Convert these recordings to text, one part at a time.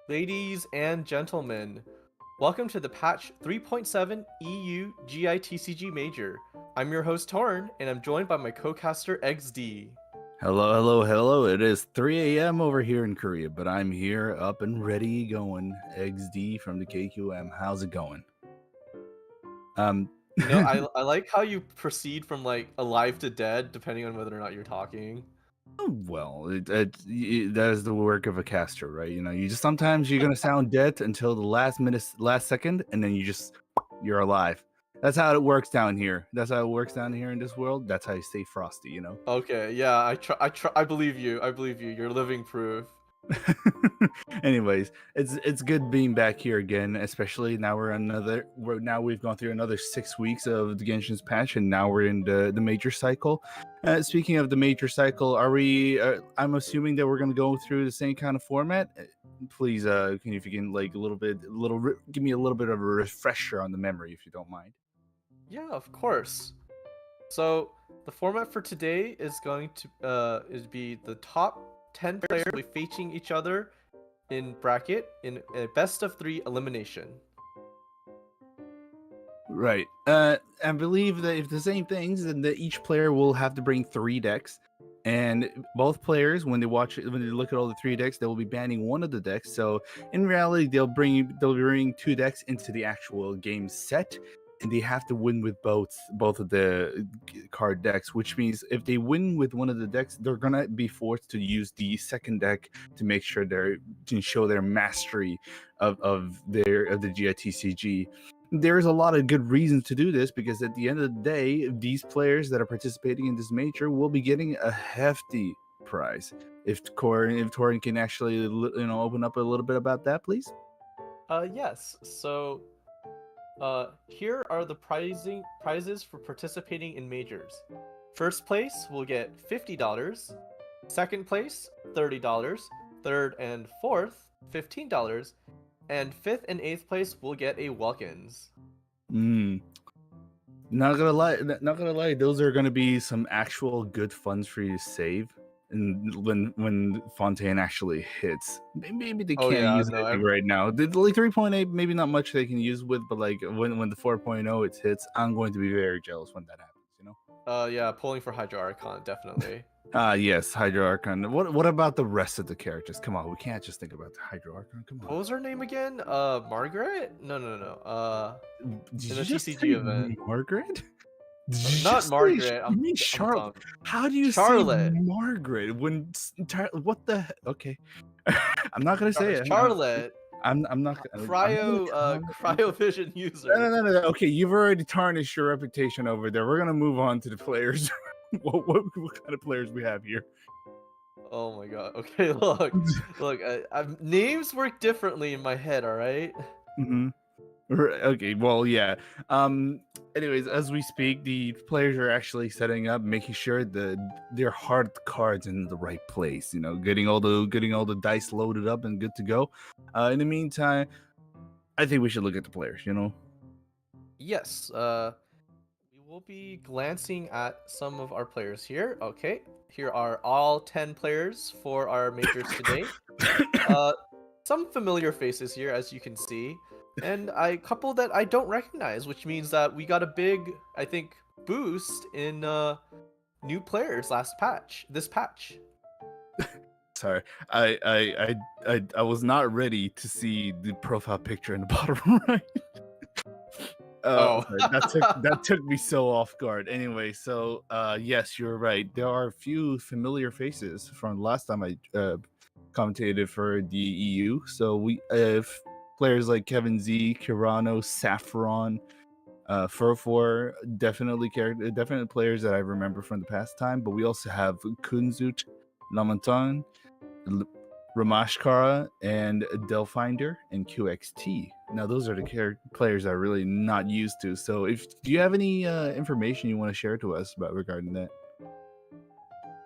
Ladies and gentlemen, welcome to the patch 3.7 EU GITCG Major. I'm your host Torn, and I'm joined by my co-caster XD. Hello. It is 3 a.m. over here in Korea, but I'm here up and ready going. XD from the KQM. How's it going? You know, I like how you proceed from like alive to dead depending on whether or not you're talking. Well, that is the work of a caster, right? You know, you just sometimes you're gonna sound dead until the last second, and then you're alive. That's how it works down here. That's how it works down here in this world. That's how you stay frosty, you know. Okay, yeah, I believe you. I believe you. You're living proof. Anyways, it's good being back here again, especially now we've gone through another 6 weeks of the Genshin's patch, and now we're in the major cycle. Speaking of the major cycle, are we? I'm assuming that we're gonna go through the same kind of format. Please, if you can like give me a little bit of a refresher on the memory, if you don't mind. Yeah, of course. So the format for today is going to be the top 10 players will be facing each other in bracket in a best of 3 elimination. Right. I believe that if the same things, then each player will have to bring 3 decks, and both players, when they look at all the 3 decks, they will be banning one of the decks. So in reality, they'll be bringing 2 decks into the actual game set, and they have to win with both of the card decks. Which means if they win with one of the decks, they're gonna be forced to use the second deck to make sure they can show their mastery of the GITCG. There's a lot of good reasons to do this, because at the end of the day, these players that are participating in this major will be getting a hefty prize. If Torin can actually open up a little bit about that, please. Yes. So here are the prizes for participating in majors. First place will get $50. Second place, $30. Third and fourth, $15. And fifth and eighth place will get a welkins. Not gonna lie, those are gonna be some actual good funds for you to save. And when Fontaine actually hits, maybe they can't use anything right now. Like 3.8, maybe not much they can use with, but like when the 4.0 it hits, I'm going to be very jealous when that happens. You know. Yeah, pulling for Hydro Archon, definitely. Yes, Hydro Archon. What about the rest of the characters? Come on, we can't just think about the Hydro Archon. Come on. What was her name again? Margaret? No. Did in you the just TCG say event. Margaret? Not Margaret. You mean I'm Charlotte? dumb. How do you Charlotte. say Margaret when what the okay? I'm not gonna say it. Charlotte. I'm not Cryovision user. No. Okay, you've already tarnished your reputation over there. We're gonna move on to the players. what kind of players we have here? Oh my god. Okay, look. Names work differently in my head, all right? Mm-hmm. Okay, well, yeah. Anyways, as we speak, the players are actually setting up, making sure that their hard cards in the right place. You know, getting all the dice loaded up and good to go. In the meantime, I think we should look at the players. You know. Yes. We will be glancing at some of our players here. Okay, here are all 10 players for our majors today. Some familiar faces here, as you can see, and a couple that I don't recognize, which means that we got a big, I think, boost in new players this patch. Sorry, I was not ready to see the profile picture in the bottom right. Sorry, that took me so off guard. Anyway, so yes, you're right. There are a few familiar faces from last time I commentated for the EU. So we have players like Kevin Z, Kirano, Saffron, Ferfur, definite players that I remember from the past time. But we also have Kunzut, Lamantan, Romashikara, and Delfinder, and QXT. Now, those are the players I'm really not used to. So, do you have any information you want to share to us about regarding that?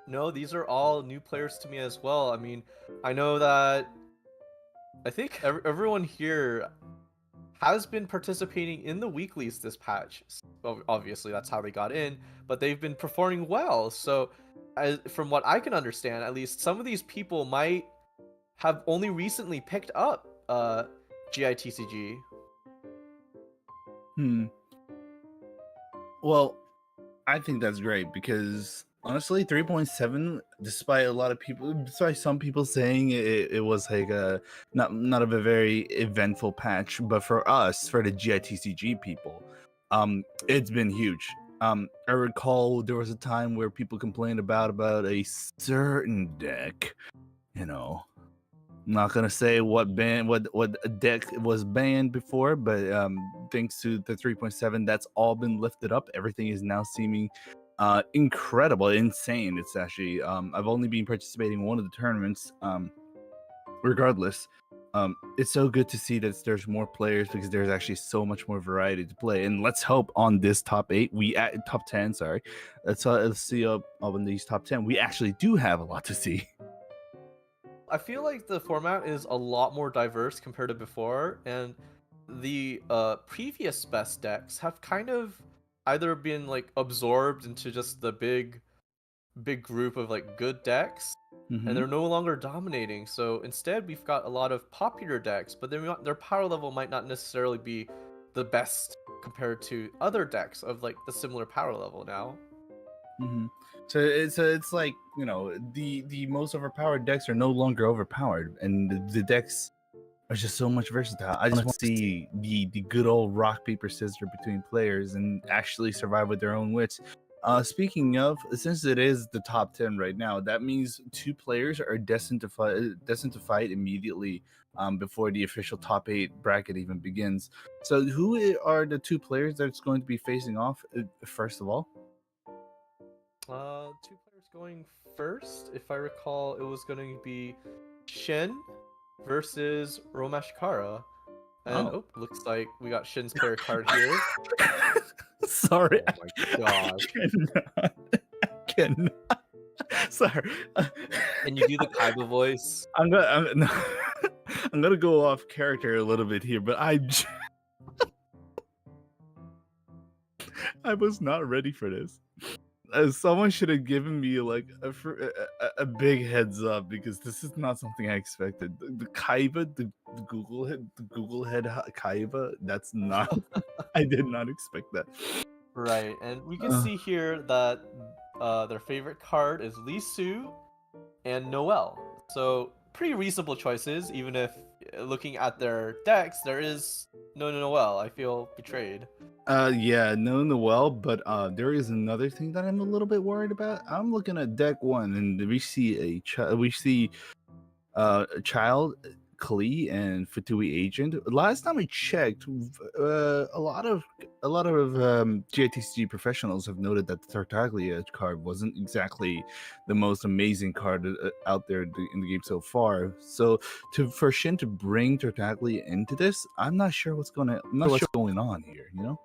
No, these are all new players to me as well. I mean, I know that I think everyone here has been participating in the weeklies this patch. Obviously, that's how they got in, but they've been performing well. So, from what I can understand, at least some of these people might have only recently picked up GITCG? Well, I think that's great because honestly, 3.7, despite some people saying it was like a not of a very eventful patch, but for us, for the GITCG people, it's been huge. I recall there was a time where people complained about a certain deck, you know. I'm not gonna say what deck was banned before, but thanks to the 3.7, that's all been lifted up. Everything is now seeming incredible, insane. It's actually I've only been participating in one of the tournaments. Regardless, it's so good to see that there's more players because there's actually so much more variety to play. And let's hope on this top 8, top 10. Sorry, let's see up in these top 10. We actually do have a lot to see. I feel like the format is a lot more diverse compared to before, and the previous best decks have kind of either been like absorbed into just the big group of like good decks, and they're no longer dominating. So instead, we've got a lot of popular decks, but their power level might not necessarily be the best compared to other decks of like the similar power level now. So it's like, you know, the most overpowered decks are no longer overpowered, and the decks are just so much versatile. I just want to see the good old rock paper scissors between players and actually survive with their own wits. Speaking of, since it is the top 10 right now, that means 2 players are destined to fight immediately before the official top 8 bracket even begins. So who are the 2 players that's going to be facing off first of all? 2 players going first. If I recall, it was going to be Shin versus Romashikara. And looks like we got Shin's player card here. Sorry. Oh my gosh. I cannot. Sorry. Can you do the Kaiba voice? I'm gonna go off character a little bit here, but I was not ready for this. Someone should have given me like a big heads up because this is not something I expected. The Kaiba, the Google head Kaiba. That's not. I did not expect that. Right, and we can see here that their favorite card is Lisu and Noel. So pretty reasonable choices, even if looking at their decks, there is no Noel. I feel betrayed. Yeah, no Noel, but there is another thing that I'm a little bit worried about. I'm looking at deck 1, and we see a child, Klee, and Fatui Agent. Last time I checked, a lot of GITCG professionals have noted that the Tartaglia card wasn't exactly the most amazing card out there in the game so far. So for Shin to bring Tartaglia into this, I'm not sure what's going on here. You know.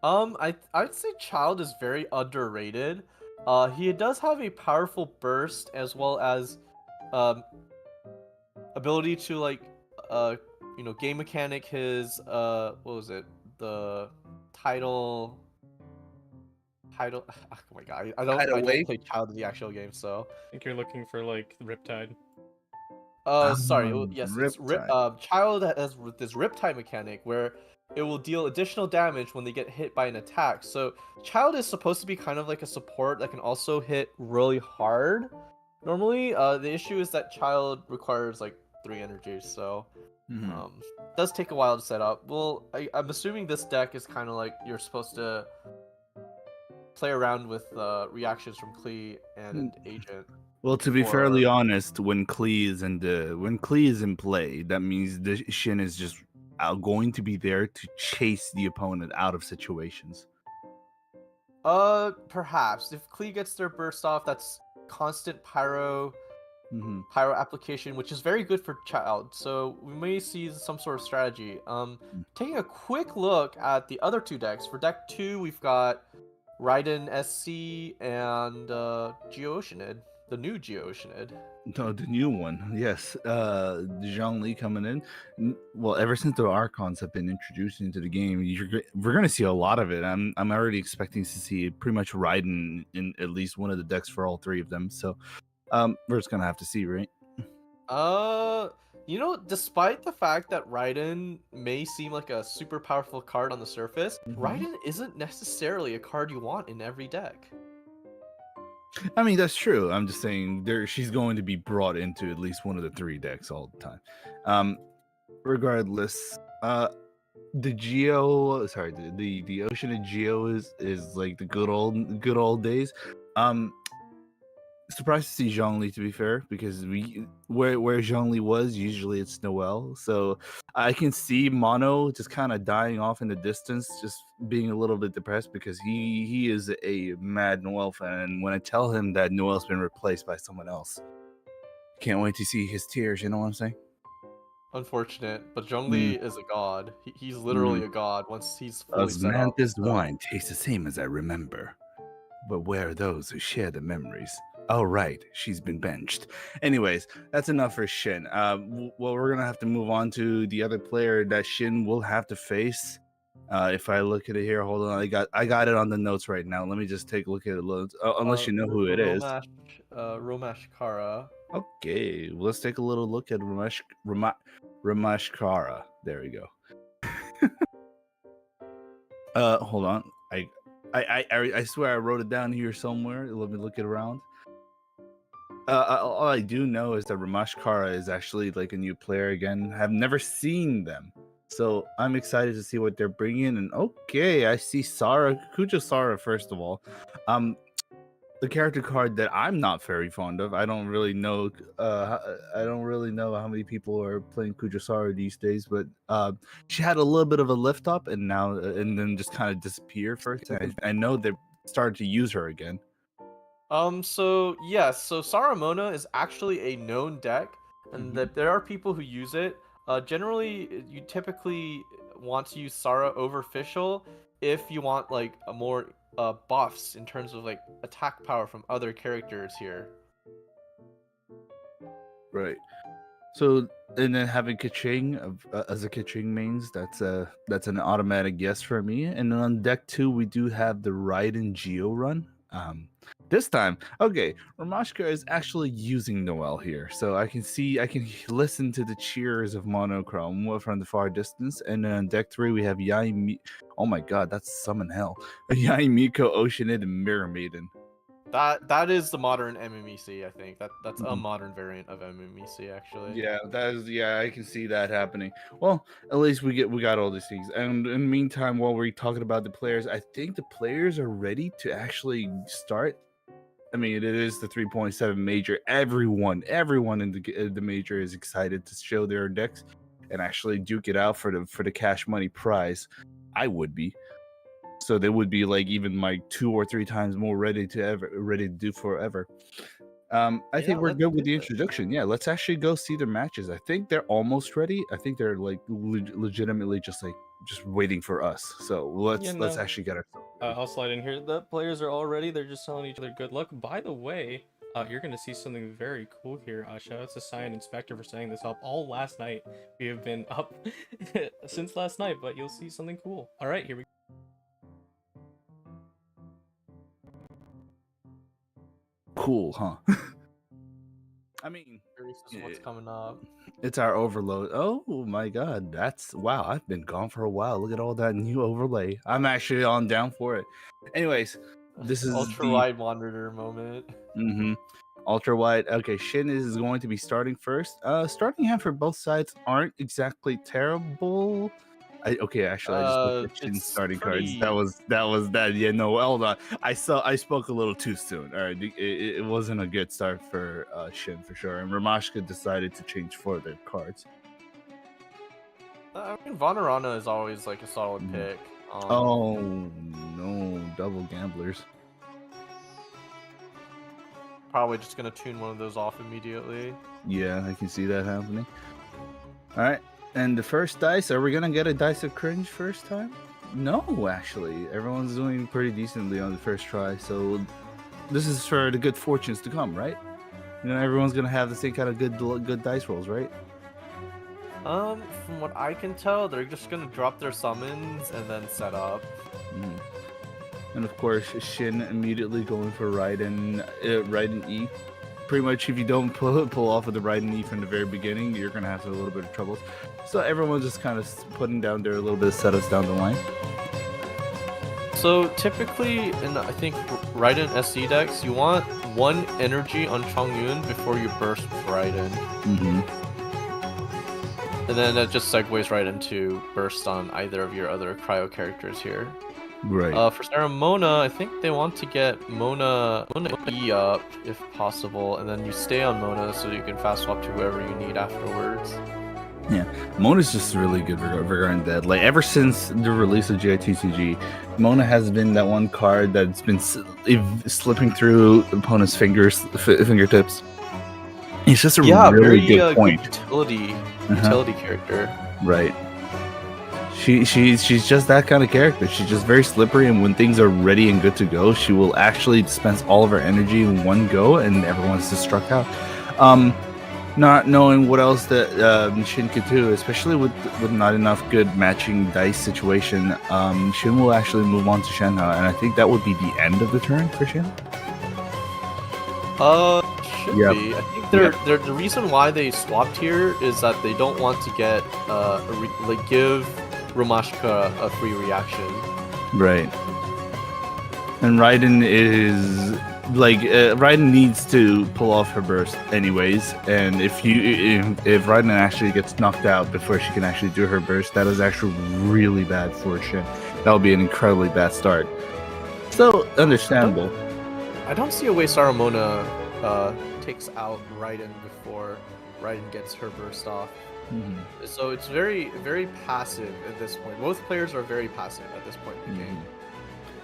I'd say Child is very underrated. He does have a powerful burst as well as ability to like game mechanic his what was it? The title oh my god, I don't play Child in the actual game, so I think you're looking for like Riptide. sorry, yes, it's Riptide. Child has this Riptide mechanic where it will deal additional damage when they get hit by an attack. So Child is supposed to be kind of like a support that can also hit really hard. Normally, the issue is that Child requires like 3 energies, so it does take a while to set up. Well, I'm assuming this deck is kind of like you're supposed to play around with reactions from Klee and Agent. Well, to be fairly honest, when Klee is in play, that means the Shin is just going to be there to chase the opponent out of situations. Perhaps if Klee gets their burst off, that's constant pyro application, which is very good for Child. So we may see some sort of strategy. Taking a quick look at the other 2 decks. For deck 2, we've got Raiden SC and Geoceanid, the new Geoceanid. No, the new one, yes. Zhongli coming in. Well, ever since the Archons have been introduced into the game, we're going to see a lot of it. I'm already expecting to see pretty much Raiden in at least one of the decks for all 3 of them. So, we're just gonna have to see, right? You know, despite the fact that Raiden may seem like a super powerful card on the surface, Raiden isn't necessarily a card you want in every deck. I mean, that's true. I'm just saying she's going to be brought into at least one of the 3 decks all the time. Regardless, the the Ocean of Geo is like the good old days. Surprised to see Zhongli, to be fair, because where Zhongli was, usually it's Noel. So I can see Mono just kind of dying off in the distance, just being a little bit depressed because he is a mad Noel fan. And when I tell him that Noel's been replaced by someone else, can't wait to see his tears. You know what I'm saying? Unfortunate, but Mm. Zhongli is a god. He's literally a god once he's fully set up. Osmanthus so- wine tastes the same as I remember, but where are those who share the memories? Oh, right, she's been benched. Anyways, that's enough for Shin. Well, we're gonna have to move on to the other player that Shin will have to face. If I look at it here, hold on, I got it on the notes right now. Let me just take a look at it. Unless you know who it is. Romashikara. Okay, let's take a little look at Romashikara. There we go. Hold on. I swear I wrote it down here somewhere. Let me look it around. All I do know is that Romashikara is actually like a new player again. I've never seen them, so I'm excited to see what they're bringing. And okay, I see Sara, Kujo Sara first of all. The character card that I'm not very fond of. I don't really know. I don't really know how many people are playing Kujasara these days, but she had a little bit of a lift up, and now and then just kind of disappear first. I know they started to use her again. So yes, so Saramona is actually a known deck, and that there are people who use it. Generally, you typically want to use Sara over Fischl if you want like a more buffs in terms of like attack power from other characters here. Right. So and then having Kaching as a Kaching mains, that's an automatic yes for me. And then on deck 2, we do have the Raiden Geo run. This time, okay, Romashka is actually using Noel here, so I can listen to the cheers of Monochrome from the far distance. And then on deck 3, we have oh my god, that's summon hell. Yai Miko, Oceanid, and Mirror Maiden. That is the modern MMEC, I think. That's a modern variant of MMEC actually. Yeah, I can see that happening. Well, at least we got all these things. And in the meantime, while we're talking about the players, I think the players are ready to actually start. I mean, it is the 3.7 major. Everyone in the major is excited to show their decks and actually duke it out for the cash money prize. I would be. So they would be like even like 2 or 3 times more ready to do forever. I think we're good with the introduction. Yeah, let's actually go see their matches. I think they're almost ready. I think they're like legitimately just waiting for us. So let's actually get our. I'll slide in here. The players are all ready. They're just telling each other good luck. By the way, you're going to see something very cool here. Shout out to Cyan Inspector for setting this up all last night. We have been up since last night, but you'll see something cool. All right, here we go. Cool, huh? I mean, what's coming up? It's our overload. Oh my god, wow, I've been gone for a while. Look at all that new overlay. I'm actually on down for it. Anyways, this is ultra wide monitor moment. Ultra wide. Okay, Shin is going to be starting first. Starting hand for both sides aren't exactly terrible. I just looked at Shin's starting cards. That was that. Yeah, no, hold on. I spoke a little too soon. All right, it wasn't a good start for Shin for sure. And Romashka decided to change for their cards. I mean, Vonarana is always like a solid pick. Oh no, double gamblers. Probably just gonna tune one of those off immediately. Yeah, I can see that happening. All right. And the first dice, are we gonna get a dice of cringe first time? No, actually, everyone's doing pretty decently on the first try. So this is for the good fortunes to come, right? You know, everyone's gonna have the same kind of good dice rolls, right? From what I can tell, they're just gonna drop their summons and then set up. And of course, Shin immediately going for Raiden E. pretty much if you don't pull off with the right knee from the very beginning, you're gonna have a little bit of trouble. So everyone's just kind of putting down their little bit of setups down the line. So typically, in I think Raiden SC decks, you want 1 energy on Chongyun before you burst with Raiden. And then that just segues right into burst on either of your other cryo characters here. Right. For Sarah Mona, I think they want to get Mona E up if possible, and then you stay on Mona so you can fast swap to whoever you need afterwards. Yeah, Mona's just really good regarding that. Like ever since the release of GITCG, Mona has been that one card that's been slipping through opponent's fingertips. It's just a really very, good point. Good utility character. Right. She's just that kind of character. She's just very slippery, and when things are ready and good to go, she will actually dispense all of her energy in one go, and everyone's just struck out. Not knowing what else that Shin could do, especially with not enough good matching dice situation, Shin will actually move on to Shenhe, and I think that would be the end of the turn for Shin. Should be. I think the reason why they swapped here is that they don't want to get give Romashikara a free reaction. Right. And Raiden is Raiden needs to pull off her burst anyways, and if Raiden actually gets knocked out before she can actually do her burst, that is actually really bad for Shin. That would be an incredibly bad start. So understandable. I don't see a way Saramona takes out Raiden before Raiden gets her burst off. So it's very, very passive at this point. Both players are very passive at this point in the game.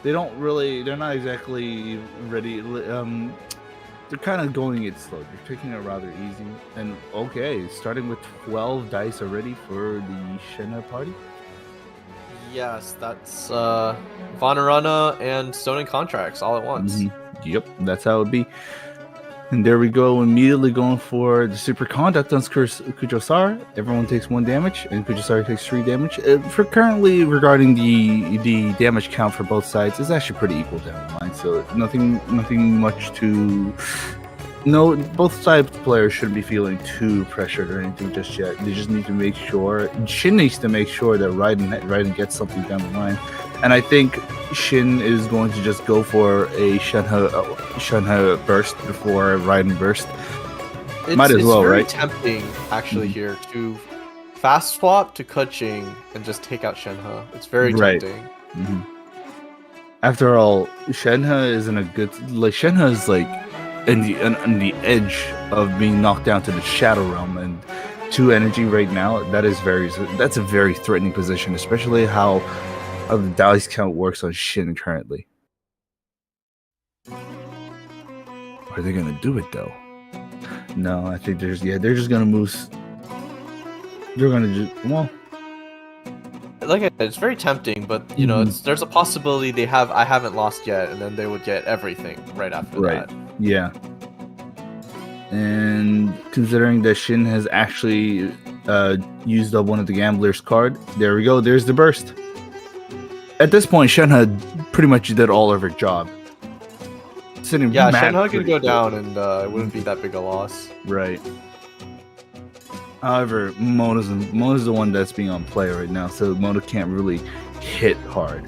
They're not exactly ready. They're kind of going it slow. They're taking it rather easy. And okay, starting with 12 dice already for the Shenhe party. Yes, that's Vanarana and Stone and Contracts all at once. Yep, that's how it would be. And there we go, immediately going for the super conduct on Kujosar. Everyone takes 1 damage, and Kujosar takes 3 damage. For currently, regarding the damage count for both sides, it's actually pretty equal down the line. So nothing much to. No, both sides of players shouldn't be feeling too pressured or anything just yet. They just need to make sure. Shin needs to make sure that Raiden gets something down the line. And I think Shin is going to just go for a Shenhe burst before Raiden burst. Might as well, right? It's very tempting, actually, here to fast swap to Kuching and just take out Shenhe. It's very tempting. After all, Shenhe is in a good... Shenhe is on the edge of being knocked down to the Shadow Realm, and 2 energy right now, that's a very threatening position, especially how the dice count works on Shin currently. Are they gonna do it though? No, I think they're just gonna move. They're gonna just like I said, it's very tempting, but you know, there's a possibility I haven't lost yet, and then they would get everything right after that. Yeah. And considering that Shin has actually used up one of the Gambler's card, there we go. There's the burst. At this point, Shenhe pretty much did all of her job. Shenhe could go down, and it wouldn't be that big a loss. Right. However, Mona's the one that's being on play right now, so Mona can't really hit hard.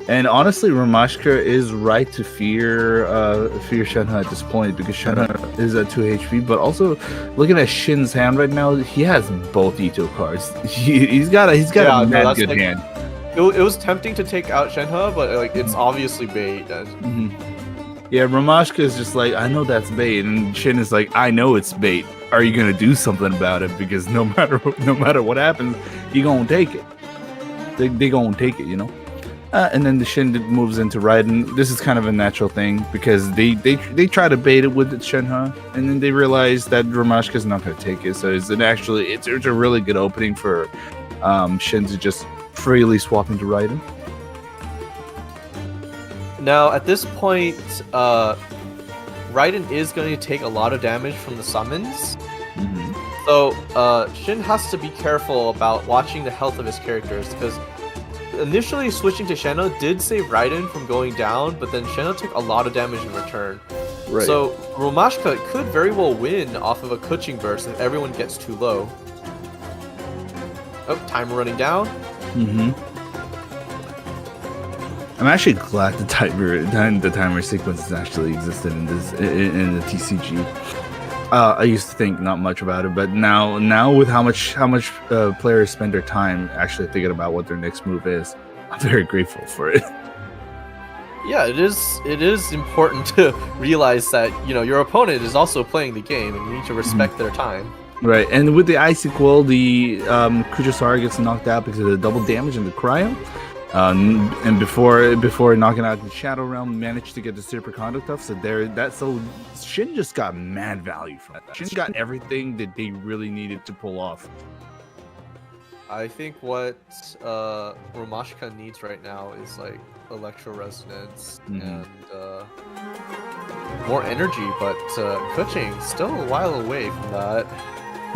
And honestly, Romashikara is right to fear Shenhe at this point, because Shenhe is at 2 HP. But also, looking at Shin's hand right now, he has both Ito cards. He's got a mad good hand. It was tempting to take out Shenhe, but it's obviously bait. Yeah, Romashikara is just like, I know that's bait, and Shin is like, I know it's bait. Are you gonna do something about it? Because no matter what happens, you gonna take it. They gonna take it, you know. And then the Shin moves into Raiden. This is kind of a natural thing because they try to bait it with Shenhe, and then they realize that Romashikara's not going to take it. So it's a really good opening for Shin to just freely swap into Raiden. Now at this point, Raiden is going to take a lot of damage from the summons. So Shin has to be careful about watching the health of his characters, because initially switching to Shenhe did save Raiden from going down, but then Shenhe took a lot of damage in return. Right. So Romashika could very well win off of a Kuching burst if everyone gets too low. Oh, timer running down. Mm-hmm. I'm actually glad the timer sequences actually existed in the TCG. I used to think not much about it, but now with how much players spend their time actually thinking about what their next move is, I'm very grateful for it. Yeah, it is important to realize that, you know, your opponent is also playing the game and you need to respect their time. Right, and with the Ice Equal, the Kujasara gets knocked out because of the double damage and the cryo. And before knocking out the Shadow Realm, managed to get the superconduct off. So Shin just got mad value from that. Shin got everything that they really needed to pull off. I think what Romashika needs right now is like electro resonance and more energy, but Kuching still a while away from that.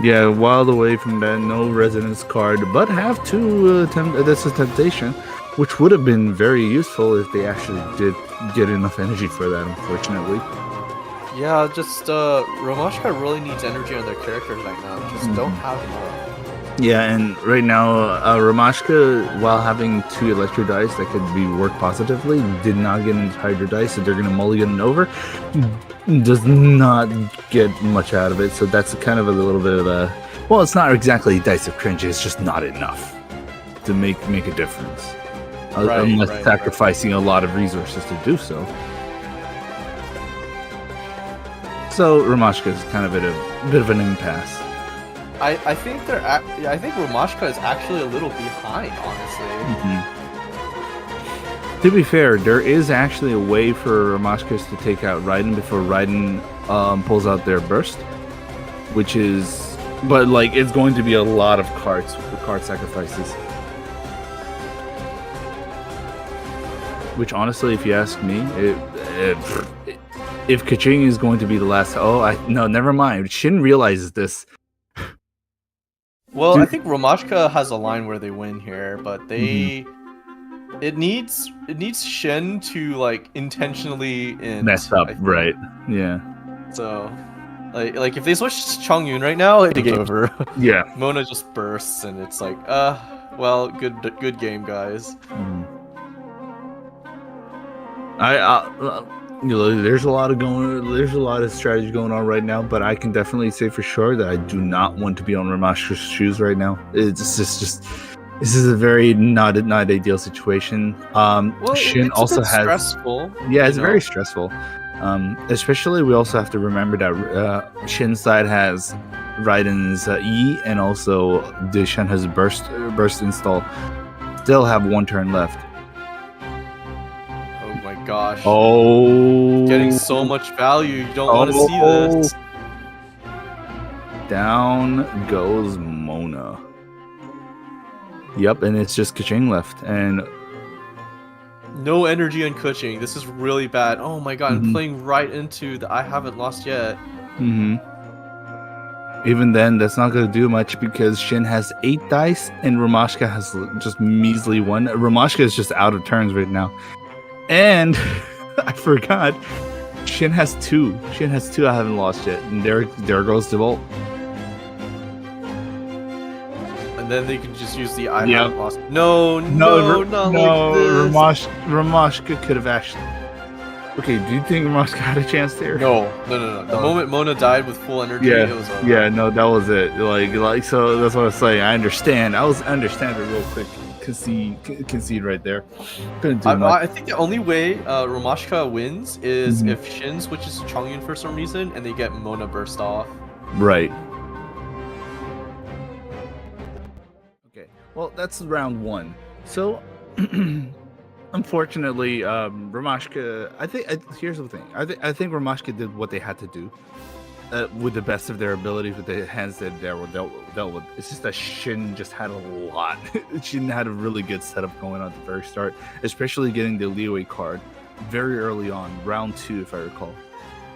Yeah, a while away from that. No resonance card, but have two that's a temptation, which would have been very useful if they actually did get enough energy for that, unfortunately. Yeah, just Romashika really needs energy on their characters right now. Just don't have enough. Yeah, and right now, Romashika, while having 2 electro dice that could be worked positively, did not get into Hydro dice, so they're going to mulligan it over. Does not get much out of it, so that's kind of a little bit of a... Well, it's not exactly Dice of Cringe, it's just not enough to make a difference. Unless sacrificing a lot of resources to do so. So Romashika is kind of at a bit of an impasse. I think I think Romashika is actually a little behind, honestly. To be fair, there is actually a way for Romashika to take out Raiden before Raiden pulls out their burst, which is, but like it's going to be a lot of card sacrifices. Which honestly, if you ask me, if Kuching is going to be the last, no, never mind. Shin realizes this. Well, I think Romashika has a line where they win here, but it needs Shin to like intentionally mess up, right? Yeah. So, like if they switch Chongyun right now, it's over. Yeah. Mona just bursts, and it's like, well, good game, guys. There's a lot of strategy going on right now, but I can definitely say for sure that I do not want to be on Ramashika's shoes right now. It's just this is a very not ideal situation. Well, Shin it's also a bit has stressful. Yeah, it's very stressful. Especially we also have to remember that Shin's side has Raiden's E and also the Shenhe's burst install. Still have 1 turn left. Gosh. Oh, getting so much value. You don't want to see this. Down goes Mona. Yep, and it's just Kuching left, and no energy on Kuching. This is really bad. Oh my god, I'm playing right into the I haven't lost yet. Even then, that's not going to do much because Shin has 8 dice and Romashika has just measly 1. Romashika is just out of turns right now. And I forgot, Shin has 2. Shin has 2 I haven't lost yet. And there goes the Volt. And then they can just use the I haven't lost. No, like this. Romashika could have actually... Okay, do you think Romashika had a chance there? No. The moment Mona died with full energy, it was over. Yeah, no, that was it. Like so that's what I was saying. I understand it real quick. Concede right there. Couldn't do much. I think the only way Romashika wins is if Shin switches to Chongyun for some reason and they get Mona burst off. Right. Okay. Well, that's round 1. So, unfortunately, Romashika. Here's the thing. I think Romashika did what they had to do. With the best of their abilities, with the hands that they were dealt with. It's just that Shin just had a lot. Shin had a really good setup going on at the very start, especially getting the leeway card very early on, round 2, if I recall.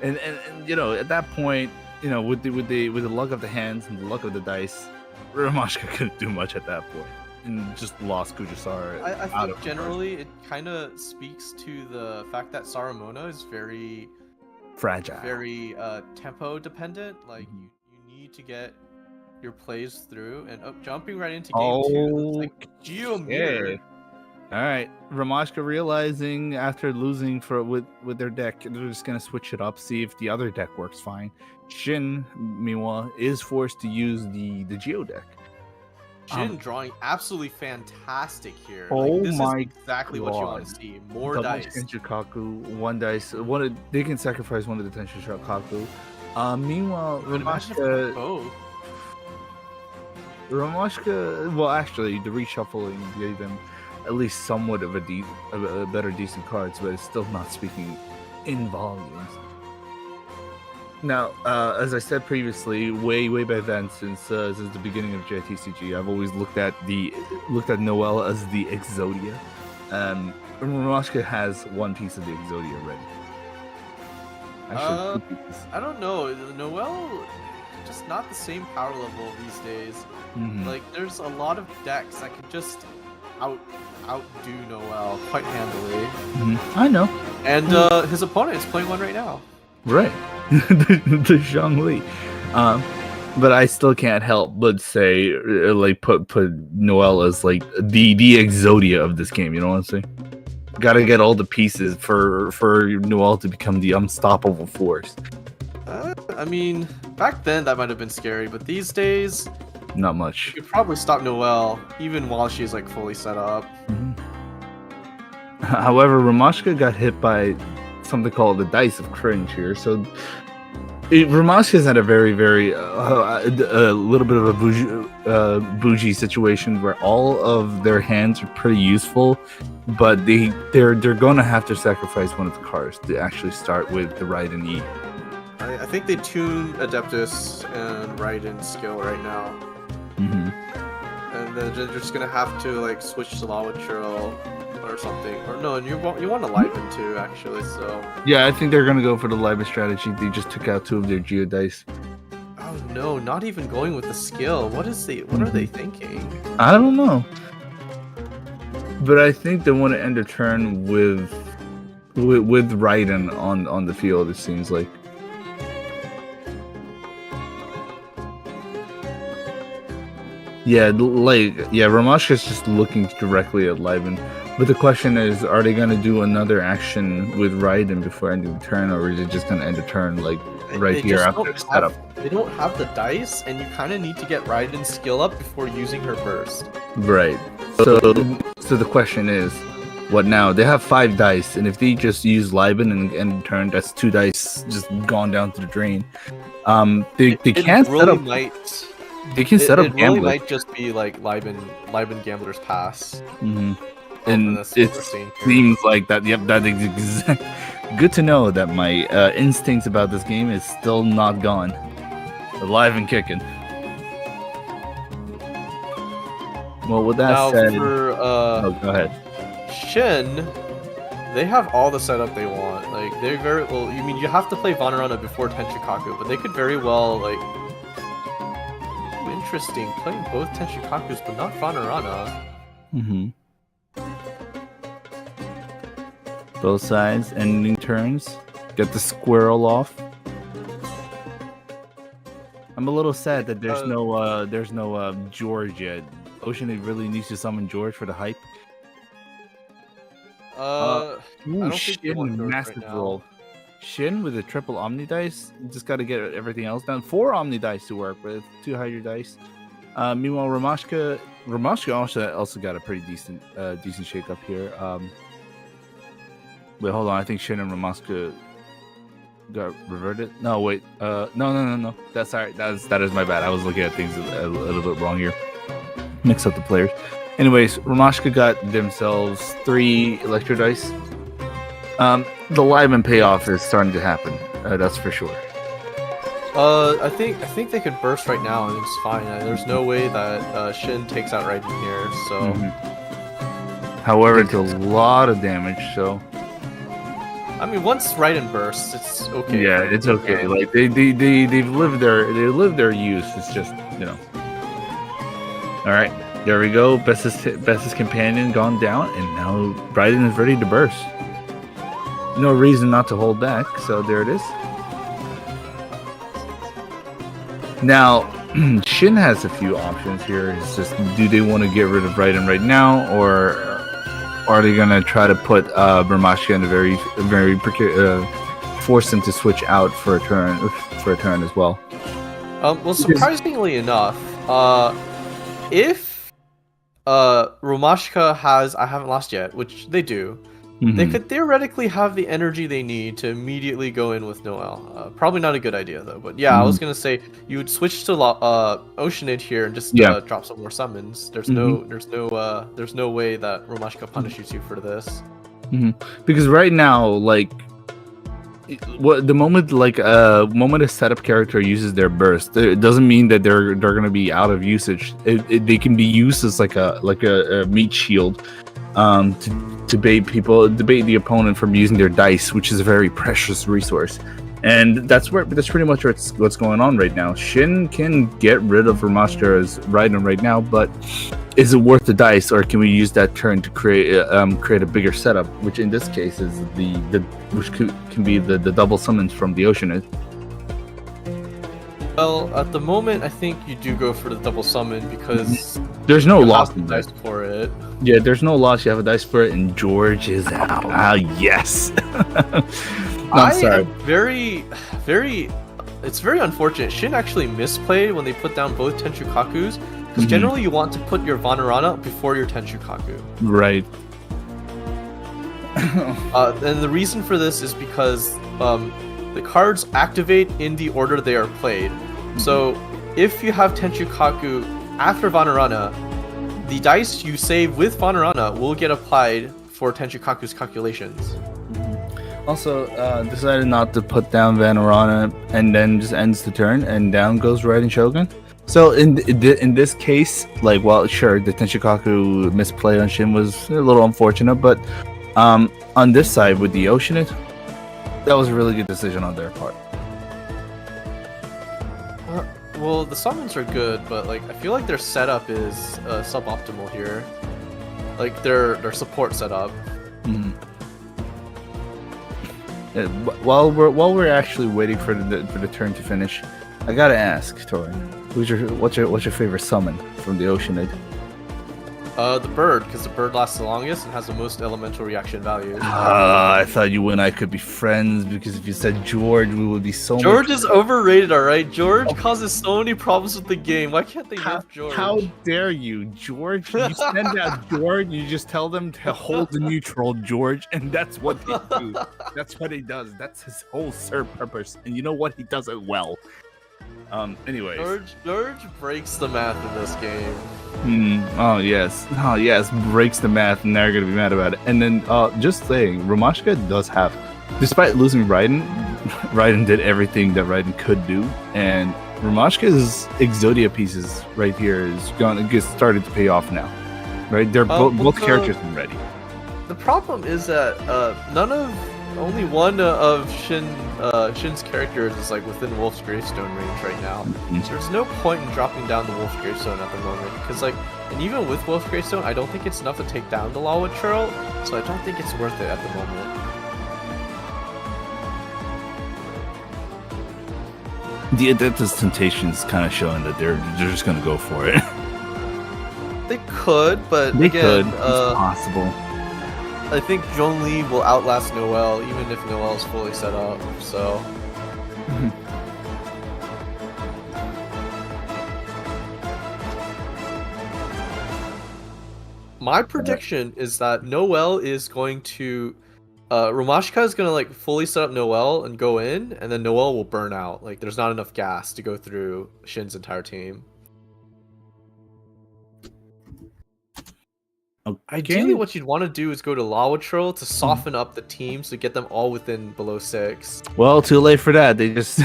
And at that point, with the luck of the hands and the luck of the dice, Romashika couldn't do much at that point, and just lost Kujasara. I think generally it kind of speaks to the fact that Saramona is very fragile. very tempo dependent. Like you need to get your plays through, and jumping right into game two. Looks like Geo Mirror. Okay. All right, Romashika realizing after losing with their deck, they're just gonna switch it up, see if the other deck works fine. Shin, meanwhile, is forced to use the Geo deck. Shin drawing absolutely fantastic here. Oh Like, this my is exactly what you want God. to see. More Double dice. Tenshikaku, one dice. They can sacrifice one of the Tenshikaku. Meanwhile, But imagine if they had both. Romashika, well, actually, the reshuffling gave them at least somewhat of a better decent cards, but it's still not speaking in volumes. Now, as I said previously, way back then, since the beginning of GITCG, I've always looked at Noelle as the Exodia. Romashika has one piece of the Exodia already. Actually, 2 pieces. I don't know. Noelle, just not the same power level these days. Like, there's a lot of decks that could just outdo Noelle quite handily. I know. And his opponent is playing one right now. Right. the zhongli. But I still can't help but say, like, put Noelle as like the Exodia of this game. You know what I'm saying? Got to get all the pieces for Noelle to become the unstoppable force. I mean, back then that might have been scary, but these days, not much. you could probably stop Noelle even while she's like fully set up. However, Romashika got hit by something called the dice of cringe here. So Romashika's had a very a little bit of a bougie situation where all of their hands are pretty useful, but they're going to have to sacrifice one of the cards to actually start with the Raiden E. I think they tune Adeptus and Raiden skill right now. And then they're just gonna have to like switch to Lawachurl or something. Or no, and you want to Liven too, actually. So yeah, I think they're gonna go for the Liven strategy. They just took out 2 of their Geo dice. Oh no, not even going with the skill. What are they thinking? I don't know. But I think they want to end the turn with Raiden on the field, it seems like. Romashika's just looking directly at Liven. But the question is, are they going to do another action with Raiden before ending the turn, or is it just going to end the turn like right here after the setup? They don't have the dice, and you kind of need to get Raiden's skill up before using her burst. Right. So the question is, what now? They have 5 dice, and if they just use Liven and end the turn, that's 2 dice just gone down to the drain. They can't really set up. They can set up It really Gambler. might just be like Liben Gambler's Pass. And it seems like that. Yep, that is exact. Good to know that my instincts about this game is still not gone, alive and kicking. Well, with that said, go ahead. Shin, they have all the setup they want. Like they're very well. You mean you have to play Vanarana before Tenshikaku, but they could very well like. Interesting, playing both Tenshikakus, but not Vanarana. Both sides ending turns. Get the squirrel off. I'm a little sad that there's no George yet. Ocean really needs to summon George for the hype. I don't think they want Shin, George massive right now. roll. Shin with a triple Omni dice. Just got to get everything else down. 4 Omni dice to work with. 2 Hydra dice. Meanwhile, Romashika also got a pretty decent shake up here. Wait, hold on. I think Shin and Romashika got reverted. No, wait. No. That's all right. That is my bad. I was looking at things a little bit wrong here. Mix up the players. Anyways, Romashika got themselves 3 Electro dice. The Liven payoff is starting to happen. That's for sure. I think they could burst right now and it's fine. There's no way that Shin takes out Raiden here. So, however, it's a lot of damage. So, I mean, once Raiden bursts, it's okay. Yeah, it's okay. Like they've lived their use. It's just All right, there we go. Bestest companion gone down, and now Raiden is ready to burst. No reason not to hold back. So there it is. Now, Shin has a few options here. It's just, do they want to get rid of Raiden right now, or are they gonna try to put Romashika in a very force him to switch out for a turn as well? Well, surprisingly enough, if Romashika has I haven't lost yet, which they do, they could theoretically have the energy they need to immediately go in with Noel. Probably not a good idea though. But yeah, I was gonna say you would switch to Oceanid here and just drop some more summons. There's no way that Romashika punishes you for this. Because right now, like, the moment a setup character uses their burst, it doesn't mean that they're gonna be out of usage. They can be used as like a meat shield, to bait the opponent from using their dice, which is a very precious resource. And that's pretty much what's going on right now. Shin can get rid of Romashika's Raiden right now, but is it worth the dice, or can we use that turn to create a bigger setup, which in this case is which can be the double summons from the Oceanid? Well, at the moment, I think you do go for the double summon because there's no you loss have the in dice that. for it. Yeah, there's no loss. You have a dice for it, and George is out. Ah, yes. I'm sorry. Am very. It's very unfortunate. Shin actually misplayed when they put down both Tenchukakus, because generally you want to put your Vanarana before your Tenchukaku. Right. And the reason for this is because the cards activate in the order they are played. So if you have Tenchukaku after Vanarana, the dice you save with Vanarana will get applied for Tenchukaku's calculations. Also, decided not to put down Vanarana, and then just ends the turn, and down goes Raiden Shogun. So in this case, like, well, sure, the Tenchukaku misplay on Shin was a little unfortunate, but on this side with the Oceanid, that was a really good decision on their part. Well, the summons are good, but like I feel like their setup is suboptimal here. Like their support setup. While we're actually waiting for the turn to finish, I gotta ask, Tori, what's your favorite summon from the Oceanid? The bird, because the bird lasts the longest and has the most elemental reaction value. I thought you and I could be friends, because if you said George, we would be so George much... is overrated, alright? George causes so many problems with the game. Why can't they nerf George? How dare you, George? You send out George, you just tell them to hold the neutral, George, and that's what they do. That's what he does. That's his whole purpose. And you know what? He does it well. Anyways. George breaks the math in this game. Oh yes, breaks the math, and they're gonna be mad about it. And then, just saying, Romashika does have, despite losing Raiden, Raiden did everything that Raiden could do, and Romashika's Exodia pieces right here is gonna get started to pay off now. Right, they're both characters are ready. The problem is that only one of Shin's characters is like within Wolf's Gravestone range right now. So there's no point in dropping down the Wolf's Gravestone at the moment, because and even with Wolf's Gravestone, I don't think it's enough to take down the Lawa Churl, so I don't think it's worth it at the moment. The Adeptus Temptation is kind of showing that they're just gonna go for it. They could, but They again, could. It's possible. I think Zhongli will outlast Noel, even if Noel is fully set up, so... My prediction is that Noel is going to... Romashika is going to like fully set up Noel and go in, and then Noel will burn out. Like, there's not enough gas to go through Shin's entire team. Ideally, what you'd want to do is go to Lawatril to soften up the teams to get them all within below 6. Well, too late for that. They just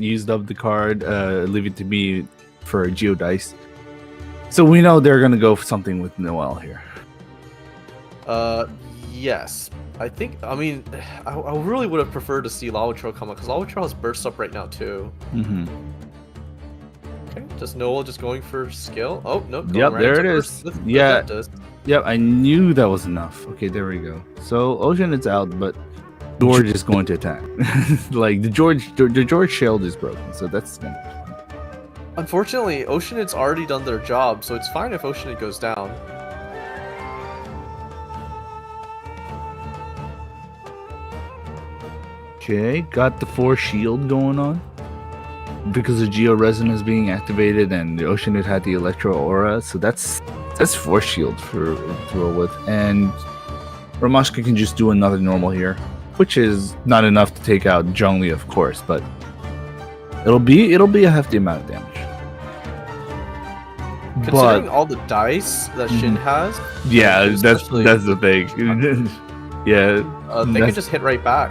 used up the card, leave it to me for a Geodice. So we know they're gonna go for something with Noel here. Yes. I really would have preferred to see Lawatril come up, because Lawatril has burst up right now too. Okay, just Noel just going for skill. Oh, nope. Yep, there it is. Yep, I knew that was enough. Okay, there we go. So Ocean is out, but George is going to attack. Like the George shield is broken, so that's gonna be fine. Unfortunately, Oceanid's already done their job, so it's fine if Oceanid goes down. Okay, got the 4 shield going on. Because the Geo Resin is being activated and the Oceanid had the Electro Aura, so that's 4 shield to roll with. And Romashika can just do another normal here, which is not enough to take out zhongli, of course, but it'll be a hefty amount of damage. Considering all the dice that Shin has, Yeah, that's especially- the thing. Yeah, they can just hit right back.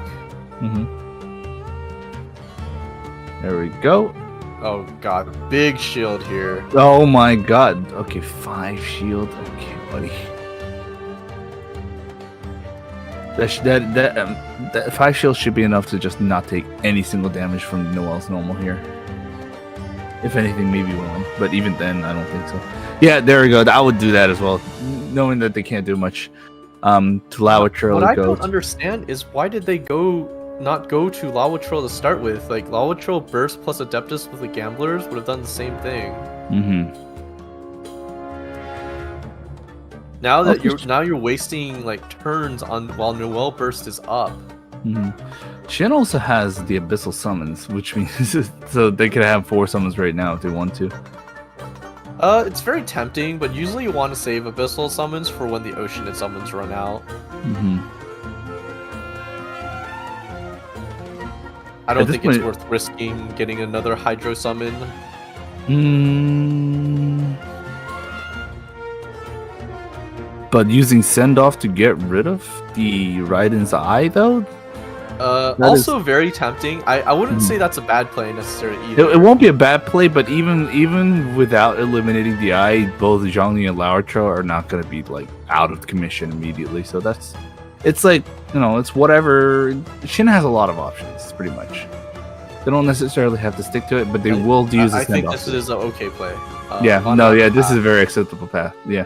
There we go. Oh god, big shield here. Oh my god. Okay, 5 shield. Okay, buddy. That 5 shield should be enough to just not take any single damage from Noel's normal here. If anything, maybe 1, but even then, I don't think so. Yeah, there we go. I would do that as well, knowing that they can't do much. To Lawatro What I goes. don't understand is why did they not go to Lawatro to start with? Like Lawatro Burst plus Adeptus with the Gamblers would have done the same thing. Now that you're wasting like turns on while Noel Burst is up. Shin also has the Abyssal Summons, which means so they could have 4 summons right now if they want to. It's very tempting, but usually you want to save Abyssal Summons for when the Oceanid Summons run out. I don't think it's worth risking getting another Hydro Summon. But using Send Off to get rid of the Raiden's Eye, though? Also very tempting. I wouldn't say that's a bad play necessarily either. It won't be a bad play, but even without eliminating the Eye, both Zhongli and Lawatro are not going to be like out of commission immediately. So it's like, it's whatever. Shin has a lot of options, pretty much. They don't necessarily have to stick to it, but they will use the I think Send-Off. this is an okay play. This is a very acceptable path. Yeah.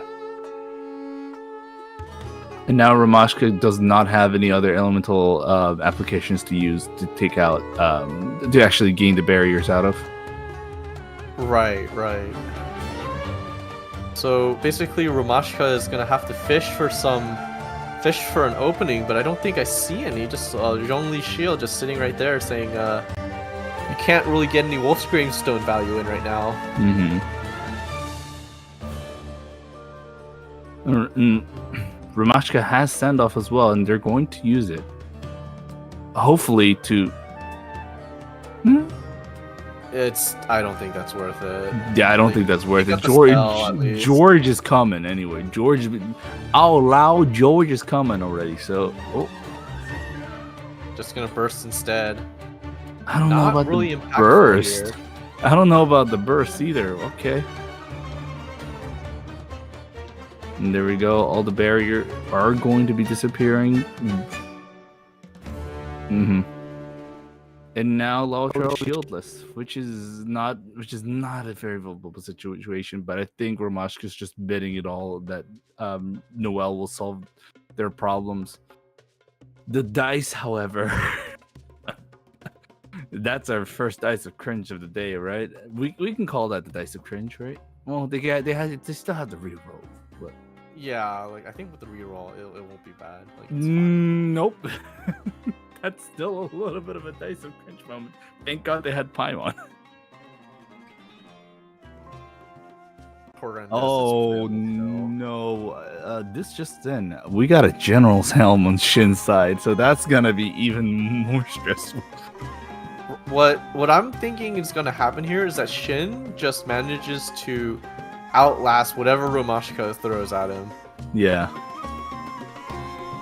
And now Romashika does not have any other elemental applications to use to take out, to actually gain the barriers out of. Right. So basically, Romashika is gonna have to fish for an opening, but I don't think I see any. Just Zhongli Shield just sitting right there saying, you can't really get any Wolfscream Stone value in right now. Romashika has Send Off as well, and they're going to use it. Hopefully to... I don't think that's worth it. Yeah, I don't think that's worth it. George is coming anyway. I'll allow George is coming already, so... Just gonna burst instead. I don't know about really the burst. Here. I don't know about the burst either. Okay. And there we go. All the barriers are going to be disappearing. And now Lawatro shieldless, which is not a very vulnerable situation. But I think Romashika is just betting it all that Noel will solve their problems. The dice, however, that's our first dice of cringe of the day, right? We can call that the dice of cringe, right? Well, they still have the reroll. But... Yeah, like I think with the reroll, it won't be bad. Like, it's fine. Nope. That's still a little bit of a dice of cringe moment. Thank God they had Paimon. Oh no! This just in, we got a General's Helm on Shin's side, so that's gonna be even more stressful. What I'm thinking is gonna happen here is that Shin just manages to outlast whatever Romashika throws at him. Yeah.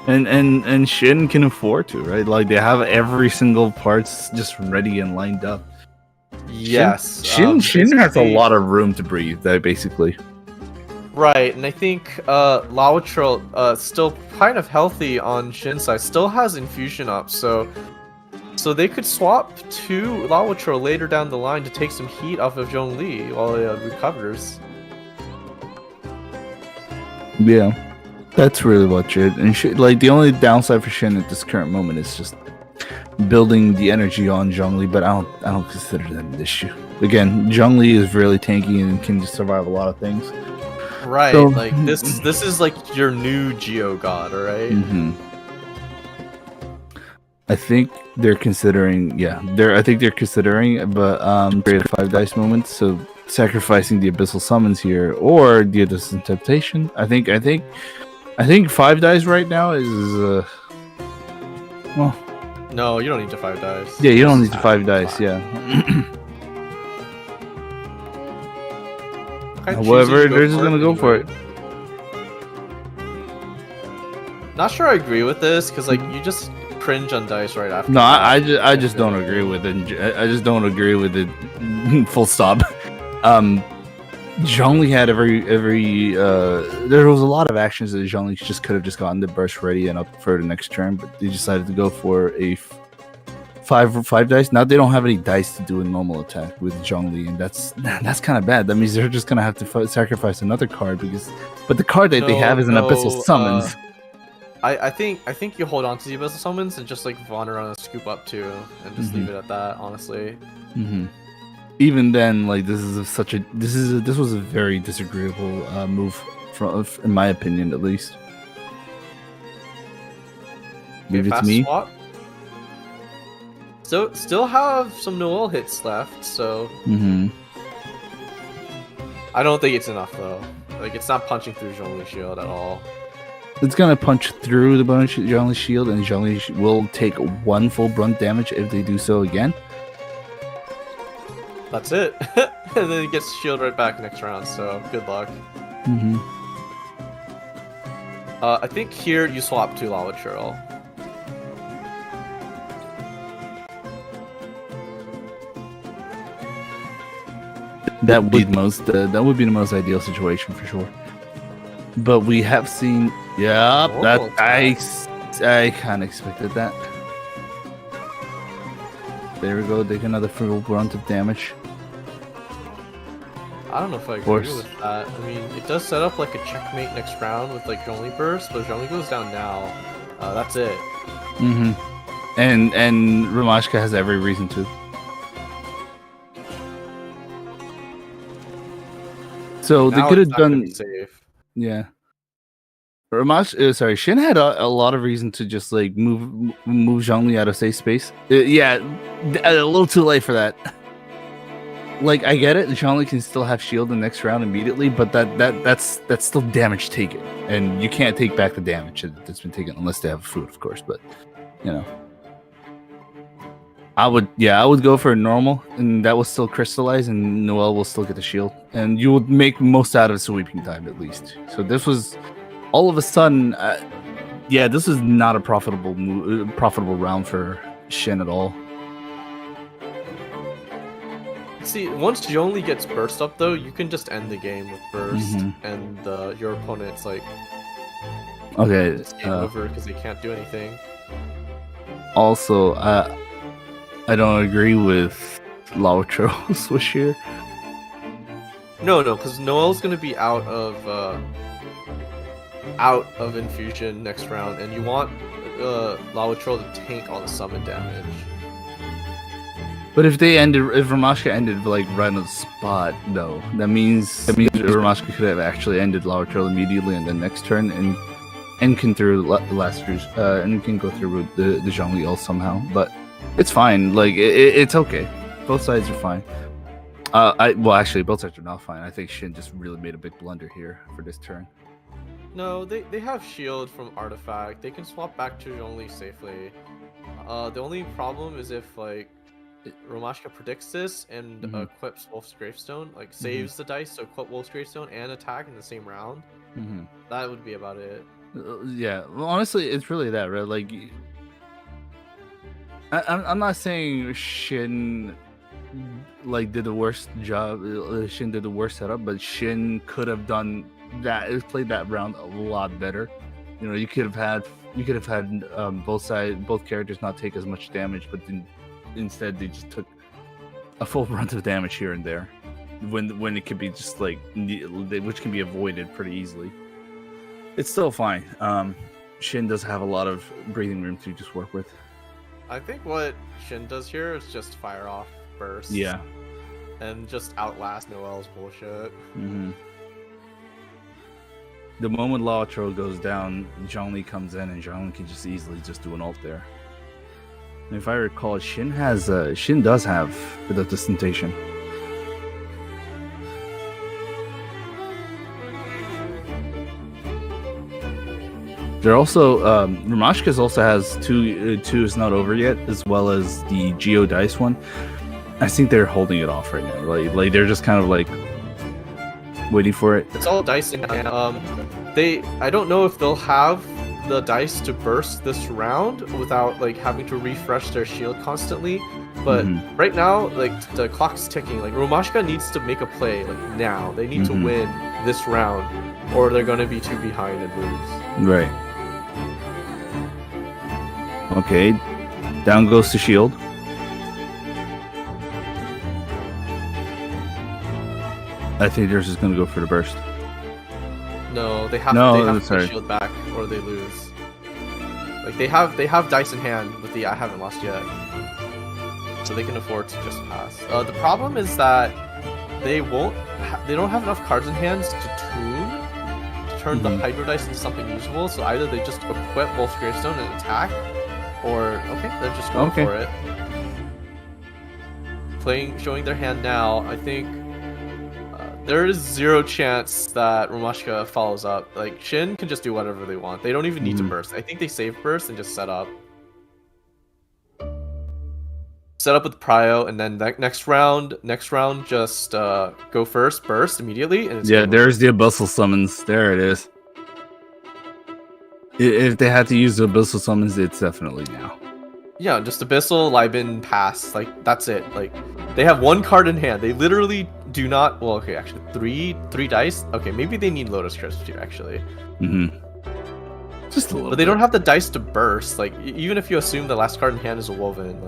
And Shin can afford to, right? Like they have every single parts just ready and lined up. Yes. Shin has a lot of room to breathe, basically. Right, and I think Lawatro, still kind of healthy on Shin's side, still has infusion up, so they could swap to Lawatro later down the line to take some heat off of Zhongli while he recovers. Yeah. That's really much it. And like the only downside for Shin at this current moment is just building the energy on zhongli, but I don't consider that an issue. Again, zhongli is really tanky and can just survive a lot of things. Right, So- like this is like your new Geo God, alright? Mm-hmm. I think they're considering, I think they're considering, but create a 5 dice moment, so sacrificing the abyssal summons here or the abyssal temptation. I think 5 dice right now is well, No, you don't need to 5 dice. yeah, you don't need Just to 5 add dice, 5. yeah. Okay, However, choosing to they're just gonna go for it. anyway. Not sure I agree with this because like you just cringe on dice right after. No, I that. just don't agree with it. I just don't agree with it. Full stop. Zhongli had every there was a lot of actions that Zhongli just could have just gotten the burst ready and up for the next turn, but they decided to go for a 5 dice. Now they don't have any dice to do a normal attack with Zhongli, and that's kind of bad. That means they're just gonna have to sacrifice another card but the card that they have is an abyssal summons. I think you hold on to the abyssal summons and just like wander around and scoop up too, and just leave it at that. Honestly. Mm-hmm. Even then, like this was a very disagreeable move in my opinion, at least. Leave it to Fast me. swap. So still have some Noel hits left, so Mm-hmm. I don't think it's enough though. Like it's not punching through Zhongli shield at all. It's gonna punch through the Zhongli shield, and Zhongli will take 1 full brunt damage if they do so again. That's it. And then it gets shield right back next round, so good luck. Mm-hmm. I think here you swap to Lava Churl. That would be the most ideal situation for sure. But we have seen, Oh, I kind of expected that. There we go. Take another full brunt of damage. I don't know if I agree course. with that. I mean, it does set up like a checkmate next round with like Zhongli burst, but if Zhongli goes down now, that's it. Mm-hmm. And Romashika has every reason to. So they Now could it's have not gonna done, be safe. yeah. Shin had a lot of reason to just like move Zhongli out of safe space. Yeah, a little too late for that. Like I get it, Zhongli can still have shield the next round immediately, but that's still damage taken, and you can't take back the damage that's been taken unless they have food, of course. But you know, I would go for a normal, and that will still crystallize, and Noel will still get the shield, and you would make most out of sweeping time at least. So this was all of a sudden, this is not a profitable round for Shin at all. See, once Zhongli gets burst up though, you can just end the game with burst, Mhm. and your opponent's like Okay. it's game over because they can't do anything. Also, I don't agree with Lautro's switch here. No, because Noel's gonna be out of infusion next round, and you want Lava Troll to tank all the summon damage. But if Romashika ended like right on the spot, though, that means Romashika could have actually ended Lautrell immediately and then next turn and can through and can go through the Zhongli ult somehow. But it's fine. Like it's okay. Both sides are fine. Actually, both sides are not fine. I think Shin just really made a big blunder here for this turn. No, they have shield from artifact. They can swap back to Zhongli safely. The only problem is if like Romashika predicts this and equips Wolf's Gravestone, like saves the dice to equip Wolf's Gravestone and attack in the same round. That would be about it. Yeah, well, honestly, it's really that, right? Like, I'm not saying Shin like did the worst job. Shin did the worst setup, but Shin could have done that. Played that round a lot better. You know, you could have had both characters not take as much damage, but then instead they just took a full brunt of damage here and there, when it could be just like which can be avoided pretty easily. It's still fine. Shin does have a lot of breathing room to just work with. I think what Shin does here is just fire off bursts. Yeah. And just outlast Noel's bullshit. Mm-hmm. The moment Laotro goes down, Zhongli comes in, and Zhongli can just easily just do an ult there. And if I recall, Shin does have the distantation. They're also Romashika's also has two is not over yet, as well as the Geo Dice one. I think they're holding it off right now. Like they're just kind of like waiting for it. It's all dice in hand. I don't know if they'll have the dice to burst this round without like having to refresh their shield constantly. But right now, like the clock's ticking. Like Romashika needs to make a play like now. They need to win this round, or they're gonna be too behind and lose. Right. Okay. Down goes the shield. I think they're just gonna go for the burst. No, they have to shield back or they lose. Like they have dice in hand with the I haven't lost yet, so they can afford to just pass. The problem is that they don't have enough cards in hands to turn the Hydro Dice into something usable. So either they just equip Wolf's Gravestone and attack, or they're just going for it. Showing their hand now. I think there is zero chance that Romashika follows up. Like Shin can just do whatever they want. They don't even need to burst. I think they save burst and just set up. Set up with Prio, and then next round, just go first, burst immediately, and it's there's the Abyssal Summons. There it is. If they had to use the Abyssal Summons, it's definitely now. Yeah, just Abyssal, Libin, pass. Like that's it. Like they have one card in hand. They literally do not. Well, okay, actually, three dice. Okay, maybe they need Lotus Crisp here. Actually. Just a little. But they don't have the dice to burst. Like even if you assume the last card in hand is a Woven,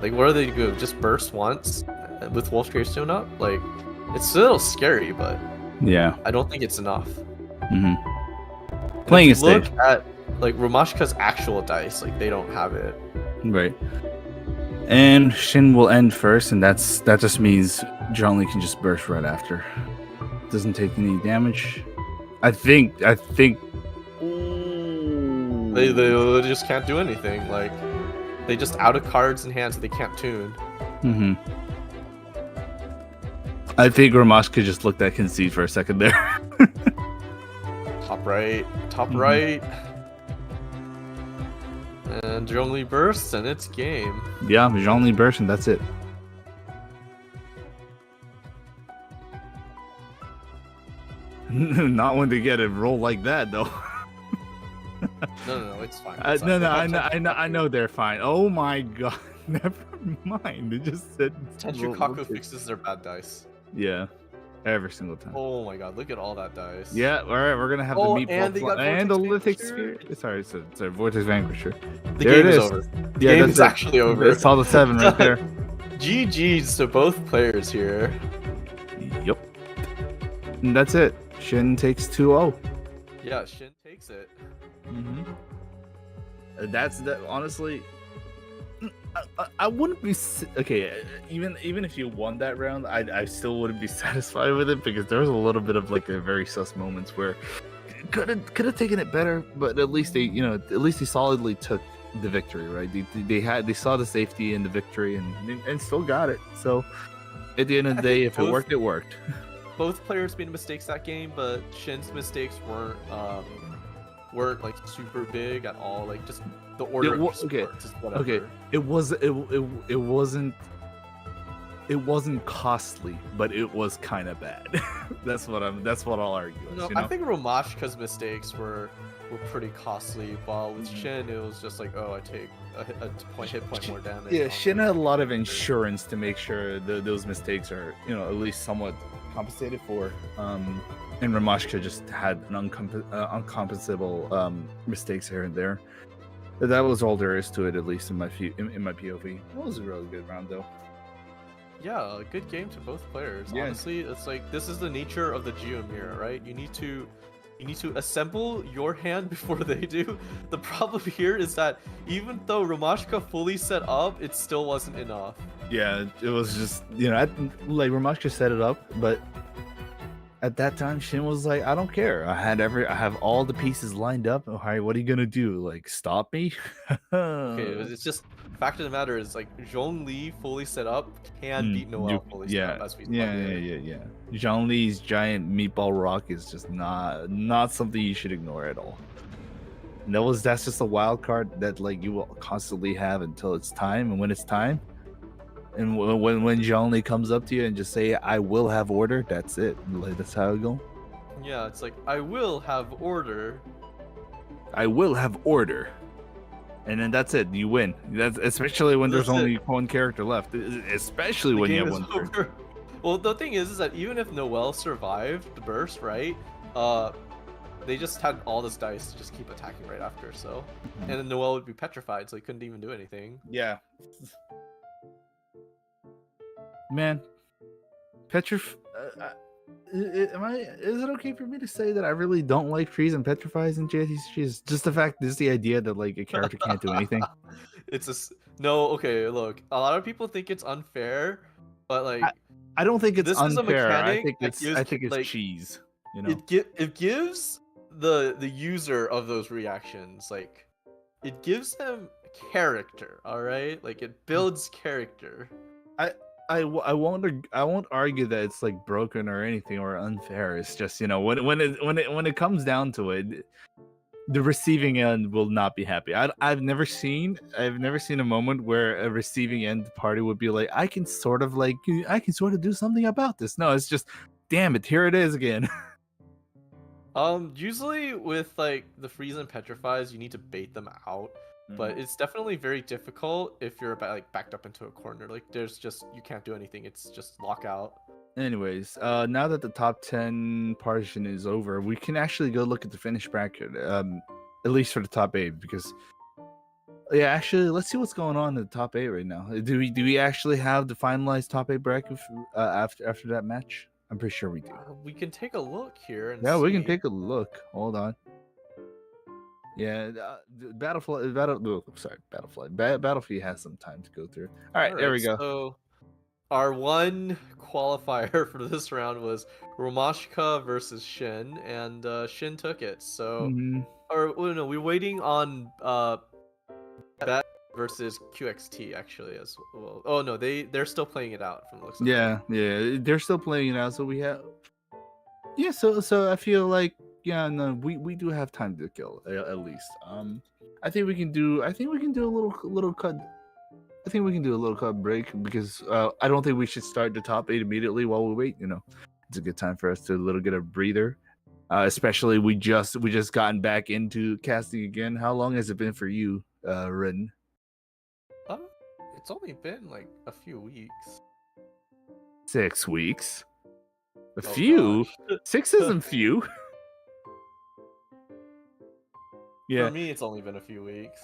like what are they to do? Just burst once with Wolf's Gravestone up? Like it's still scary, but yeah, I don't think it's enough. Playing it safe. Look at like Romashika's actual dice. Like they don't have it. Right. And Shin will end first, and that just means Zhongli can just burst right after. Doesn't take any damage. I think. They just can't do anything. Like they just out of cards in hand, so they can't tune. I think Romashika just looked at Concede for a second there. Top right. And Zhongli bursts, and it's game. Yeah, Zhongli bursts, and that's it. Not when they get a roll like that, though. No, it's fine. I know they're fine. Oh my god, never mind. They just said Tenchukaku fixes their bad dice. Yeah, every single time. Oh my god, look at all that dice. Yeah, all right, we're gonna have the meatball and the Lithic Sphere. Sorry, Vortex Vanquisher. The game is over. The game is actually over. It's all the 7 right there. GG's to both players here. Yep. And that's it. Shin takes 2-0. Yeah, Shin takes it. That's that. Honestly, I wouldn't be okay. Even if you won that round, I still wouldn't be satisfied with it, because there was a little bit of like a very sus moments where could have taken it better, but at least they solidly took the victory, right? They saw the safety and the victory and still got it. So at the end of the day, if it worked, it worked. Both players made mistakes that game, but Shin's mistakes weren't like super big at all. Like just the order of support, just whatever. Okay, it wasn't costly, but it was kind of bad. That's what I'll argue. No, I think Romashika's mistakes were pretty costly, while with Shin it was just like, oh, I take a hit point more damage. Yeah, Shin had a lot of insurance to make sure those mistakes are at least somewhat compensated for. And Romashika just had an uncompensable mistakes here and there. That was all there is to it, at least in my POV. It was a really good round, though. Yeah, a good game to both players. Yeah. Honestly, it's like this is the nature of the Geom era, right? You need to You need to assemble your hand before they do. The problem here is that even though Romashika fully set up, it still wasn't enough. Yeah, it was just, you know, like Ramashka set it up, but at that time Shin was like, I don't care. I have all the pieces lined up. All right, what are you gonna do? Like stop me? Okay, it's just fact of the matter is like zhongli fully set up can beat Noel fully set up as we saw here. Yeah. Zhang Li's giant meatball rock is just not something you should ignore at all. And that's just a wild card that like you will constantly have until it's time, and when it's time, and when Zhang Li comes up to you and just say, "I will have order," that's it. Like that's how it go. Yeah, it's like I will have order. I will have order. And then that's it. You win. That's especially when there's That's only it. one character left. Especially The when you game have is one turn. over. Well, the thing is that even if Noel survived the burst, right? They just had all this dice to just keep attacking right after. So, and then Noel would be petrified, so he couldn't even do anything. Yeah. Man, is it okay for me to say that I really don't like freeze and petrifies in JTCs? Just the idea that like a character can't do anything. No. Okay, look, a lot of people think it's unfair, but like I don't think it's this is a unfair. mechanic that gives I think it's like cheese. You know. it gives the user of those reactions like it gives them character. All right, like it builds character. I won't argue that it's like broken or anything or unfair. It's just, you know, when it comes down to it, the receiving end will not be happy. I've never seen a moment where a receiving end party would be like, I can sort of do something about this. No, it's just, damn it, here it is again. Usually with like the freeze and petrifies, you need to bait them out. But it's definitely very difficult if you're like backed up into a corner. Like there's just you can't do anything. It's just lockout. Anyways, now that the top 10 partition is over, we can actually go look at the finish bracket. At least for the top 8, because yeah, actually, let's see what's going on in the top 8 right now. Do we actually have the finalized top 8 bracket after that match? I'm pretty sure we do. We can take a look here and Yeah, see. we can take a look. Hold on. Yeah, Battlefield has some time to go through. All right, there we go. So our one qualifier for this round was Romashika versus Shin, and Shin took it. So, no, we're waiting on Bet versus QXT actually as well. Oh no, they're still playing it out from the looks of it. Yeah, they're still playing it out. So we have, yeah. So I feel like, yeah, no, we do have time to kill at least. I think we can do a little cut. I think we can do a little cut break because I don't think we should start the top 8 immediately while we wait. You know, it's a good time for us to get a breather. Especially we just gotten back into casting again. How long has it been for you, Rin? It's only been like a few weeks. 6 weeks. A Oh, few? gosh. 6 isn't few. Yeah. For me, it's only been a few weeks.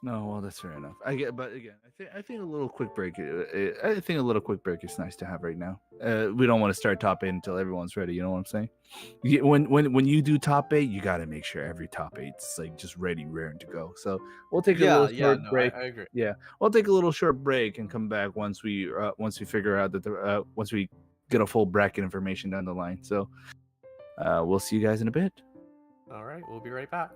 No, well, that's fair enough. But again, I think a little quick break. I think a little quick break is nice to have right now. We don't want to start top 8 until everyone's ready. You know what I'm saying? When you do top 8, you got to make sure every top 8's like just ready, raring to go. So we'll take a little short break. I agree. Yeah, we'll take a little short break and come back once we figure out that once we get a full bracket information down the line. So we'll see you guys in a bit. All right, we'll be right back.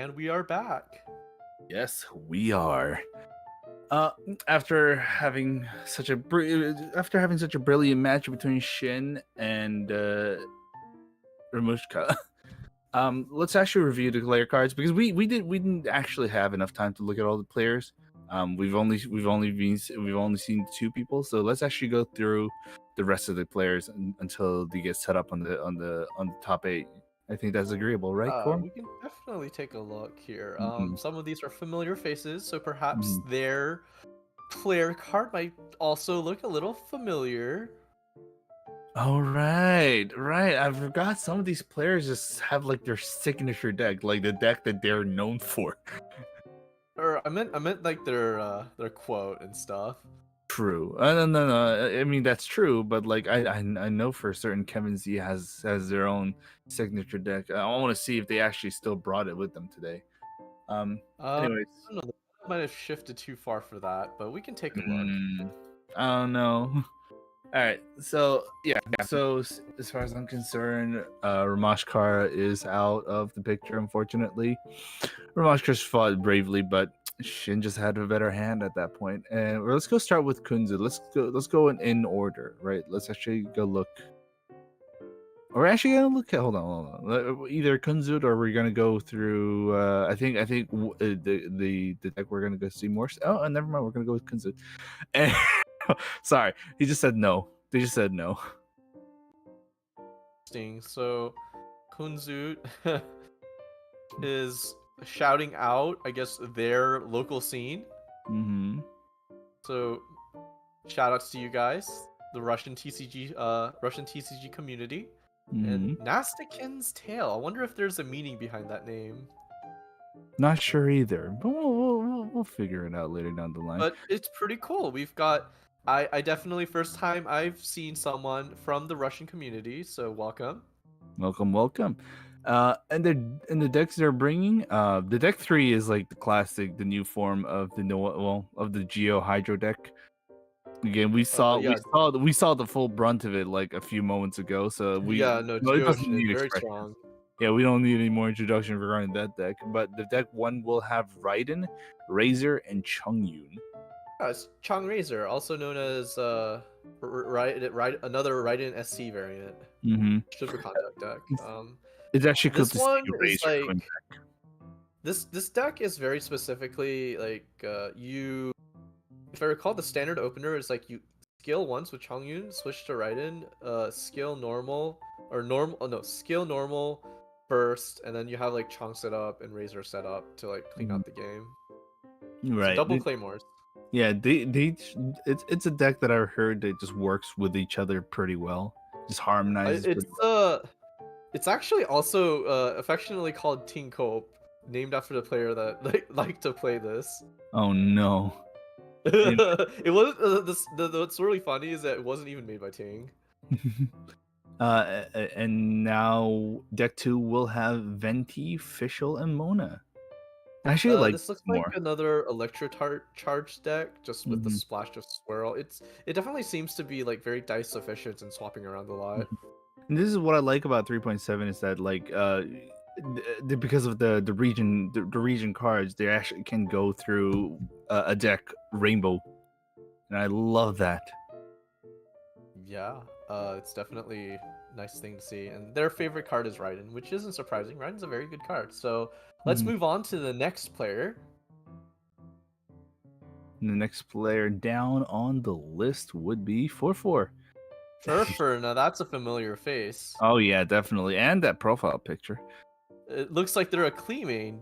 And we are back. Yes, we are. Uh, after having such a brilliant match between Shin and Romashikara, let's actually review the player cards because we didn't actually have enough time to look at all the players. We've only seen two people, so let's actually go through the rest of the players until they get set up on the top 8. I think that's agreeable, right, Cor? We can definitely take a look here. Mhm. Some of these are familiar faces, so perhaps Mhm. their player card might also look a little familiar. Oh right. I forgot some of these players just have like their signature deck, like the deck that they're known for. Or I meant like their quote and stuff. True. No. I mean that's true, but like I know for certain Kevin Z has their own signature deck. I want to see if they actually still brought it with them today. Anyways, I don't know, they might have shifted too far for that, but we can take a look. I don't know. All right, so yeah, so as far as I'm concerned, Romashikara is out of the picture, unfortunately. Romashikara's fought bravely, but Shin just had a better hand at that point. And let's go start with Kunzut. Let's go in order, right? Let's actually go look. We're actually gonna look at hold on. Either Kunzut or we're gonna go through. I think the deck we're gonna go see more. Oh, and never mind. We're gonna go with Kunzut. And sorry, he just said no. They just said no. Interesting. So Kunzut is shouting out, I guess, their local scene. Mm-hmm. So shout outs to you guys, the Russian TCG community. And Mm-hmm. Nastikin's Tale. I wonder if there's a meaning behind that name. Not sure either, but we'll figure it out later down the line. But it's pretty cool. We've got I definitely first time I've seen someone from the Russian community, so welcome. Welcome. And the decks they're bringing, the deck 3 is like the classic, the new form of of the Geo Hydro deck. Again, we saw Yeah, we saw the full brunt of it like a few moments ago, so yeah, no, it Geo doesn't Shin, need very expression. strong. Yeah, we don't need any more introduction regarding that deck. But the deck 1 will have Raiden, Razor, and Chongyun. Yeah, it's Chong Razor, also known as another Raiden SC variant. Mm-hmm. Super Conduct deck. It's actually cool This to see one is Razor like coming. this deck is very specifically like you. If I recall, the standard opener is like you skill once with Chongyun, switch to Raiden, skill normal or normal. Oh no, skill normal first, and then you have like Chong set up and Razor set up to like clean out the game. So Right. double claymores. Yeah, it's a deck that I've heard that just works with each other pretty well. Just harmonizes pretty well. It's actually also affectionately called Teen Cope, named after the player that liked to play this. Oh no. It wasn't. What's really funny is that it wasn't even made by Ting. And now deck 2 will have Venti, Fischl, and Mona. I actually like This looks like more. another charge deck, just with the Mhm. splash of swirl. It definitely seems to be like very dice efficient and swapping around a lot. And this is what I like about 3.7 is that like because of the region cards, they actually can go through a deck rainbow, and I love that. Yeah, it's definitely a nice thing to see. And their favorite card is Raiden, which isn't surprising. Raiden's a very good card. So let's Mhm. move on to the next player. And the next player down on the list would be Ferfur. Ferfur. Now that's a familiar face. Oh yeah, definitely, and that profile picture. It looks like they're a Klee main.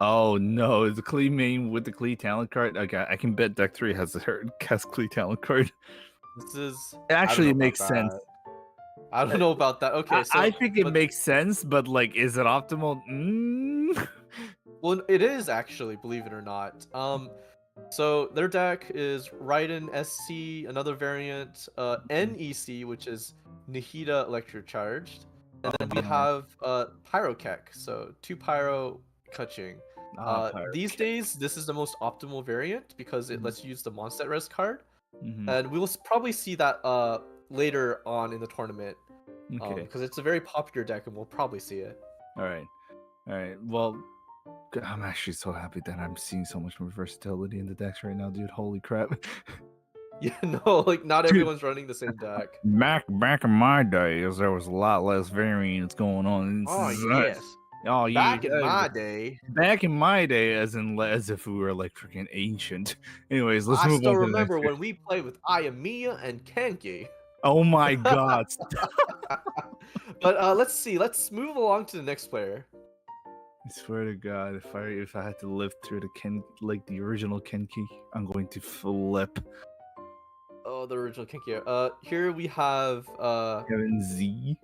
Oh no, it's a Klee main with the Klee talent card. Okay, I can bet deck 3 has the Klee talent card. This is. It I don't know actually about makes sense. that. I don't know about that. Okay, so I think it but- makes sense, but like, is it optimal? Well, it is actually, believe it or not. So their deck is Raiden SC, another variant, NEC, which is Nahida Electric Charged, and then we have Pyrokek, so 2 Pyro Kaching. These days, this is the most optimal variant because it lets you use the Monster Res card, and we will probably see that later on in the tournament, Okay. because it's a very popular deck, and we'll probably see it. All right. All right. Well, I'm actually so happy that I'm seeing so much more versatility in the decks right now, dude. Holy crap. Yeah, no, like not Dude, everyone's running the same deck. back in my days, there was a lot less variance going on. Oh yes. Oh, Back in yeah. my day, Back in my day, as if we were like freaking ancient. Anyways, let's I move still on to the next remember game. when we played with Ayamiya and Kenki. Oh my god. But let's see. Let's move along to the next player. I swear to God, if I had to live through the original Kenki, I'm going to flip. Oh, the original Kenki. Here we have Kevin Z.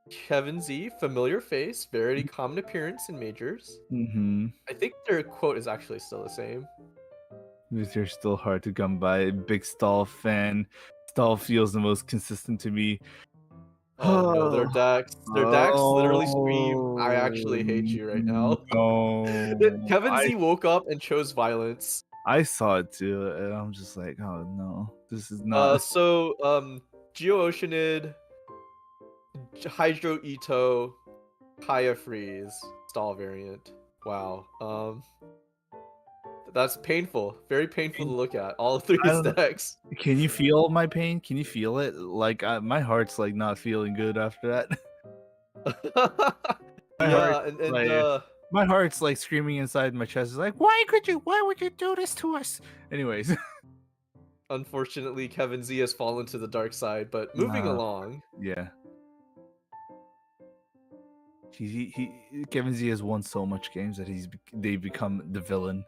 Kevin Z, familiar face, very common appearance in majors. Mm-hmm. I think their quote is actually still the same. They're still hard to come by. Big Stall fan. Stall feels the most consistent to me. Oh no, their decks literally scream, I actually hate you right now. No. Kevin I Z woke up and chose violence. I saw it too, and I'm just like, oh no, this is not. Geo Oceanid, Hydro Ito, Kaya Freeze, stall variant. Wow. That's painful. Very painful to look at. All three I don't know. decks. Can you feel my pain? Can you feel it? Like my heart's like not feeling good after that. My heart, Yeah, and like my heart's like screaming inside my chest. It's like, why would you do this to us? Anyways, unfortunately, Kevin Z has fallen to the dark side. But moving along. yeah. Kevin Z has won so much games that they become the villain.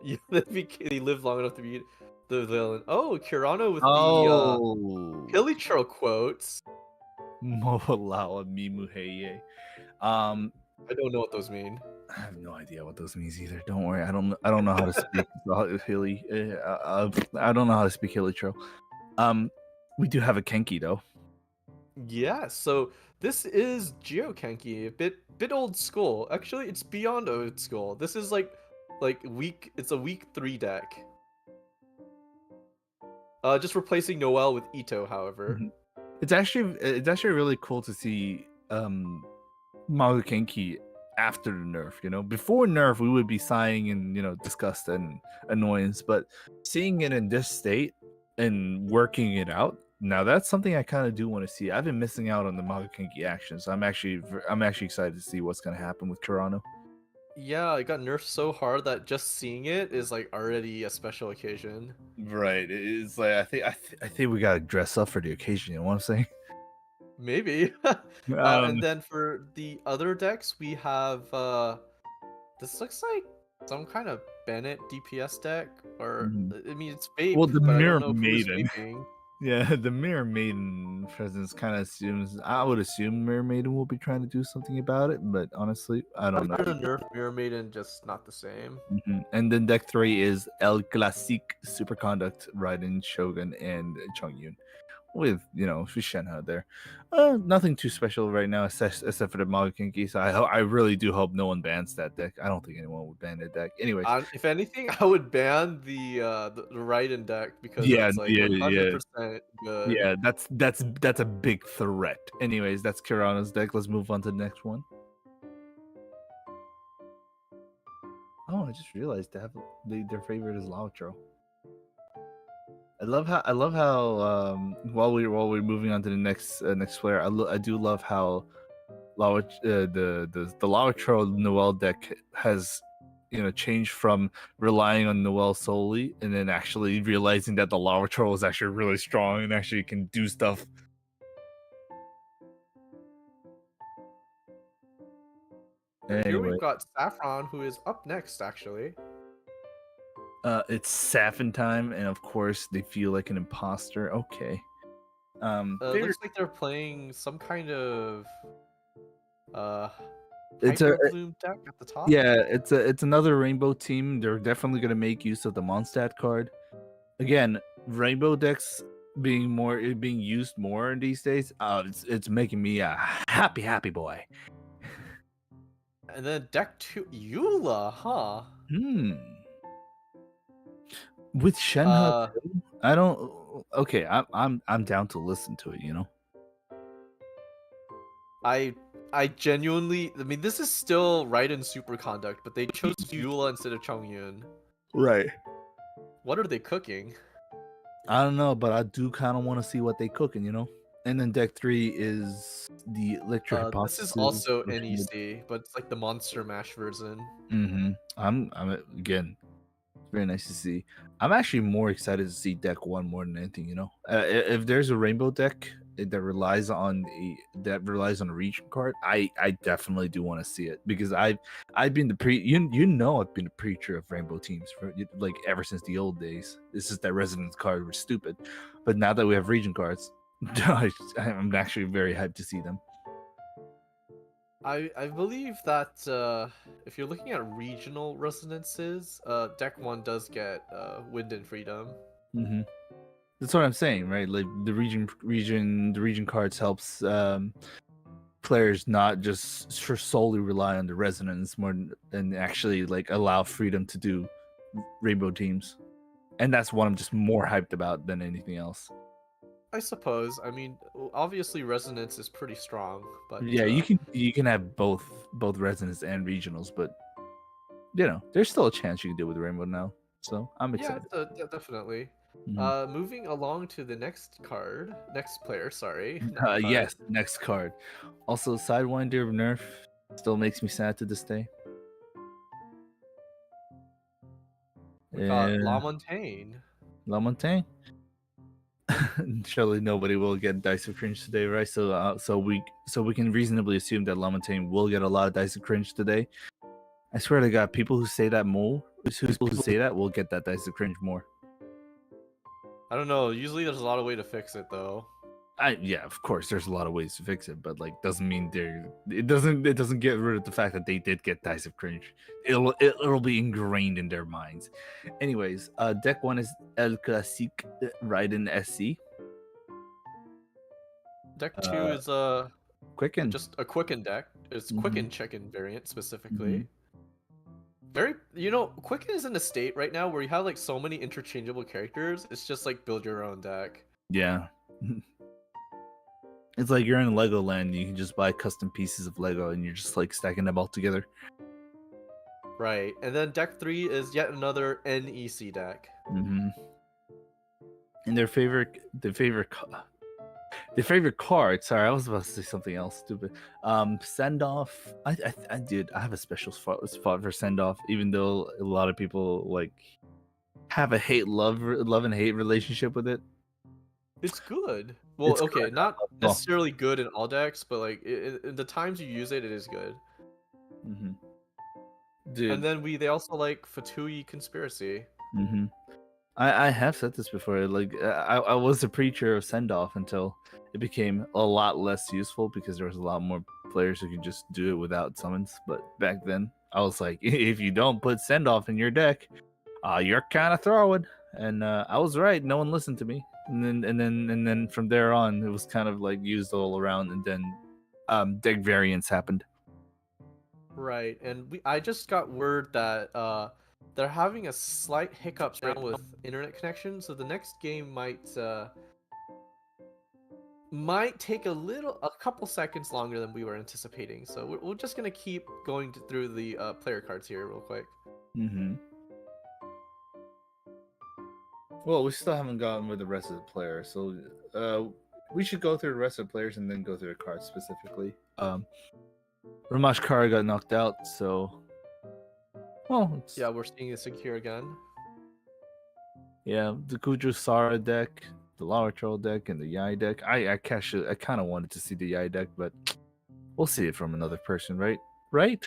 Yeah, they live long enough to be the villain. Oh, Kirano with Oh, the Hilitro quotes. Mowalawa Mimuheye. I don't know what those mean. I have no idea what those means either. Don't worry. I don't know how to speak Hilly. I don't know how to speak Hilitro. We do have a Kenki though. Yeah, so this is Geokenki, a bit old school. Actually, it's beyond old school. This is like it's a week 3 deck. Just replacing Noel with Ito, however. Mhm. It's actually really cool to see Mago Kenki after the nerf. You know, before nerf we would be sighing in disgust and annoyance, but seeing it in this state and working it out, now that's something I kind of do want to see. I've been missing out on the Mago Kenki action, so I'm actually excited to see what's going to happen with Kirano. Yeah, it got nerfed so hard that just seeing it is like already a special occasion. Right. It's like I think we gotta dress up for the occasion. You know what I'm saying? Maybe. And then for the other decks, we have this looks like some kind of Bennett DPS deck, or I mean it's vape, Well, the but I don't Mirror know who's Maiden. vaping. Yeah, the Mirror Maiden presence kind of assumes. I would assume Mirror Maiden will be trying to do something about it, but honestly, I don't know. After the nerf, Mirror Maiden just not the same. And then deck 3 is El Classique Superconduct, Raiden, Shogun, and Chongyun. With Shenhe there, nothing too special right now, except for the Mago Kenki. So I really do hope no one bans that deck. I don't think anyone would ban that deck. Anyways, If anything, I would ban the Raiden deck because yeah, that's like 100% good. yeah. That's a big threat. Anyways, that's Kirano's deck. Let's move on to the next one. Oh, I just realized their favorite is Lautro. I love how while we're moving on to the next player, I do love how the Lautro Noel deck has changed from relying on Noel solely and then actually realizing that the Lautro is actually really strong and actually can do stuff. And here Anyway, we've got Saffron, who is up next, actually. it's Saffron time, and of course they feel like an imposter. Okay. Looks like they're playing some kind of it's Hyper Bloom deck at the top. Yeah, it's another rainbow team. They're definitely gonna make use of the Mondstadt card. Again, rainbow decks being used more these days. It's making me a happy boy. And then deck 2, Eula, huh? With Shenhe, I don't. Okay, I'm down to listen to it. I I genuinely, I mean, this is still Raiden Super Conduct, but they chose Eula instead of Chongyun. Right. What are they cooking? I don't know, but I do kind of want to see what they cooking, you know. And then deck 3 is the Electro This is Hypothesis. also NEC, but it's like the Monster Mash version. Mm-hmm. I'm again very nice to see. I'm actually more excited to see deck 1 more than anything, you know. If there's a rainbow deck that relies on a region card, I definitely do want to see it, because I've been I've been a preacher of rainbow teams for like ever since the old days. It's just that resonance card was stupid, but now that we have region cards, I'm actually very hyped to see them. I believe that if you're looking at regional resonances, deck 1 does get Wind and Freedom. Mm-hmm. That's what I'm saying, right? Like the region cards helps players not just solely rely on the resonance more than actually like allow freedom to do rainbow teams, and that's what I'm just more hyped about than anything else. I suppose. I mean, obviously resonance is pretty strong, but Yeah, you can have both resonance and regionals, but you know there's still a chance you can do it with rainbow now. So I'm yeah, excited. definitely. Mhm. Moving along to the next player, sorry, not card. Yes, next card. Also, Sidewinder nerf still makes me sad to this day. We got And LaMontagne. Lamontagne. Surely nobody will get Dice of Cringe today, right? So we can reasonably assume that Lamontagne will get a lot of Dice of Cringe today. I swear to God, people who say that will get that Dice of Cringe more. I don't know. Usually there's a lot of way to fix it though. Yeah, of course, there's a lot of ways to fix it, but like doesn't mean it doesn't get rid of the fact that they did get Dice of Cringe. It'll be ingrained in their minds. Anyways, deck 1 is El Classique Raiden SC. Deck 2 is Quicken. just a Quicken deck. It's Quicken Chicken variant specifically. Mhm. Very, Quicken is in a state right now where you have like so many interchangeable characters. It's just like build your own deck. Yeah. It's like you're in Legoland. You can just buy custom pieces of Lego and you're just like stacking them all together. Right, and then deck 3 is yet another NEC deck. Mm-hmm. And their favorite card. Sorry, I was about to say something else stupid. Send off. I have a special spot for send off, even though a lot of people like have a love and hate relationship with it. It's good. Well, It's okay, good. not necessarily good in all decks, but like in the times you use it, it is good. Mm-hmm. Dude. And then they also like Fatui Conspiracy. Mm-hmm. I have said this before. Like I was a preacher of send off until it became a lot less useful because there was a lot more players who could just do it without summons. But back then, I was like, if you don't put send off in your deck, you're kind of throwing. And I was right. No one listened to me. And then from there on, it was kind of like used all around. And then deck variants happened. Right, and I just got word that they're having a slight hiccups right now with internet connection, so the next game might take a couple seconds longer than we were anticipating. So we're just gonna keep going through the player cards here real quick. Mm-hmm. Well, we still haven't gotten with the rest of the players, so we should go through the rest of the players and then go through the cards specifically. Romashikara got knocked out, so Yeah, we're seeing this here again. Yeah, the Kujo Sara deck, the Lava Troll deck, and the Yai deck. I kind of wanted to see the Yai deck, but we'll see it from another person, right? Right?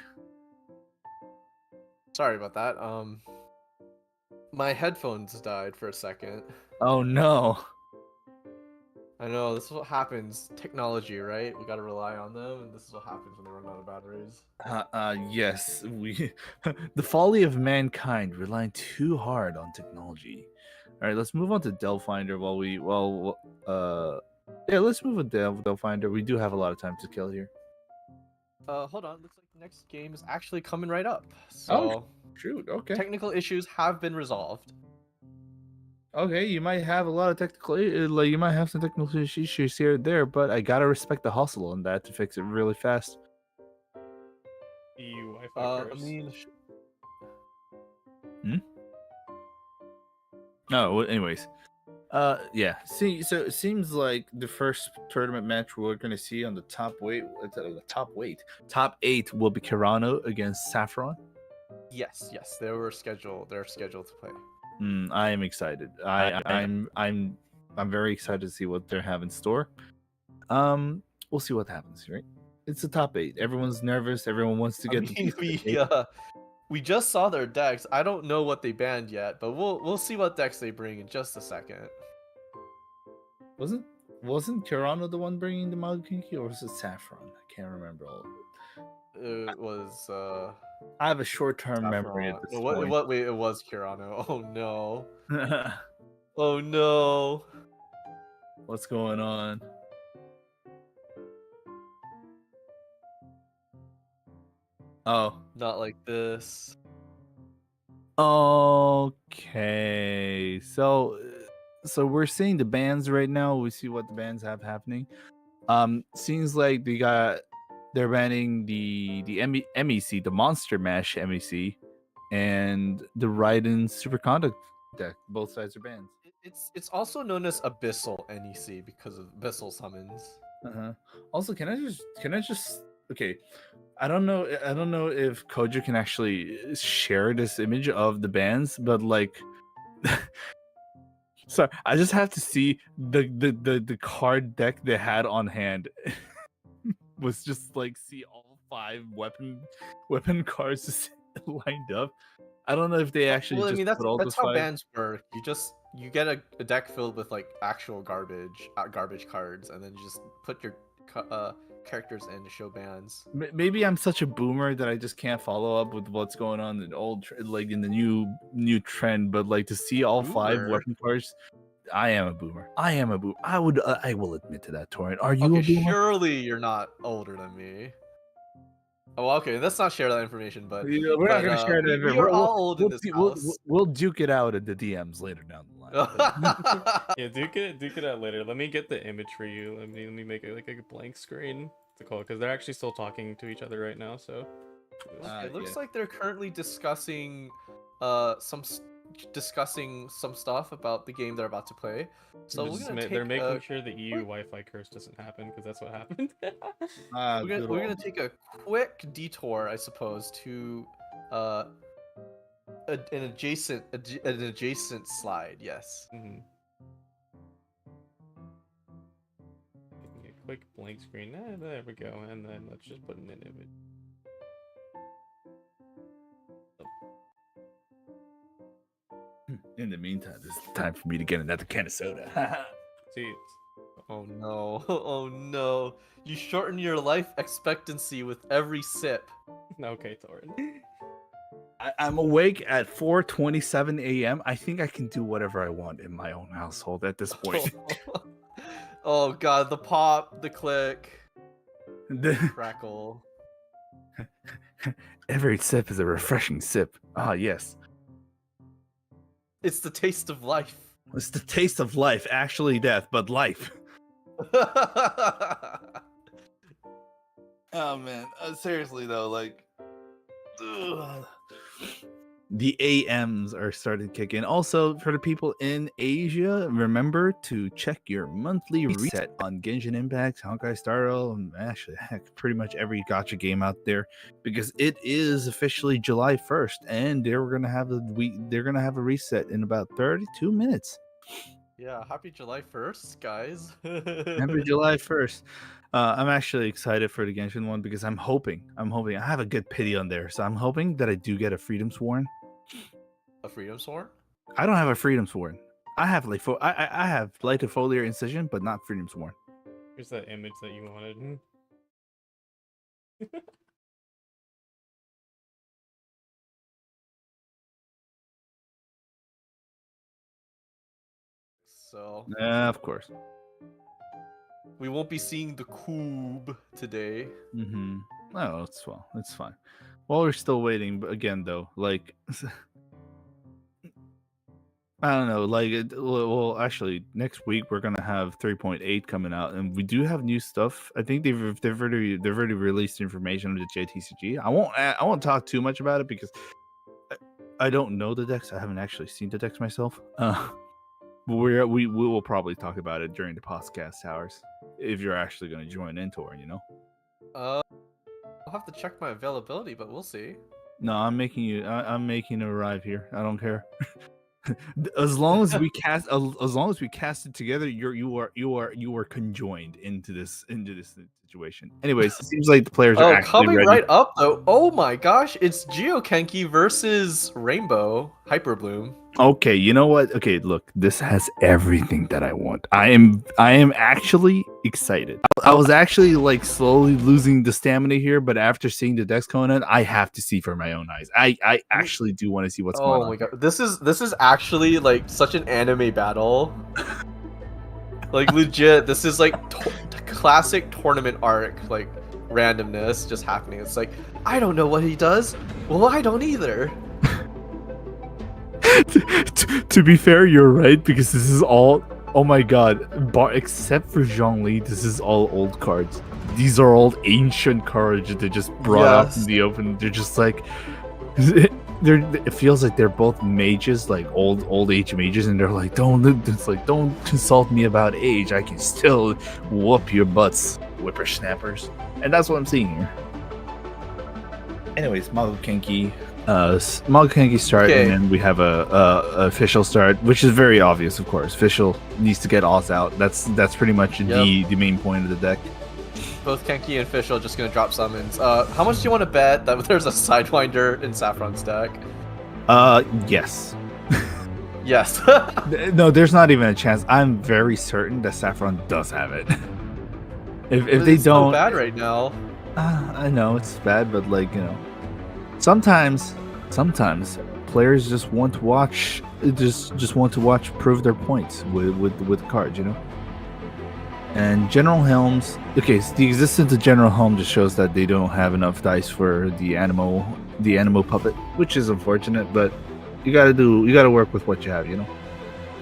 Sorry about that. My headphones died for a second. Oh no. I know, this is what happens. Technology, right? We gotta rely on them, and this is what happens when they run out of batteries. Yes, the folly of mankind relying too hard on technology. All right, let's move on to Delfinder let's move on to Delfinder. We do have a lot of time to kill here. Hold on. Looks like the next game is actually coming right up. So, shoot, okay. technical issues have been resolved. Okay, you might have a lot of you might have some technical issues here and there, but I gotta respect the hustle on that to fix it really fast. EU Wi-Fi I curse. mean, Oh, well, anyways. Yeah. See, so it seems like the first tournament match we're gonna see on the top eight will be Kirano against Saffron. yes, they're scheduled to play. I am excited. I'm very excited to see what they have in store. We'll see what happens, right? It's the top eight. Everyone's nervous. Everyone wants to I get the mean, piece of the cake. we just saw their decks. I don't know what they banned yet, but we'll see what decks they bring in just a second. Wasn't Kirano the one bringing the Magukinki, or was it Saffron? I can't remember all of it. It was I have a short-term memory at Saffron. this No, point. what? Wait, it was Kirano. Oh no. Oh no. What's going on? Oh. Not like this. Okay. So we're seeing the bands right now. We see what the bands have happening. Seems like they're banning the MEC, the Monster Mash MEC, and the Raiden Superconduct deck. Both sides are banned. It's also known as Abyssal NEC because of Abyssal summons. Also, can I just okay? I don't know if Kojo can actually share this image of the bands, but like, sorry, I just have to see the card deck they had on hand. Was just like see all 5 weapon cards just lined up. I don't know if they actually Well, I just mean put all that's the how 5. bans work. You get a deck filled with like actual garbage cards, and then you just put your characters in to show bans. Maybe I'm such a boomer that I just can't follow up with what's going on in like in the new trend. But like to see all 5 Boomer? weapon cards, I am a boomer. I will admit to that, Torrent. Are you Okay, a boomer? surely you're not older than me. Oh, okay. Let's not share that information, but Yeah, we're not gonna share that. we are all old in this house. We'll duke it out in the DMs later down the line. Yeah, duke it out later. Let me get the image for you. Let me make it like a blank screen to call, because they're actually still talking to each other right now. So Okay, it looks yeah. like they're currently discussing discussing some stuff about the game they're about to play. So they're making sure the EU Wi-Fi curse doesn't happen, because that's what happened. we're gonna take a quick detour, I suppose, to an adjacent slide. Yes. Making a quick blank screen. There we go, and then let's just put in an image. In the meantime, this is the time for me to get another can of soda. See, Oh no! Oh no! You shorten your life expectancy with every sip. okay, Torrent. I'm awake at 4:27 a.m. I think I can do whatever I want in my own household at this point. Oh god, the pop, the click, The- crackle. Every sip is a refreshing sip. Ah, yes. It's the taste of life. It's the taste of life, actually death, but life. Oh man, seriously though, like the AMs are starting to kick in. Also, for the people in Asia, remember to check your monthly reset on Genshin Impact, Honkai Star Rail, and actually, heck, pretty much every gacha game out there, because it is officially July 1st, and they're gonna have a reset in about 32 minutes. Yeah, happy July 1st, guys. Happy July 1st. I'm actually excited for the Genshin one because I'm hoping I have a good pity on there, so I'm hoping that I do get a Freedom Sworn. A Freedom Sworn? I don't have a Freedom Sworn. I have like I have Light of Foliar Incision, but not Freedom Sworn. Here's that image that you wanted. So Of course. we won't be seeing the cube today. Mm-hmm. No, it's fine. While we're still waiting, but again though, like I don't know. Like, well, actually, next week we're gonna have 3.8 coming out, and we do have new stuff. I think they've already released information on the JTCG. I won't talk too much about it because I don't know the decks. I haven't actually seen the decks myself. But we will probably talk about it during the podcast hours if you're actually going to join in, Tor. I'll have to check my availability, but we'll see. No, I'm making you. I'm making you arrive here. I don't care. As long as we cast it together, you are conjoined into this situation. Anyways, it seems like the players are actually coming ready. right up though. Oh my gosh, it's Geokenki versus Rainbow Hyperbloom. Okay, you know what? Okay, look, this has everything that I want. I am actually excited. I was actually like slowly losing the stamina here, but after seeing the decks coming in, I have to see for my own eyes. I actually do want to see what's going on. Oh my god, this is actually like such an anime battle. Like legit, this is like classic tournament arc, like randomness just happening. It's like, I don't know what he does. Well, I don't either. To be fair, you're right, because this is all, oh my god, except for zhongli, this is all old cards. These are all ancient cards that they just brought up in the open. They're just like, it feels like they're both mages, like old age mages, and they're like, don't consult me about age. I can still whoop your butts, whippersnappers. And that's what I'm seeing here. Anyways, Magokenki start, Okay. and then we have a official start, which is very obvious, of course. Official needs to get Oz out. That's pretty much the main point of the deck. Both Kenki and Fish are just gonna drop summons. How much do you want to bet that there's a Sidewinder in Saffron's deck? Yes. Yes. No, there's not even a chance. I'm very certain that Saffron does have it. If they It's don't, so bad right now. I know it's bad, but like, sometimes players just want to watch, prove their points with cards, And General Helms, okay, so the existence of General Helm just shows that they don't have enough dice for the Animo puppet, which is unfortunate, but you gotta work with what you have,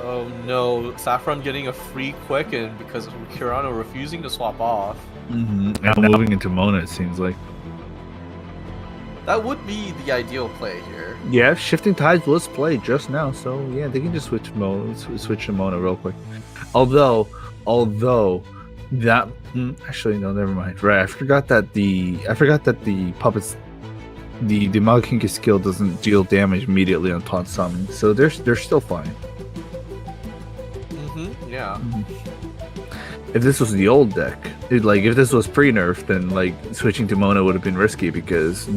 Oh no, Saffron getting a free quicken because of Kirano refusing to swap off. And moving into Mona, it seems like. That would be the ideal play here. Yeah, Shifting Tides was played just now, so yeah, they can just switch to Mona real quick. Although that actually no, never mind. Right, I forgot that the puppets, the Magokenki skill doesn't deal damage immediately on taunt summon, so they're still fine. Yeah. If this was the old deck, if this was pre-nerf, then like switching to Mona would have been risky because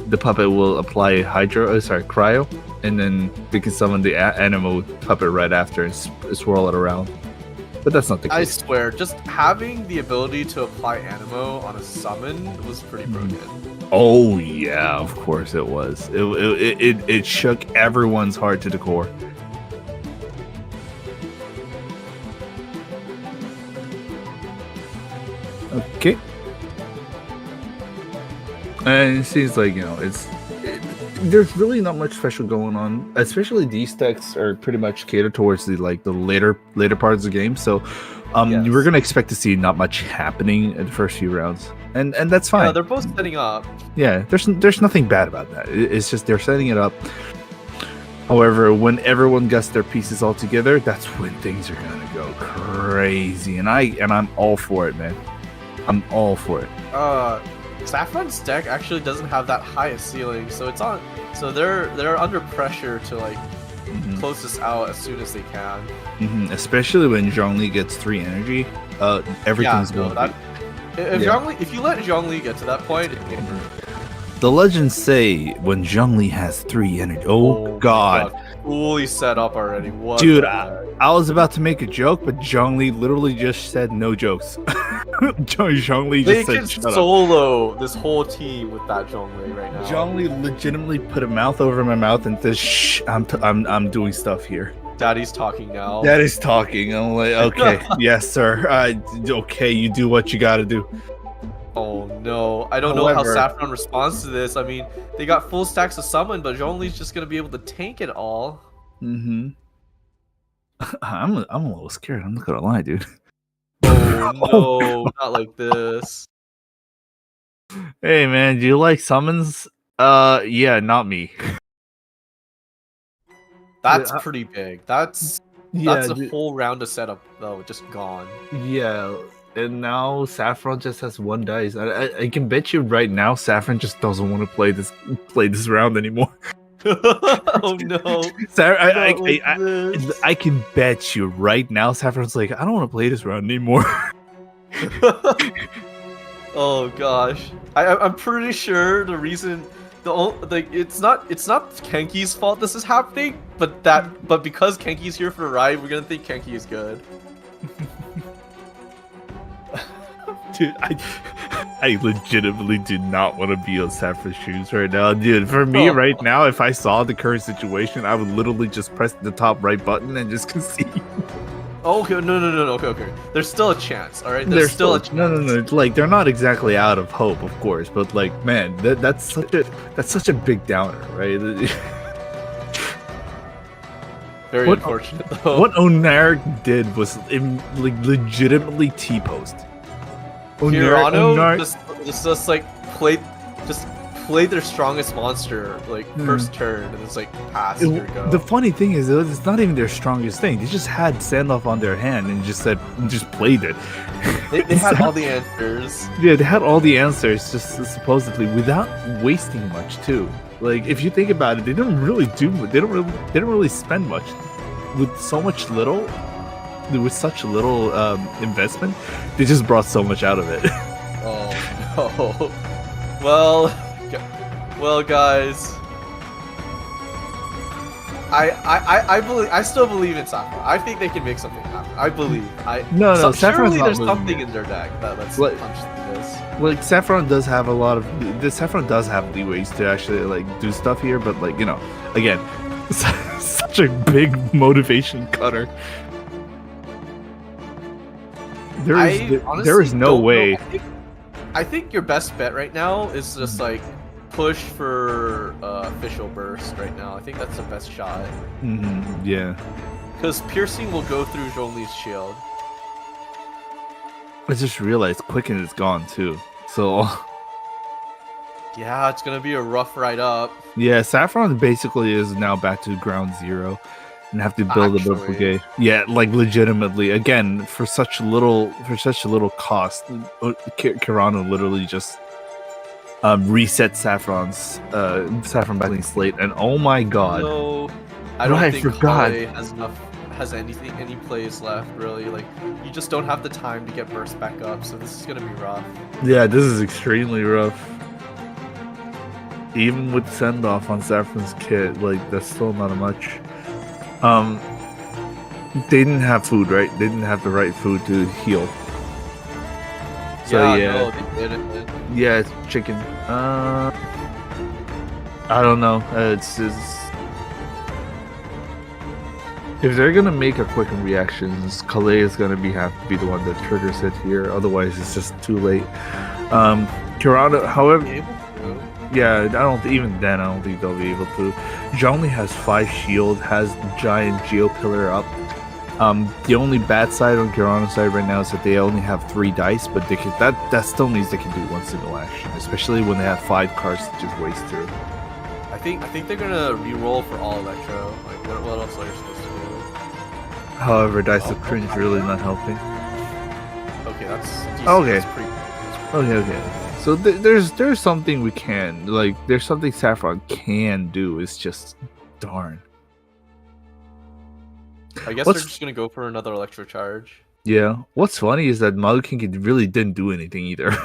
the puppet will apply cryo, and then we can summon the Animo puppet right after and swirl it around. But that's not the case. I swear, just having the ability to apply Animo on a summon was pretty broken. Oh yeah, of course it was. It shook everyone's heart to the core. Okay. And it seems like, there's really not much special going on. Especially these decks are pretty much catered towards the later parts of the game. So we're gonna expect to see not much happening in the first few rounds. And that's fine. Yeah, they're both setting up. Yeah, there's nothing bad about that. It's just they're setting it up. However, when everyone gets their pieces all together, that's when things are gonna go crazy. And I'm all for it, man. I'm all for it. Saffron's deck actually doesn't have that high a ceiling, so it's on. So they're under pressure to close this out as soon as they can. Especially when Zhongli gets 3 energy, everything's going. If you let Zhongli get to that point, the legends say when Zhongli has 3 energy. Oh god. Fully set up already. What? Dude, I was about to make a joke, but Zhongli literally just said no jokes. Zhongli just said shut up. Solo this whole team with that Zhongli right now. Zhongli legitimately put a mouth over my mouth and says, "Shh, I'm doing stuff here." Daddy's talking now. Daddy's talking. I'm like, okay, yes, sir. Okay, you do what you gotta do. Oh no, I don't know how Saffron responds to this. I mean, they got full stacks of summon, but Zhongli's just gonna be able to tank it all. Mm-hmm. I'm a little scared. I'm not gonna lie, dude. Oh Oh, no, not like this. hey man, do you like summons? Yeah, not me. That's Uh, pretty big. That's yeah, a dude, whole round of setup though, just gone. yeah. And now Saffron just has one dice. I can bet you right now Saffron just doesn't want to play this round anymore. Oh no, not like this. I can bet you right now Saffron's like, I don't want to play this round anymore. Oh gosh, I'm pretty sure the reason like it's not Kenki's fault this is happening, but because Kenki's here for the ride, we're gonna think Kenki is good. Dude, I legitimately do not want to be on Saffron's shoes right now, dude. For me, Oh. right now, if I saw the current situation, I would literally just press the top right button and just concede. Oh, okay, no, okay. There's still a chance, all right. There's still a chance. no. Like they're not exactly out of hope, of course, but like, man, that's such a big downer, right? Very What- unfortunate though. What Onaric did was like legitimately T-post. Kirano just like played their strongest monster like first turn and it's like pass. Here we go. The funny thing is, it's not even their strongest thing. They just had Sandloff on their hand and just played it. They had all the answers. Yeah, they had all the answers, just supposedly without wasting much too. Like if you think about it, they didn't really spend much with so much little. With such little investment, they just brought so much out of it. Oh no. Well, guys. I still believe in Saffron. I think they can make something happen. I believe. Saffron's surely not there's losing something it. in their deck that lets What- them punch through this. Like Saffron does have a lot of Saffron does have leeways to actually like do stuff here, but like again, such a big motivation cutter. There is no don't know. way. I think your best bet right now is just like push for official burst right now. I think that's the best shot. Yeah. Because piercing will go through Zhongli's shield. I just realized Quicken is gone too. So Yeah, it's gonna be a rough ride up. yeah, Saffron basically is now back to ground zero and have to build a bit of Actually. brigade. Yeah, like legitimately. Again, for such little cost, Kirano literally just reset Saffron's Saffron battling slate, and oh my god. No, I don't Right, I think forgot. Kale has any plays left really. Like you just don't have the time to get burst back up, so this is gonna be rough. Yeah, this is extremely rough. Even with send off on Saffron's kit, like that's still not much. They didn't have food, right? They didn't have the right food to heal. So yeah, no, they didn't. yeah, it's chicken. I don't know. It's if they're gonna make a quick reactions, Calais is gonna have to be the one that triggers it here. Otherwise, it's just too late. Kirano, however, Be able to. yeah, I don't think they'll be able to. Zhongli has 5 shield, has giant geo pillar up. The only bad side on Kirano's side right now is that they only have 3 dice, but they can, that still means they can do one single action, especially when they have 5 cards to just waste through. I think they're gonna re-roll for all electro. Like what else are you supposed to do? However, Dice of Cringe really not helping. Okay, that's decent. Okay. That's pretty Okay. So there's something we can like. There's something Saffron can do. It's just darn. I guess What's- they're just gonna go for another electro charge. Yeah. What's funny is that Mother King really didn't do anything either.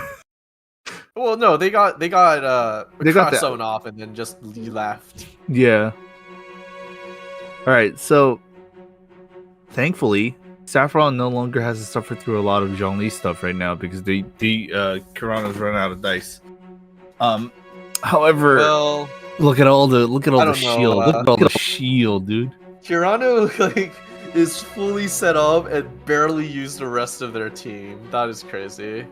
Well, no, they got They got that- zone off and then just left. Yeah. All right. So thankfully, Saffron no longer has to suffer through a lot of Zhongli stuff right now because the Kirano's run out of dice. However, Well, look at all the I shield. don't know, Look at all the shield, dude. Kirano like is fully set up and barely used the rest of their team. That is crazy.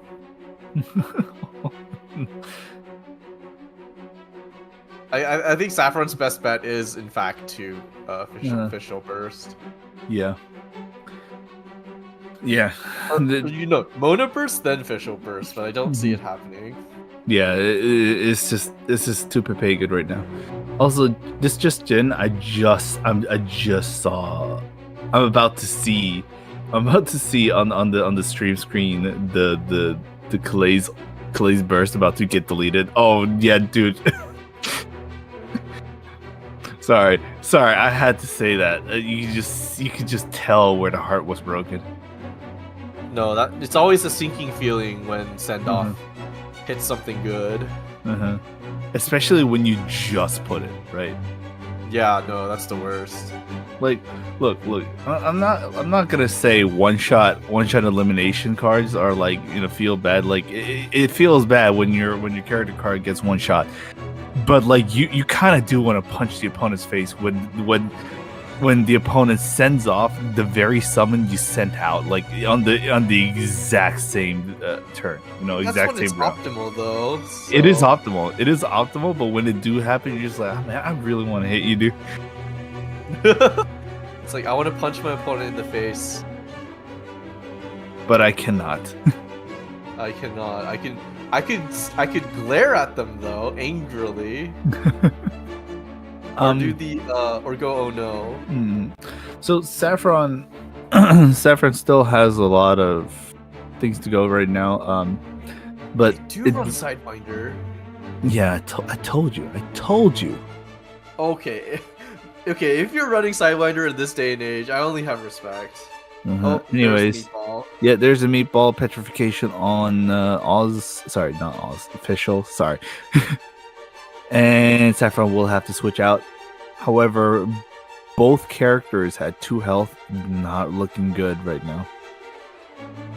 I think Saffron's best bet is in fact to official burst. Yeah. Yeah. Or, Mona burst then official burst, but I don't see it happening. Yeah, it's just too good right now. Also, this just Jin. I just saw. I'm about to see on the stream screen the Clay's burst about to get deleted. Oh yeah, dude. sorry, I had to say that. You could just tell where the heart was broken. No, that it's always a sinking feeling when send off hits something good. Especially when you just put it right. Yeah, no, that's the worst. Like, look. I'm not gonna say one shot elimination cards are like feel bad. Like it feels bad when your character card gets one shot, but like you kind of do want to punch the opponent's face when the opponent sends off the very summon you sent out, like on the exact same turn, That's exact when same round. It's optimal though. So. It is optimal, but when it do happen, you're just like, oh, man, I really want to hit you, dude. It's like I want to punch my opponent in the face, but I cannot. I cannot. I could glare at them though angrily. Or do the or go oh no. So Saffron still has a lot of things to go right now. But do run Sidewinder. Yeah, I told you. Okay, if you're running Sidewinder in this day and age, I only have respect. Oh, anyways, there's a meatball petrification on Oz. Sorry, not Oz. Official. Sorry. And Saffron will have to switch out. However, both characters had 2 health, not looking good right now.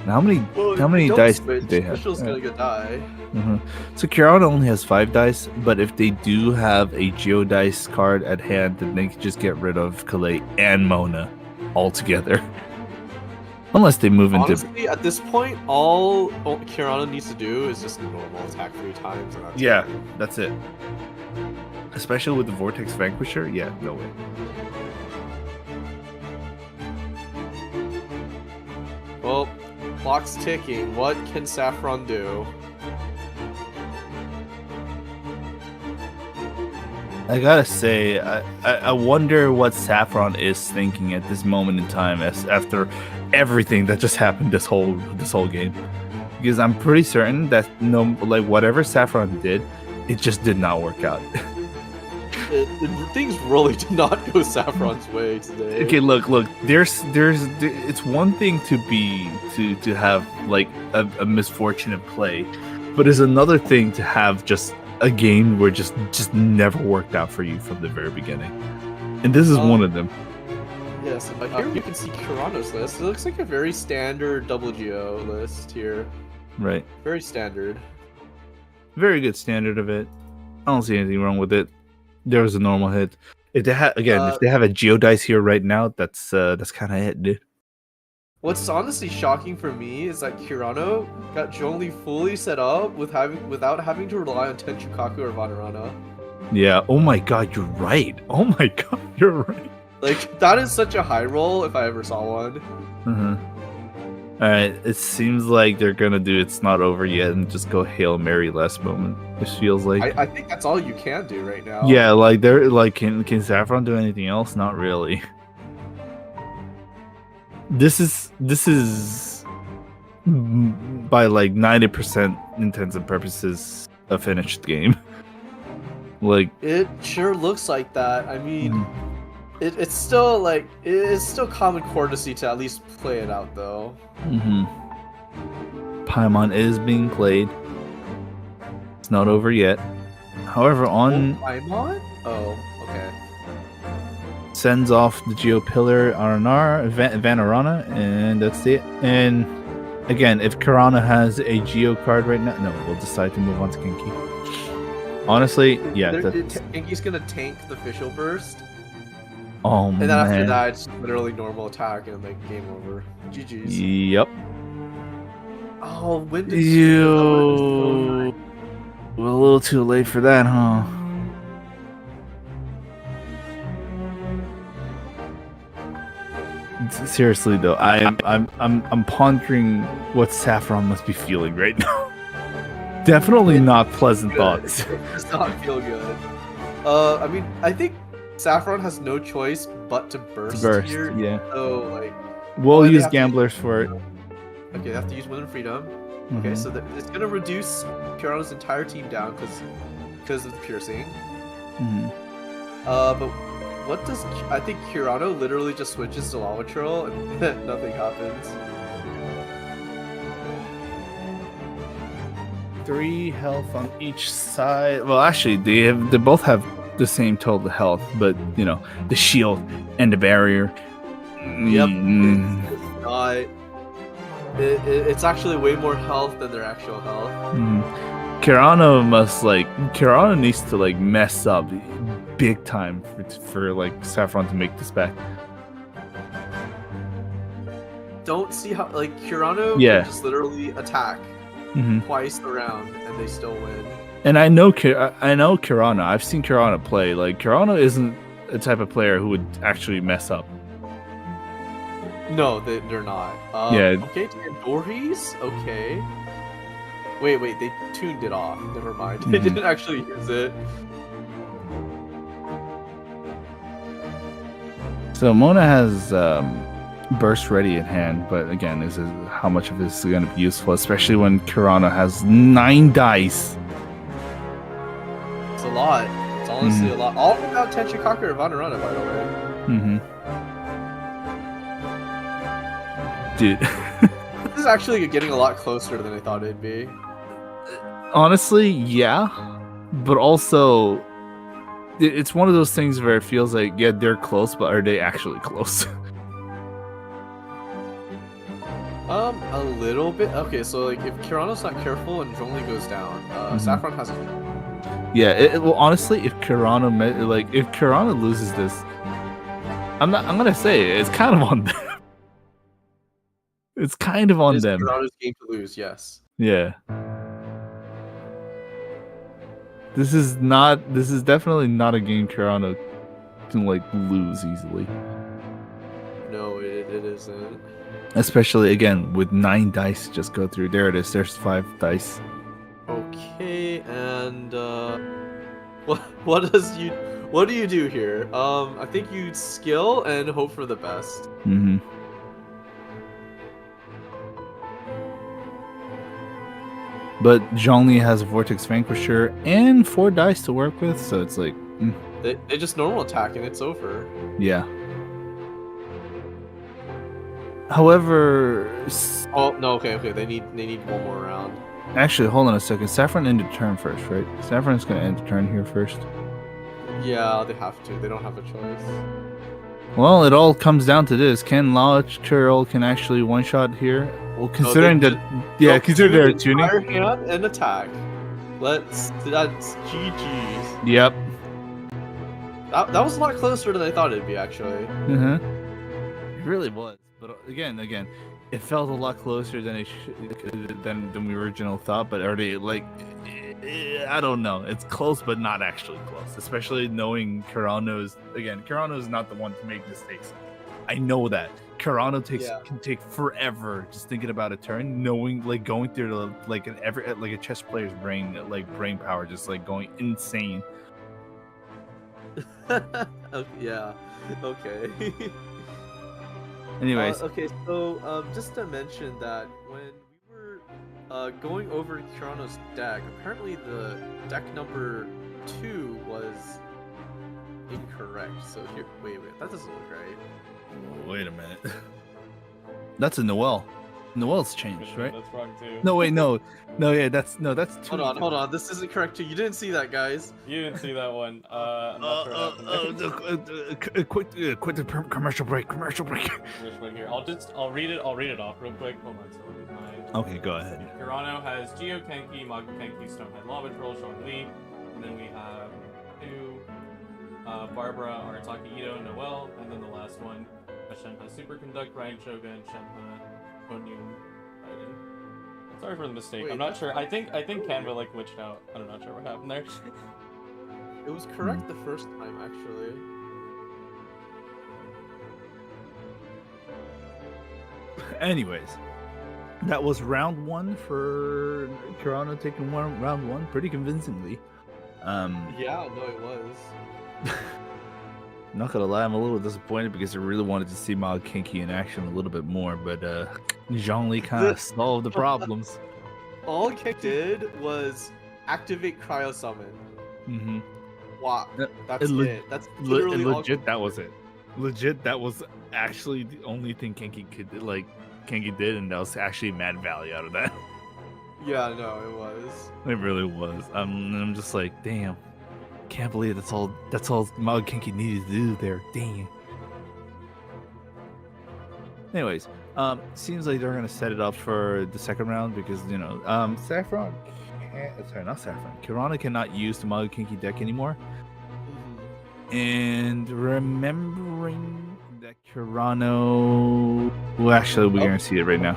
How many dice do they have? Official's gonna die. So Kirano only has 5 dice, but if they do have a Geo dice card at hand, then they can just get rid of Kalei and Mona altogether. Unless they move into... Honestly, at this point, all Kirano needs to do is just normal attack 3 times. And that's it. Especially with the Vortex Vanquisher, yeah, no way. Well, clock's ticking. What can Saffron do? I gotta say, I wonder what Saffron is thinking at this moment in time, after everything that just happened this whole game, because I'm pretty certain that whatever Saffron did, it just did not work out. Things really did not go Saffron's way today. Okay, look. It's one thing to have like a misfortune in play, but it's another thing to have just a game where just never worked out for you from the very beginning, and this is one of them. Yes, here you can see Kirano's list. It looks like a very standard double Geo list here. Right. Very standard. Very good standard of it. I don't see anything wrong with it. There was a normal hit. If they have if they have a Geo dice here right now, that's kind of it, dude. What's honestly shocking for me is that Kirano got zhongli fully set up without having to rely on Tenchukaku or Vanarana. Yeah. Oh my God, you're right. Oh my God, you're right. Like that is such a high roll if I ever saw one. All right. It seems like they're gonna do It's Not Over Yet and just go Hail Mary last moment. It feels like. I think that's all you can do right now. Yeah, like they're like, can Saffron do anything else? Not really. This is by like 90% intents and purposes a finished game. Like it sure looks like that. I mean, it's still common courtesy to at least play it out though. Paimon is being played. It's not over yet. However, on Paimon? Oh, okay. Sends off the Geo Pillar RNR, Vanarana, and that's it. And again, if Kirano has a Geo card right now, no, we'll decide to move on to Genki. Honestly, yeah. Genki's gonna tank the official burst. Oh man. And then after that, it's literally normal attack and like game over. GG's. Yep. Oh, when did you? We're a little too late for that, huh? Seriously though, I'm pondering what Saffron must be feeling right now. Definitely not pleasant thoughts. It does not feel good. I mean, I think Saffron has no choice but to burst, here. Yeah. So like, We'll they use have to use- gamblers for it. Okay, they have to use Wind and Freedom. Okay, Mhm. so it's gonna reduce Kirano's entire team down because of the piercing. Mhm. But what does I think Kirano literally just switches to Lava Troll and nothing happens. 3 health on each side. Well, actually, they both have the same total health, but you know, the shield and the barrier. Yep, Mm. it's not. It's actually way more health than their actual health. Kirano needs to like mess up big time for like Saffron to make this back. Don't see how like Kirano Yeah. can just literally attack Mhm. twice around and they still win. And I know Kirano. I've seen Kirano play. Like Kirano isn't a type of player who would actually mess up. No, they're not. Yeah. Okay, Tandoori's okay. Wait, they tuned it off. Never mind. They Mhm. didn't actually use it. So Mona has burst ready at hand, but again, how much of this is going to be useful, especially when Kirano has 9 dice. It's a lot. It's honestly a lot. All without Tenchikaka or Vanarana, by the way. Mm-hmm. Dude. This is actually getting a lot closer than I thought it'd be. Honestly, yeah. But also, it's one of those things where it feels like, yeah, they're close, but are they actually close? A little bit. Okay, so like if Kirano's not careful and zhongli goes down, Saffron has a Yeah, well, honestly, if Kirano loses this, I'm gonna say it's kind of on them. It's kind of on It is them. Kirano's game to lose, yes. Yeah. This is definitely not a game Kirano can like lose easily. No, it isn't. Especially again with 9 dice just go through. There it is. There's 5 dice. Okay, and what do you do here? I think you skill and hope for the best. Mm-hmm. But Zhongli has a Vortex Vanquisher and 4 dice to work with, so it's like, They just normal attack and it's over. yeah. However, Oh no, okay, they need one more round. actually, hold on a second. Saffron ended turn first, right? Saffron's gonna end turn here first. Yeah, they have to. They don't have a choice. Well, it all comes down to this: can Lodge Curl can actually one shot here? Well, considering considering they're tuning. Fire hand and attack. That's GG's. Yep. That was a lot closer than I thought it'd be actually. It really was, but again, it felt a lot closer than than we originally thought. But already, like, I don't know. It's close, but not actually close. Especially knowing Kirano's not the one to make mistakes. I know that Kirano can take forever just thinking about a turn, knowing like going through a chess player's brain power, just like going insane. Yeah. Okay. Anyways, okay, so just to mention that when we were going over Kirano's deck, apparently the deck number 2 was incorrect. So here, wait, that doesn't look right. wait a minute. That's a Noel. Noel's changed, right? That's wrong too. No, wait, no, that's two. Hold on, this isn't correct too. You didn't see that, guys. You didn't see that one. I'm not sure what happened there. Quit the commercial break. Which one here? I'll read it off real quick. Hold on, so we'll find. Okay, go ahead. Kirano has Geo Kenki, Mago Kenki, Stonehead Lava Troll, Zhongli, and then we have 2 Barbara, Arataki Ito, Noel, and then the last one, Shenhe Superconduct, Ryan Shogun, Shenhe, Onyun, Raiden. Sorry for the mistake. Wait, I'm not sure. I think Canva like glitched out. I'm not sure what happened there. It was correct the first time, actually. Anyways, that was round 1 for Kirano taking round 1 pretty convincingly. Yeah, no, it was. Not gonna lie, I'm a little disappointed because I really wanted to see Mild Kinky in action a little bit more, but Zhongli kind of solved the problems. All Kick did was activate Cryo Summon. Mm-hmm. Wow, that's it. That's Literally literally all legit. Kick That did. was it. Legit, that was actually the only thing Kinky did, and that was actually mad value out of that. Yeah, no, it was. It really was. I'm just like, damn. Can't believe that's all Mild Kinky needed to do there. Dang. Anyways, seems like they're gonna set it up for the second round because Saffron not Saffron. Kirano cannot use the Mild Kinky deck anymore. And remembering that Kirano, well, actually, we're gonna see it right now.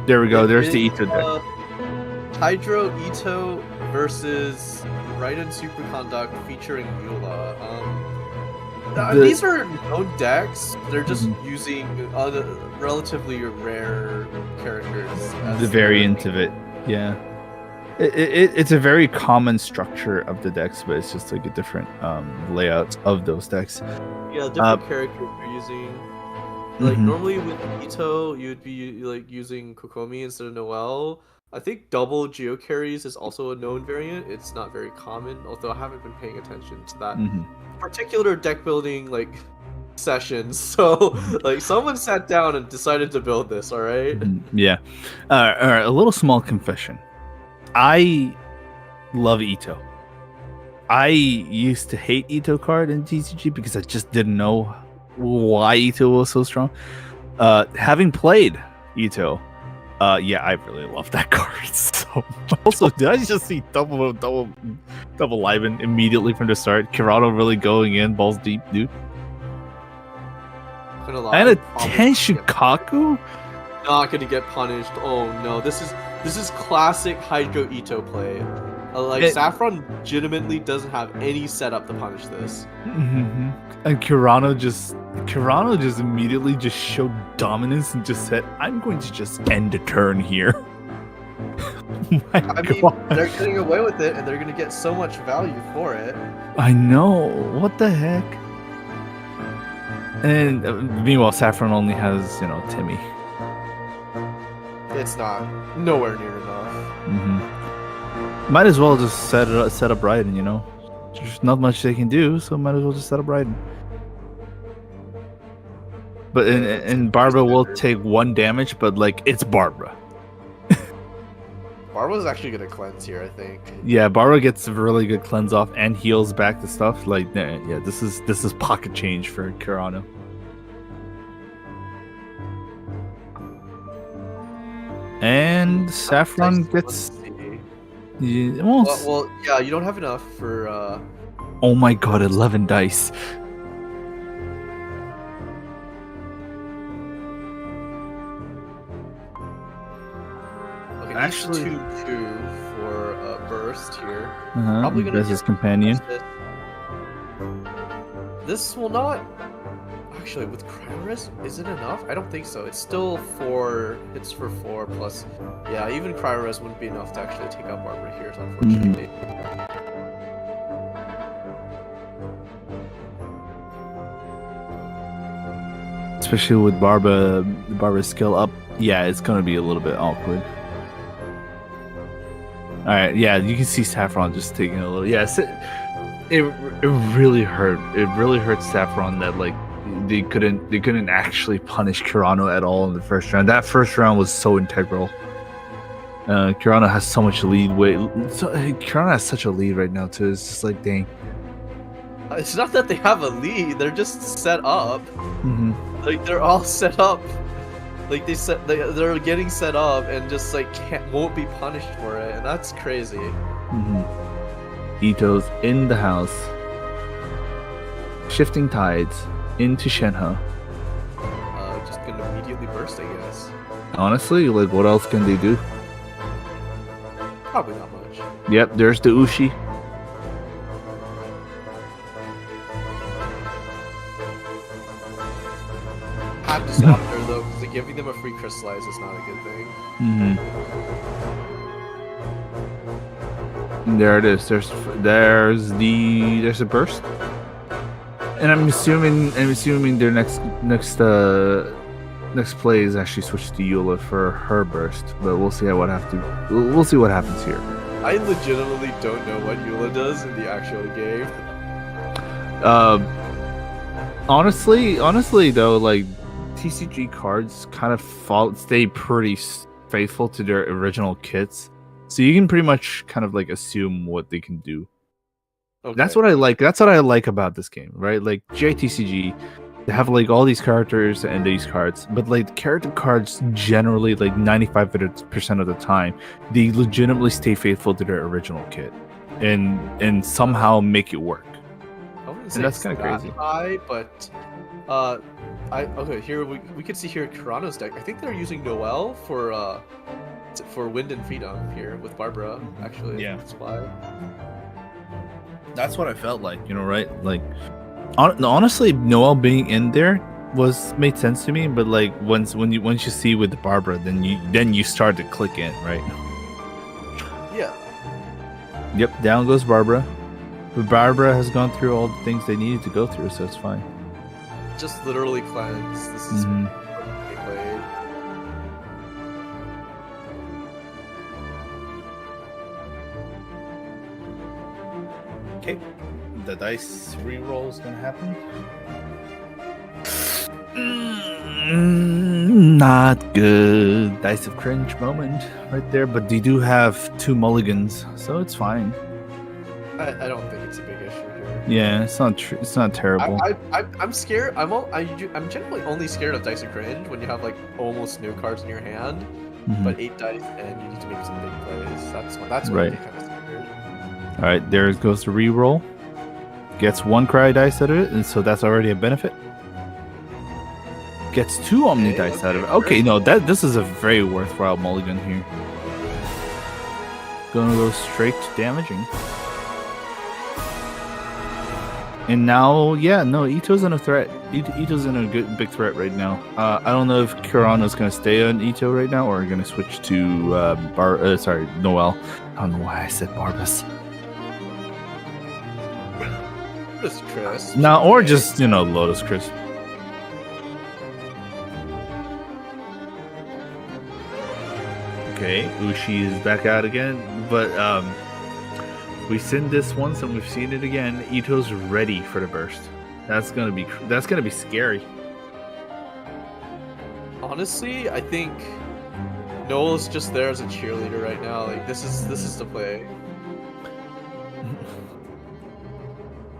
There we go. There's the Ito deck. Hydro Ito versus Raiden Superconduct featuring Eula. These are known decks. They're just using other relatively rare characters. As The variant of it, yeah. It's a very common structure of the decks, but it's just like a different layout of those decks. Yeah, different characters you're using. Like normally with Ito, you'd be like using Kokomi instead of Noelle. I think double Geo carries is also a known variant. It's not very common, although I haven't been paying attention to that particular deck building like sessions. So like someone sat down and decided to build this. All right. Yeah. All right. A little small confession. I love Ito. I used to hate Ito card in TCG because I just didn't know why Ito was so strong. Having played Ito, yeah, I really love that card so much. Also, did I just see double Liven immediately from the start? Kirano really going in balls deep, dude. And a Tenshukaku? Not gonna get punished. Oh no, this is classic Hydro Ito play. Saffron legitimately doesn't have any setup to punish this. And Kirano just immediately just showed dominance and just said, "I'm going to just end the turn here." I mean, they're getting away with it, and they're gonna get so much value for it. I know. What the heck? And meanwhile, Saffron only has Timmy. It's not nowhere near enough. Might as well just set up Raiden, There's not much they can do, so might as well just set up Raiden. But and Barbara will take 1 damage, but it's Barbara. Barbara's actually gonna cleanse here, I think. Yeah, Barbara gets a really good cleanse off and heals back the stuff. Yeah, this is pocket change for Kirano. And Saffron gets. Yeah, well, yeah, you don't have enough for. Oh my god, 11 dice. Okay, actually, 2/2 for a burst here. Probably gonna his companion. This will not. Actually, with Cryoris, is it enough? I don't think so. It's still 4. It's for 4 plus. Yeah, even Cryoris wouldn't be enough to actually take out Barbara here, unfortunately. Especially with Barbara's skill up. Yeah, it's gonna be a little bit awkward. All right, yeah, you can see Saffron just taking a little. Yeah, it really hurt. It really hurt Saffron that they couldn't actually punish Kirano at all in the first round. That first round was so integral. Kirano has so much lead. Kirano has such a lead right now too. It's just like, dang. It's not that they have a lead; they're just set up. They're all set up. They're getting set up and just won't be punished for it, and that's crazy. Ito's in the house. Shifting tides into Shenhe. Just gonna immediately burst, I guess. Honestly, what else can they do? Probably not much. Yep, there's the Ushi. have to swap there though, because giving them a free crystallize is not a good thing. There it is. There's a burst, and I'm assuming their next play is actually switch to Eula for her burst, but we'll see we'll see what happens here. I legitimately don't know what Eula does in the actual game. Honestly though, like TCG cards kind of stay pretty faithful to their original kits, so you can pretty much kind of like assume what they can do. Okay. That's what I like. That's what I like about this game, right? Like GITCG, they have like all these characters and these cards, but like the character cards generally, like 95% of the time, they legitimately stay faithful to their original kit, and somehow make it work. And that's kind of crazy. High, but okay, here we can see here Kirano's deck. I think they're using Noelle for Wind and Freedom here with Barbara. Actually, yeah, that's why. That's what I felt like, right? Like, honestly, Noelle being in there made sense to me. But like once you see with the Barbara, then you start to click in, right? Yeah. Yep. Down goes Barbara. But Barbara has gone through all the things they needed to go through, so it's fine. Just literally cleanse. This is played. Okay, the dice reroll is gonna happen. Not good. Dice of cringe moment right there, but they do have 2 mulligans, so it's fine. I don't think it's a big issue here. Yeah, it's not terrible. I'm scared. I'm generally only scared of dice of cringe when you have like almost no cards in your hand, but 8 dice and you need to make some big plays. That's what right. I get kind of scared. All right, there goes the reroll. Gets 1 cry dice out of it, and so that's already a benefit. Gets 2 Omni dice out of it. Okay, no, this is a very worthwhile mulligan here. Gonna go straight to damaging. And now, yeah, no, Ito's in a threat. Ito's in a big threat right now. I don't know if Kirano's gonna stay on Ito right now or gonna switch to Noelle. I don't know why I said Barbas. Lotus Crisp. No, or just, Lotus Crisp. Okay, Ushi is back out again, but we've seen this once and we've seen it again. Ito's ready for the burst. That's gonna be scary. Honestly, I think Noel's just there as a cheerleader right now. Like this is the play.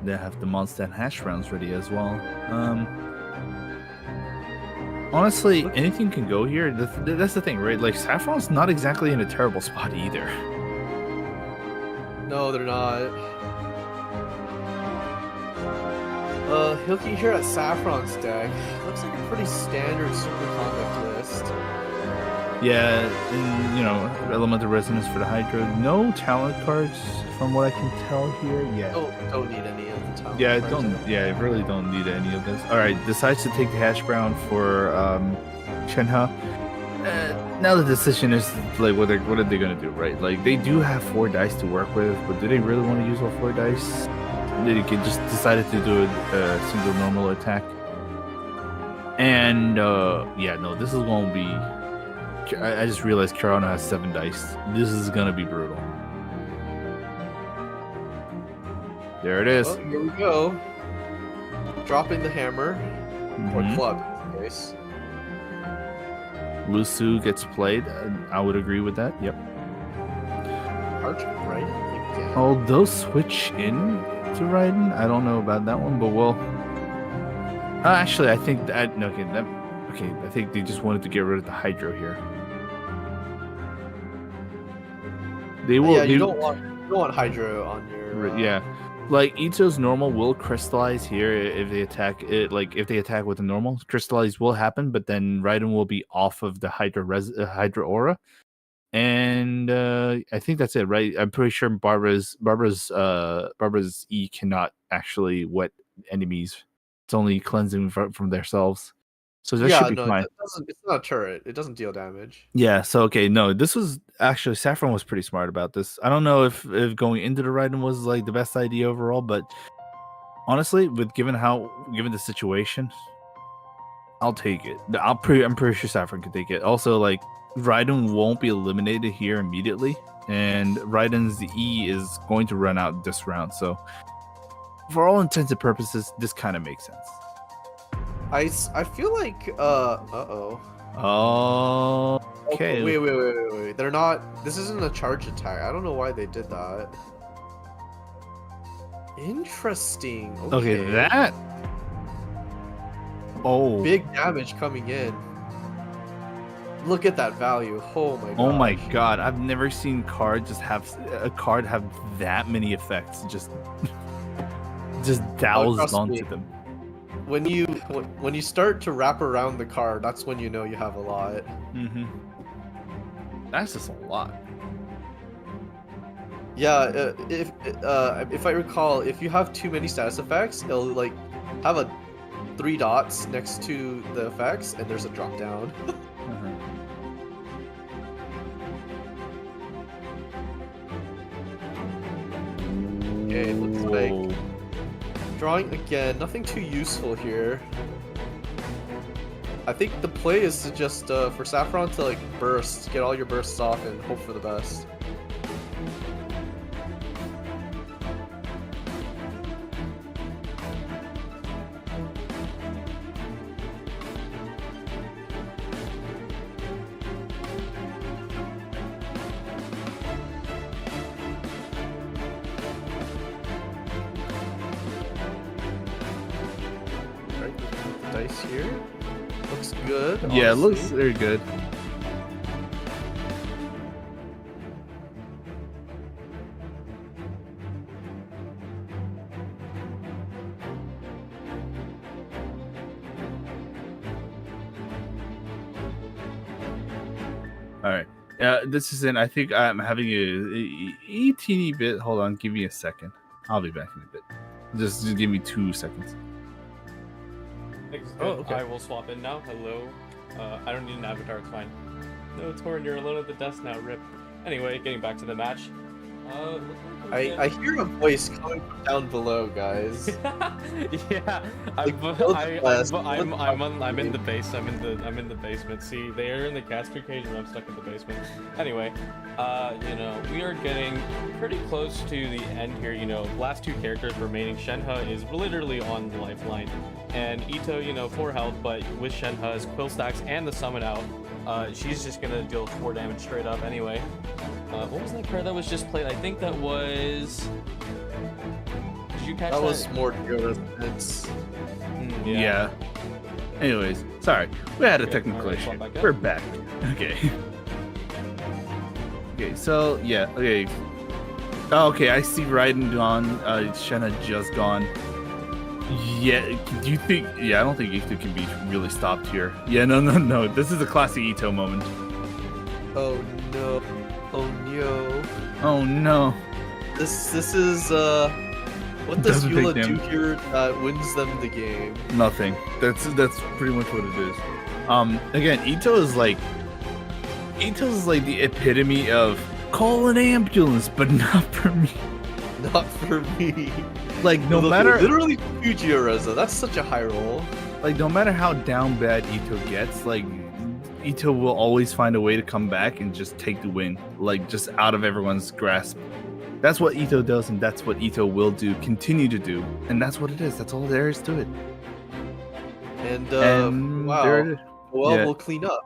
They have the monster and hash rounds ready as well. Honestly, anything can go here. That's the thing, right? Like Saffron's not exactly in a terrible spot either. No, they're not. Looking here at Saffron's deck, looks like a pretty standard super conduct list. Yeah, and Element of Resonance for the Hydra. No talent cards from what I can tell here. Yeah. Don't need any of the talent Yeah, cards. I really don't need any of this. Alright, decides to take the hash brown for Shenhe. Now the decision is like what are they gonna do, right? Like they do have 4 dice to work with, but do they really want to use all 4 dice? They just decided to do a single normal attack. And yeah, no, this is gonna be. I just realized Kirano has 7 dice. This is gonna be brutal. There it is. Well, here we go. Dropping the hammer or club in this case. Lusu gets played. I would agree with that. Yep. Archer, right? Again. Although switch in to Raiden, I don't know about that one, but well. Actually, I think that okay. I think they just wanted to get rid of the Hydro here. They will. Yeah, you don't want Hydro on your. Yeah, like Ito's normal will crystallize here if they attack it. Like if they attack with a normal, crystallize will happen, but then Raiden will be off of the Hydra aura, and I think that's it, right? I'm pretty sure Barbara's E cannot actually wet enemies. It's only cleansing from themselves. So that should Yeah, be no, fine. it doesn't. It's not a turret. It doesn't deal damage. Yeah, so okay, no, this was actually Saffron was pretty smart about this. I don't know if going into the Raiden was like the best idea overall, but honestly, given the situation, I'll take it. I'm pretty sure Saffron can take it. Also, like Raiden won't be eliminated here immediately, and Raiden's E is going to run out this round. So, for all intents and purposes, this kind of makes sense. I feel like uh-oh. Oh, okay. Wait. They're not. This isn't a charge attack. I don't know why they did that. Interesting. Okay, that. Oh, Big damage coming in. Look at that value. Oh my god. oh my god! I've never seen card have that many effects. Just doused trust onto me. them. When you start to wrap around the card, that's when you know you have a lot. Mm-hmm. That's just a lot. Yeah, if I recall, if you have too many status effects, it'll like have a 3 dots next to the effects, and there's a drop down. Okay, looks like drawing again. Nothing too useful here. I think the play is to just for Saffron to like burst, get all your bursts off, and hope for the best. Right, the dice here looks good. Yeah, it looks honestly. very good. All right. This is in. I think I'm having a teeny bit. Hold on, give me a second. I'll be back in a bit. Just give me 2 seconds. Oh, okay. I will swap in now. Hello. I don't need an avatar. It's fine. No, Torin, you're alone at the desk now. Rip. Anyway, getting back to the match. I hear a voice coming from down below, guys. Yeah, Like, build the best, build the I'm in the base. I'm in the basement. See, they are in the caster cage, and I'm stuck in the basement. Anyway, you know, we are getting pretty close to the end here. You know, last 2 characters remaining. Shenhe is literally on the lifeline, and Ito, you know, 4 health, but with Shenhe's quill stacks and the summon out, she's just gonna deal 4 damage straight up anyway. What was that card that was just played? I think that was. Did you catch that? That was more Geo Resonance. Yeah. Anyways, sorry, we had a technical alright, issue. swap back up. We're back. Okay. Okay. So yeah. Okay. Oh, okay. I see Raiden gone. Shenhe just gone. Yeah. Do you think? Yeah. I don't think Ito can be really stopped here. Yeah. No. This is a classic Ito moment. Oh no. Oh no. Oh no. This is what does Doesn't Eula take do damage. here that wins them the game? Nothing. That's pretty much what it is. Again, Ito's like the epitome of call an ambulance, but not for me. Not for me. Like no Look, matter literally Fujio Reza. That's such a high roll. like no matter how down bad Ito gets, like Ito will always find a way to come back and just take the win, like just out of everyone's grasp. That's what Ito does, and that's what Ito will do, continue to do, and that's what it is. That's all there is to it. And wow. there it is. Well, Yeah. we'll clean up.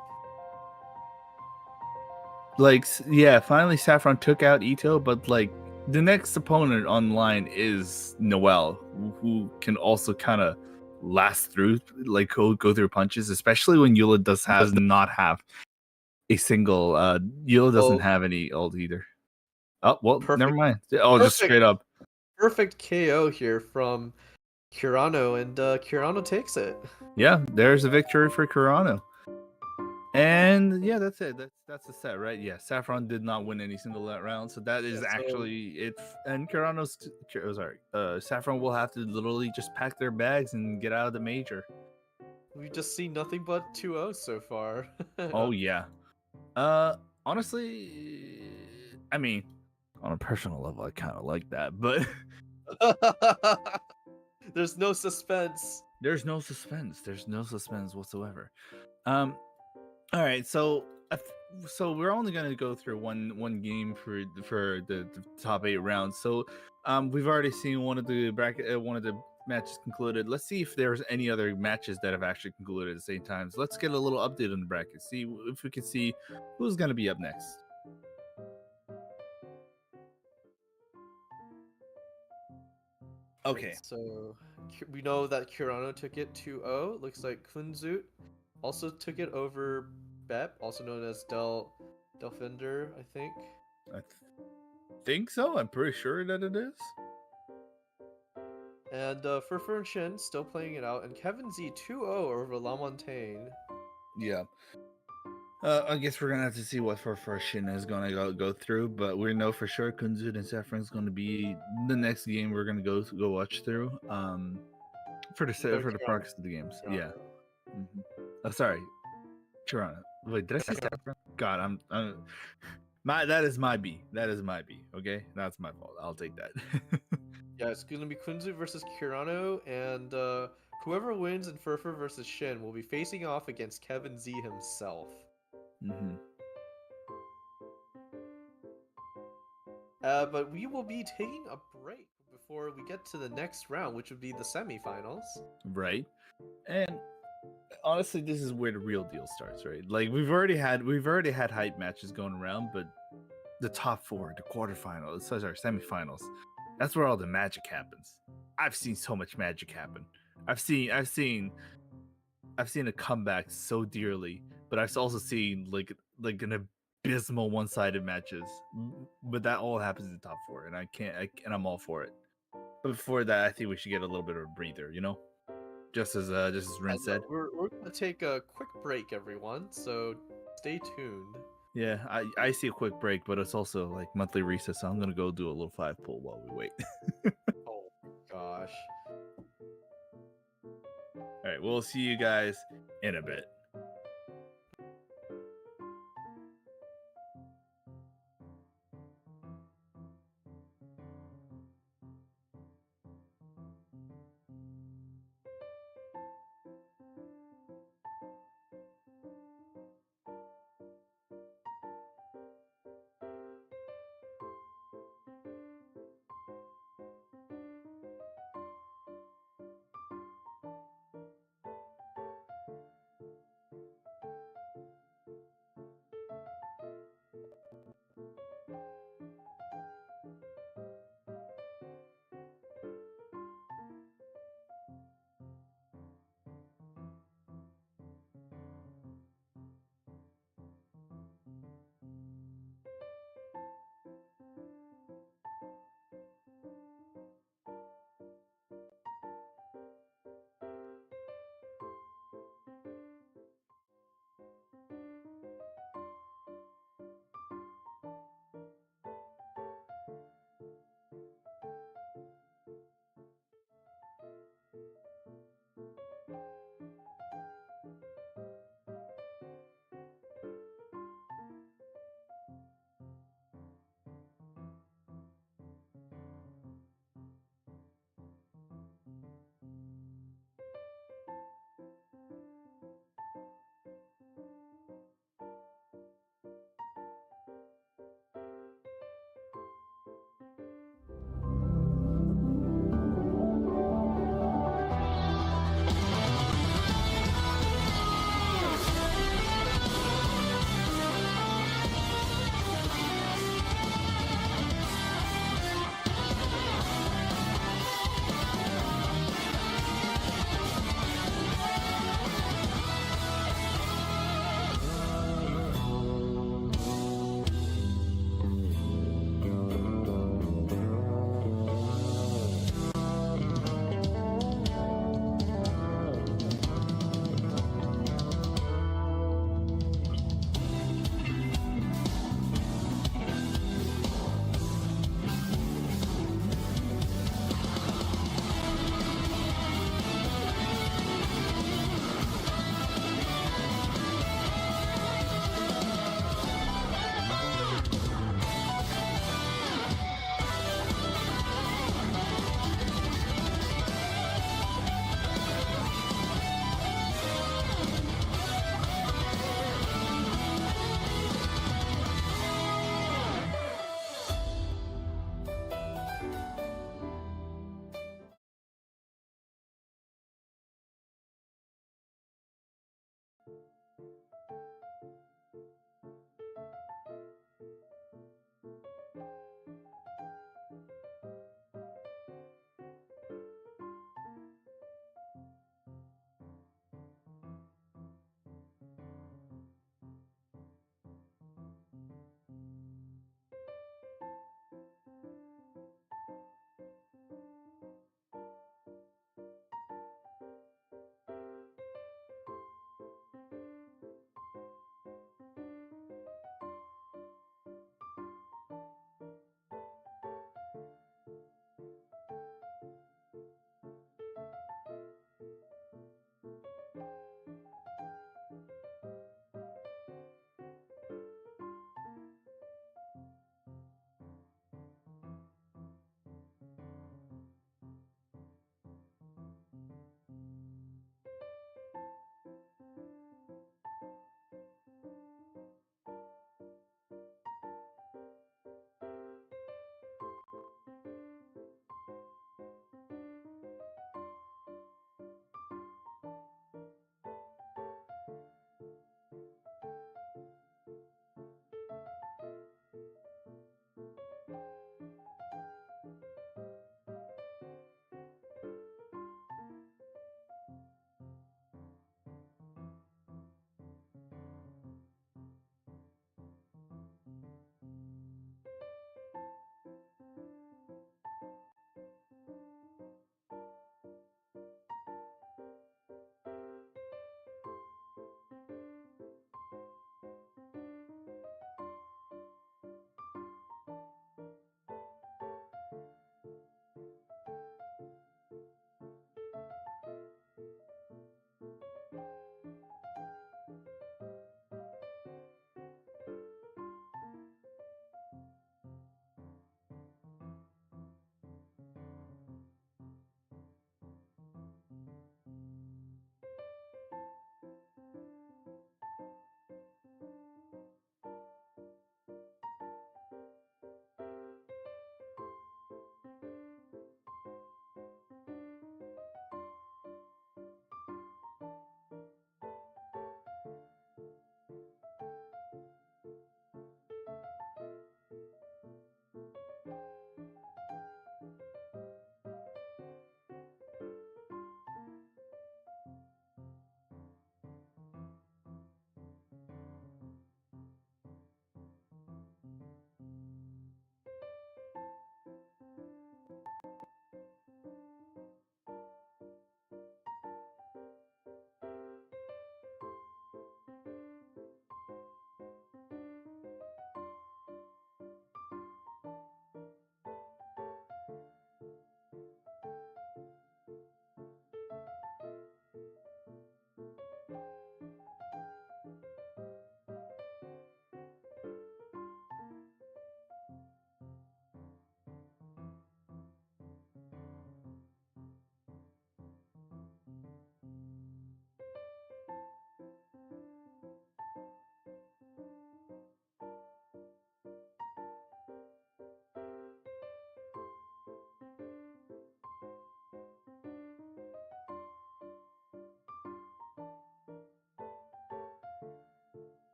Like, yeah, finally Saffron took out Ito, but like the next opponent online is Noelle, who can also kind of last through, like go through punches, especially when Eula does not have a single. Eula doesn't have any ult either. Oh well, never mind. Oh, just straight up. Perfect KO here from Kirano, and Kirano takes it. Yeah, there's a victory for Kirano. And yeah, that's it. That's the set, right? Yeah, Saffron did not win any single round, so that is actually it. And Saffron will have to literally just pack their bags and get out of the major. We've just seen nothing but 2-0 so far. Oh yeah. Honestly, I mean, on a personal level, I kind of like that, but There's no suspense. there's no suspense. There's no suspense whatsoever. Um, all right, so we're only gonna go through one game for the top 8 rounds. So we've already seen one of the matches concluded. Let's see if there's any other matches that have actually concluded at the same time. So let's get a little update on the bracket. See if we can see who's gonna be up next. Okay. Right, so we know that Kirano took it 2-0. Looks like Kunzut also took it over Bep, also known as Delfinder, I think. I think so. I'm pretty sure that it is. And Ferfur and Shin still playing it out, and Kevin Z 2-0 over La Montagne. Yeah. I guess we're gonna have to see what for Shin is gonna go through, but we know for sure Kunzut and Saffron is gonna be the next game we're gonna go watch through. For the Kirano. purpose of the games. Kirano. Yeah. Mm-hmm. Oh, sorry, Kirano. Wait, did I say Saffron? God, I'm that is my B. That is my B. Okay, that's my fault. I'll take that. Yeah, it's gonna be Kunzut versus Kirano, and whoever wins in Ferfur versus Shin will be facing off against Kevin Z himself. Mm-hmm. But we will be taking a break before we get to the next round, which would be the semifinals. Right. And honestly, this is where the real deal starts, right? Like we've already had hype matches going around, but the top 4, the quarterfinals, such our semifinals, that's where all the magic happens. I've seen so much magic happen. I've seen a comeback so dearly, but I've also seen like an abysmal one-sided matches. But that all happens in the top 4, and I'm all for it. But before that, I think we should get a little bit of a breather, just as Rin said. We're gonna take a quick break, everyone. So stay tuned. Yeah, I see a quick break, but it's also like monthly recess, so I'm gonna go do a little 5 pull while we wait. Oh gosh. All right, we'll see you guys in a bit.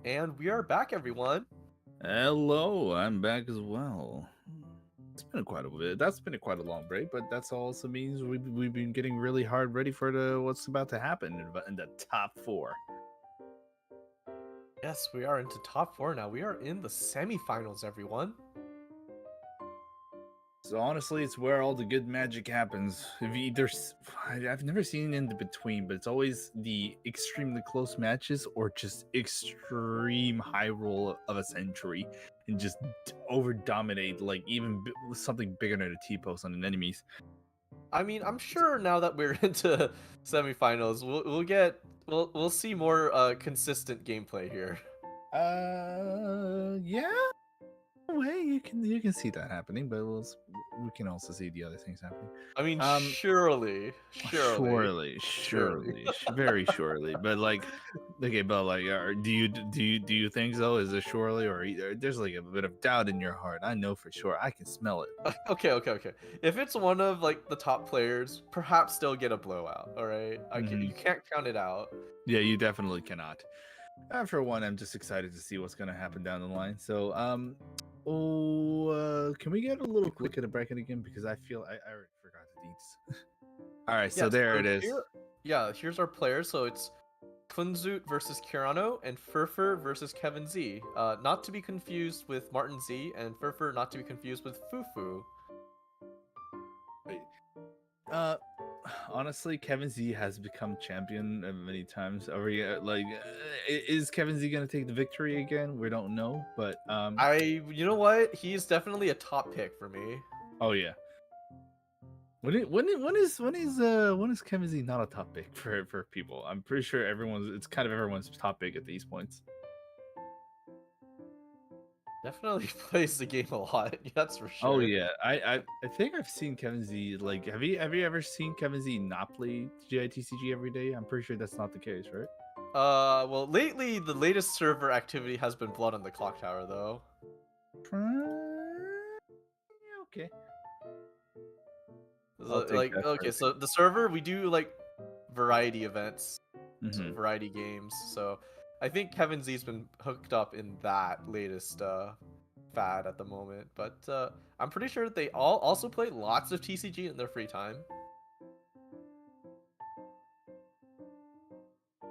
And we are back, everyone. Hello, I'm back as well. It's been quite a bit. That's been quite a long break, but that's also means we've been getting really hard ready for what's about to happen in the top four. Yes, we are into top four now. We are in the semifinals, everyone. So honestly, it's where all the good magic happens. I've never seen in the between, but it's always the extremely close matches or just extreme high roll of a century and just over dominate like even something bigger than a T post on an enemies. I mean, I'm sure now that we're into semifinals, we'll see more consistent gameplay here. Yeah. Way you can see that happening, but we can also see the other things happening. I mean, Um, surely. very surely. But like, okay, but like, do you think so? Is it surely or there's like a bit of doubt in your heart? I know for sure. I can smell it. Okay. If it's one of like the top players, perhaps they'll get a blowout. All right, Mhm. you can't count it out. Yeah, you definitely cannot. For one, I'm just excited to see what's gonna happen down the line. So, can we get a little quick at the bracket again because I feel I already forgot the deets. All right, so Yeah, there so it is. here's our players. So it's Kunzut versus Kirano and Ferfur versus Kevin Z. Not to be confused with Martin Z, and Ferfur not to be confused with Fufu. Uh, honestly, Kevin Z has become champion many times over here. Like, is Kevin Z gonna take the victory again? We don't know, but You know what? He's definitely a top pick for me. oh yeah. When is Kevin Z not a top pick for people? I'm pretty sure it's kind of everyone's top pick at these points. Definitely plays the game a lot. That's for sure. Oh yeah, I think I've seen Kevin Z. Like, have you ever seen Kevin Z not play GITCG every day? I'm pretty sure that's not the case, right? Well, lately the latest server activity has been Blood on the Clock Tower, though. Yeah, okay. I'll take Like, that okay, first. so the server we do like variety events, Mhm. variety games. So I think Kevin Z's been hooked up in that latest fad at the moment. But I'm pretty sure that they all also play lots of TCG in their free time.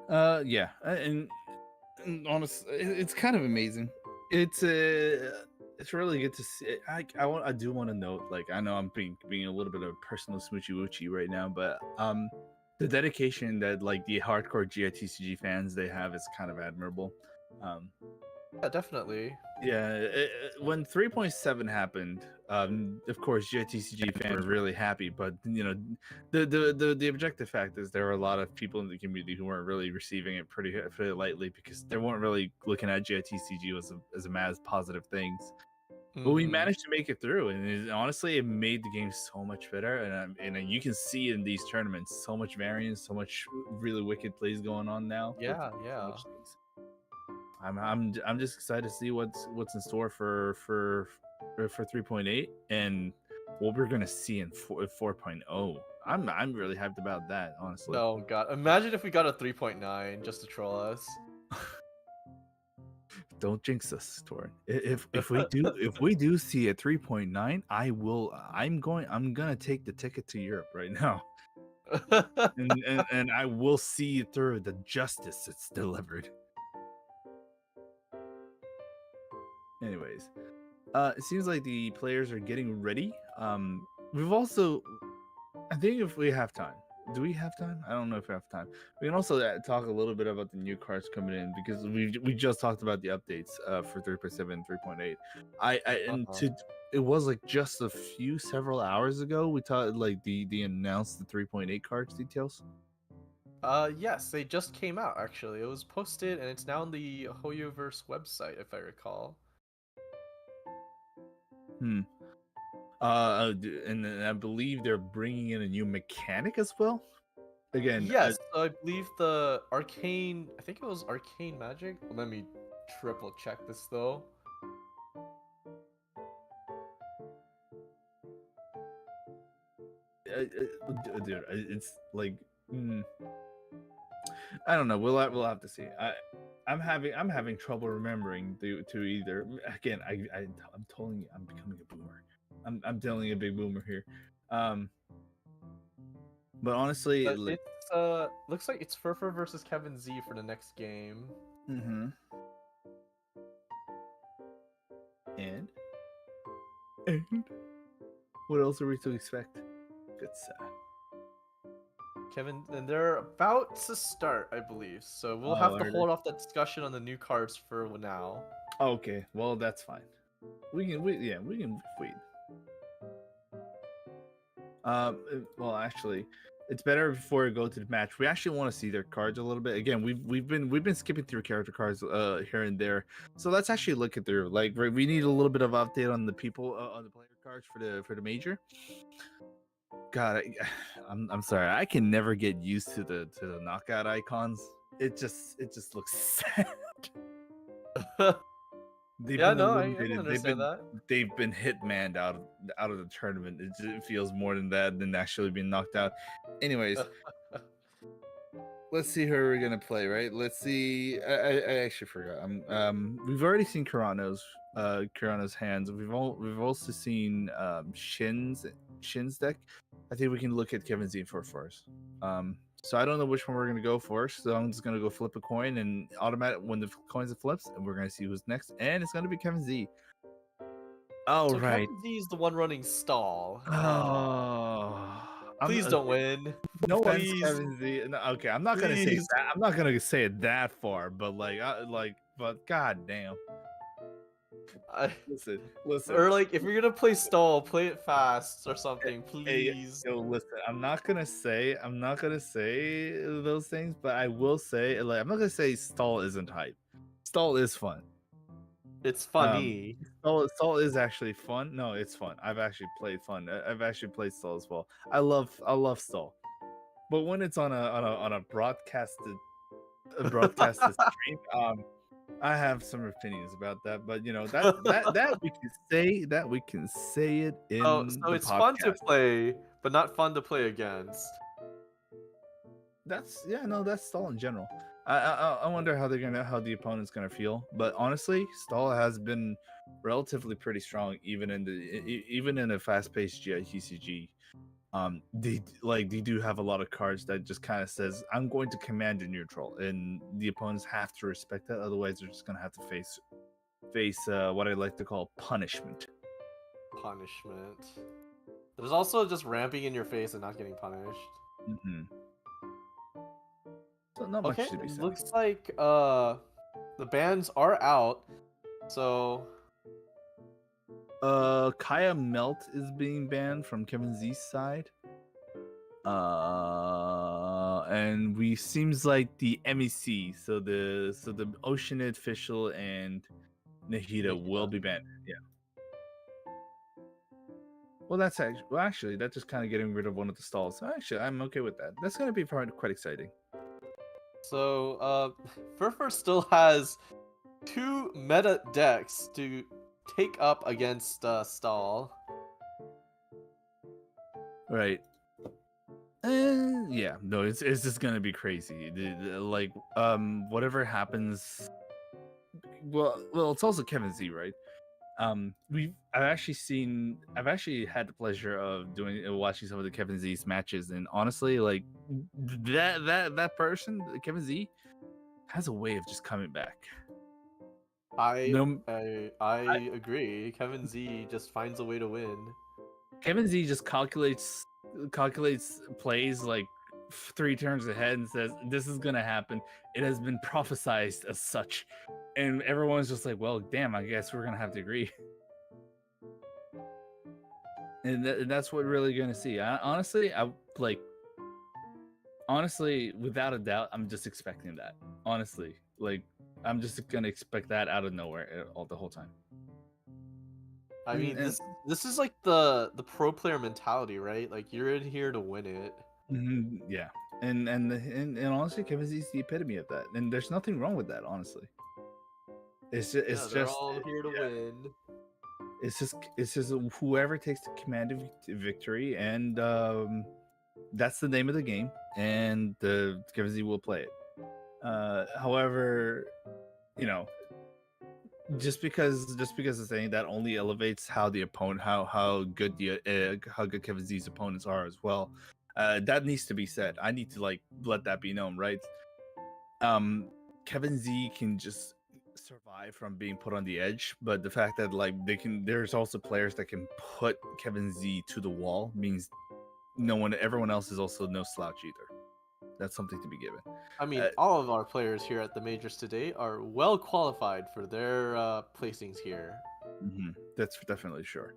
Yeah, and honestly, it's kind of amazing. It's really good to see. I do want to note, like, I know I'm being a little bit of a personal smoochy woochie right now, but the dedication that like the hardcore GITCG fans they have is kind of admirable. Yeah, definitely. Yeah, when 3.7 happened, of course, GITCG fans were really happy. But you know, the objective fact is there were a lot of people in the community who weren't really receiving it pretty lightly because they weren't really looking at GITCG as a mass positive things. But we Mhm. managed to make it through, and honestly, it made the game so much better. And you can see in these tournaments so much variance, so much really wicked plays going on now. With Yeah, so yeah. much things. I'm just excited to see what's in store for 3.8 and what we're gonna see in 4.0. I'm really hyped about that, honestly. Oh god, imagine if we got a 3.9 just to troll us. Don't jinx us, Torin. If we do see a 3.9, I'm gonna take the ticket to Europe right now. And I will see through the justice it's delivered. Anyways, it seems like the players are getting ready. We've also, I think if we have time, do we have time? I don't know if we have time. We can also talk a little bit about the new cards coming in because we just talked about the updates for 3.7, 3.8. It was like just several hours ago we talked like the announced the 3.8 cards details. Yes, they just came out actually. It was posted and it's now on the hoyoverse website if I recall. Hmm. And I believe they're bringing in a new mechanic as well. Again, Yes, so I believe the arcane, I think it was arcane magic. Let me triple check this though. dude, it's like I don't know. We'll have to see. I'm having trouble remembering to either. Again, I'm telling you, I'm becoming a boomer. I'm telling you, a big boomer here. But honestly, But it's looks like it's Ferfur versus Kevin Z for the next game. mm-hmm. And what else are we to expect? Good stuff. Kevin, and they're about to start, I believe. So we'll Oh, have to are hold off that discussion on the new cards for now. Okay, well that's fine. We can wait. Well, actually, it's better before we go to the match. We actually want to see their cards a little bit. Again, we've been skipping through character cards here and there. So let's actually look at their we need a little bit of update on the people on the player cards for the major. God, I'm sorry. I can never get used to the knockout icons. It just looks sad. They've Yeah, been no, I eliminated. can understand that. They've been hitmaned out of the tournament. It feels more than that than actually being knocked out. Anyways, let's see who we're gonna play. Right? Let's see. I actually forgot. We've already seen Kirano's hands. We've also seen Shin's deck. I think we can look at Kevin Z for first. So I don't know which one we're gonna go for. So I'm just gonna go flip a coin and automatic when the coins flips, and we're gonna see who's next. And it's gonna be Kevin Z. Oh So right. Kevin Z is the one running stall. Oh, Please don't win. No one's Please. Kevin Z. No, okay, I'm not gonna say Please. that. I'm not gonna say it that far, but but goddamn. Listen. Or like, if you're gonna play stall, play it fast or something, Hey, please. yo, listen. I'm not gonna say those things, but I will say, I'm not gonna say stall isn't hype. Stall is fun. It's funny. Stall is actually fun. No, it's fun. I've actually played fun. I've actually played stall as well. I love stall, but when it's on a broadcasted stream, I have some opinions about that. But that we can say it in Oh, so the it's podcast. fun to play, but not fun to play against. That's stall in general. I wonder how the opponent's gonna feel. But honestly, stall has been relatively pretty strong even in a fast-paced GITCG. They do have a lot of cards that just kind of says I'm going to command a neutral, and the opponents have to respect that. Otherwise, they're just gonna have to face what I like to call punishment. Punishment. There's also just ramping in your face and not getting punished. Mm-hmm. So not much Okay, to be it said. looks like the bans are out. So Kaya Melt is being banned from Kevin Z's side. And we seems like the MEC, so the Oceanid official and Nahida will be banned. Yeah. Well, actually that's just kind of getting rid of one of the stalls. So actually, I'm okay with that. That's gonna be quite exciting. So Ferfur still has 2 meta decks to take up against stall. Right. Yeah, no, it's just gonna be crazy. Whatever happens. Well, it's also Kevin Z, right? I've actually had the pleasure of watching some of the Kevin Z's matches, and honestly, like that person, Kevin Z, has a way of just coming back. I agree. Kevin Z just finds a way to win. Kevin Z just calculates plays like 3 turns ahead and says this is gonna happen. It has been prophesized as such, and everyone's just like, well, damn, I guess we're gonna have to agree. And that's what we're really gonna see. Honestly, without a doubt, I'm just expecting that. Honestly, I'm just gonna expect that out of nowhere all the whole time. I mean, this is like the pro player mentality, right? Like you're in here to win it. Yeah, and honestly, Kevin Z is the epitome of that, and there's nothing wrong with that. Honestly, They're all here to win. It's just whoever takes the command of victory, and that's the name of the game, and the Kevin Z will play it. However, you know, just because it's saying that only elevates how the opponent how good Kevin Z's opponents are as well. That needs to be said. I need to like let that be known, right? Kevin Z can just survive from being put on the edge, but the fact that like there's also players that can put Kevin Z to the wall means everyone else is also no slouch either. That's something to be given. I mean, all of our players here at the majors today are well qualified for their placings here. That's definitely sure.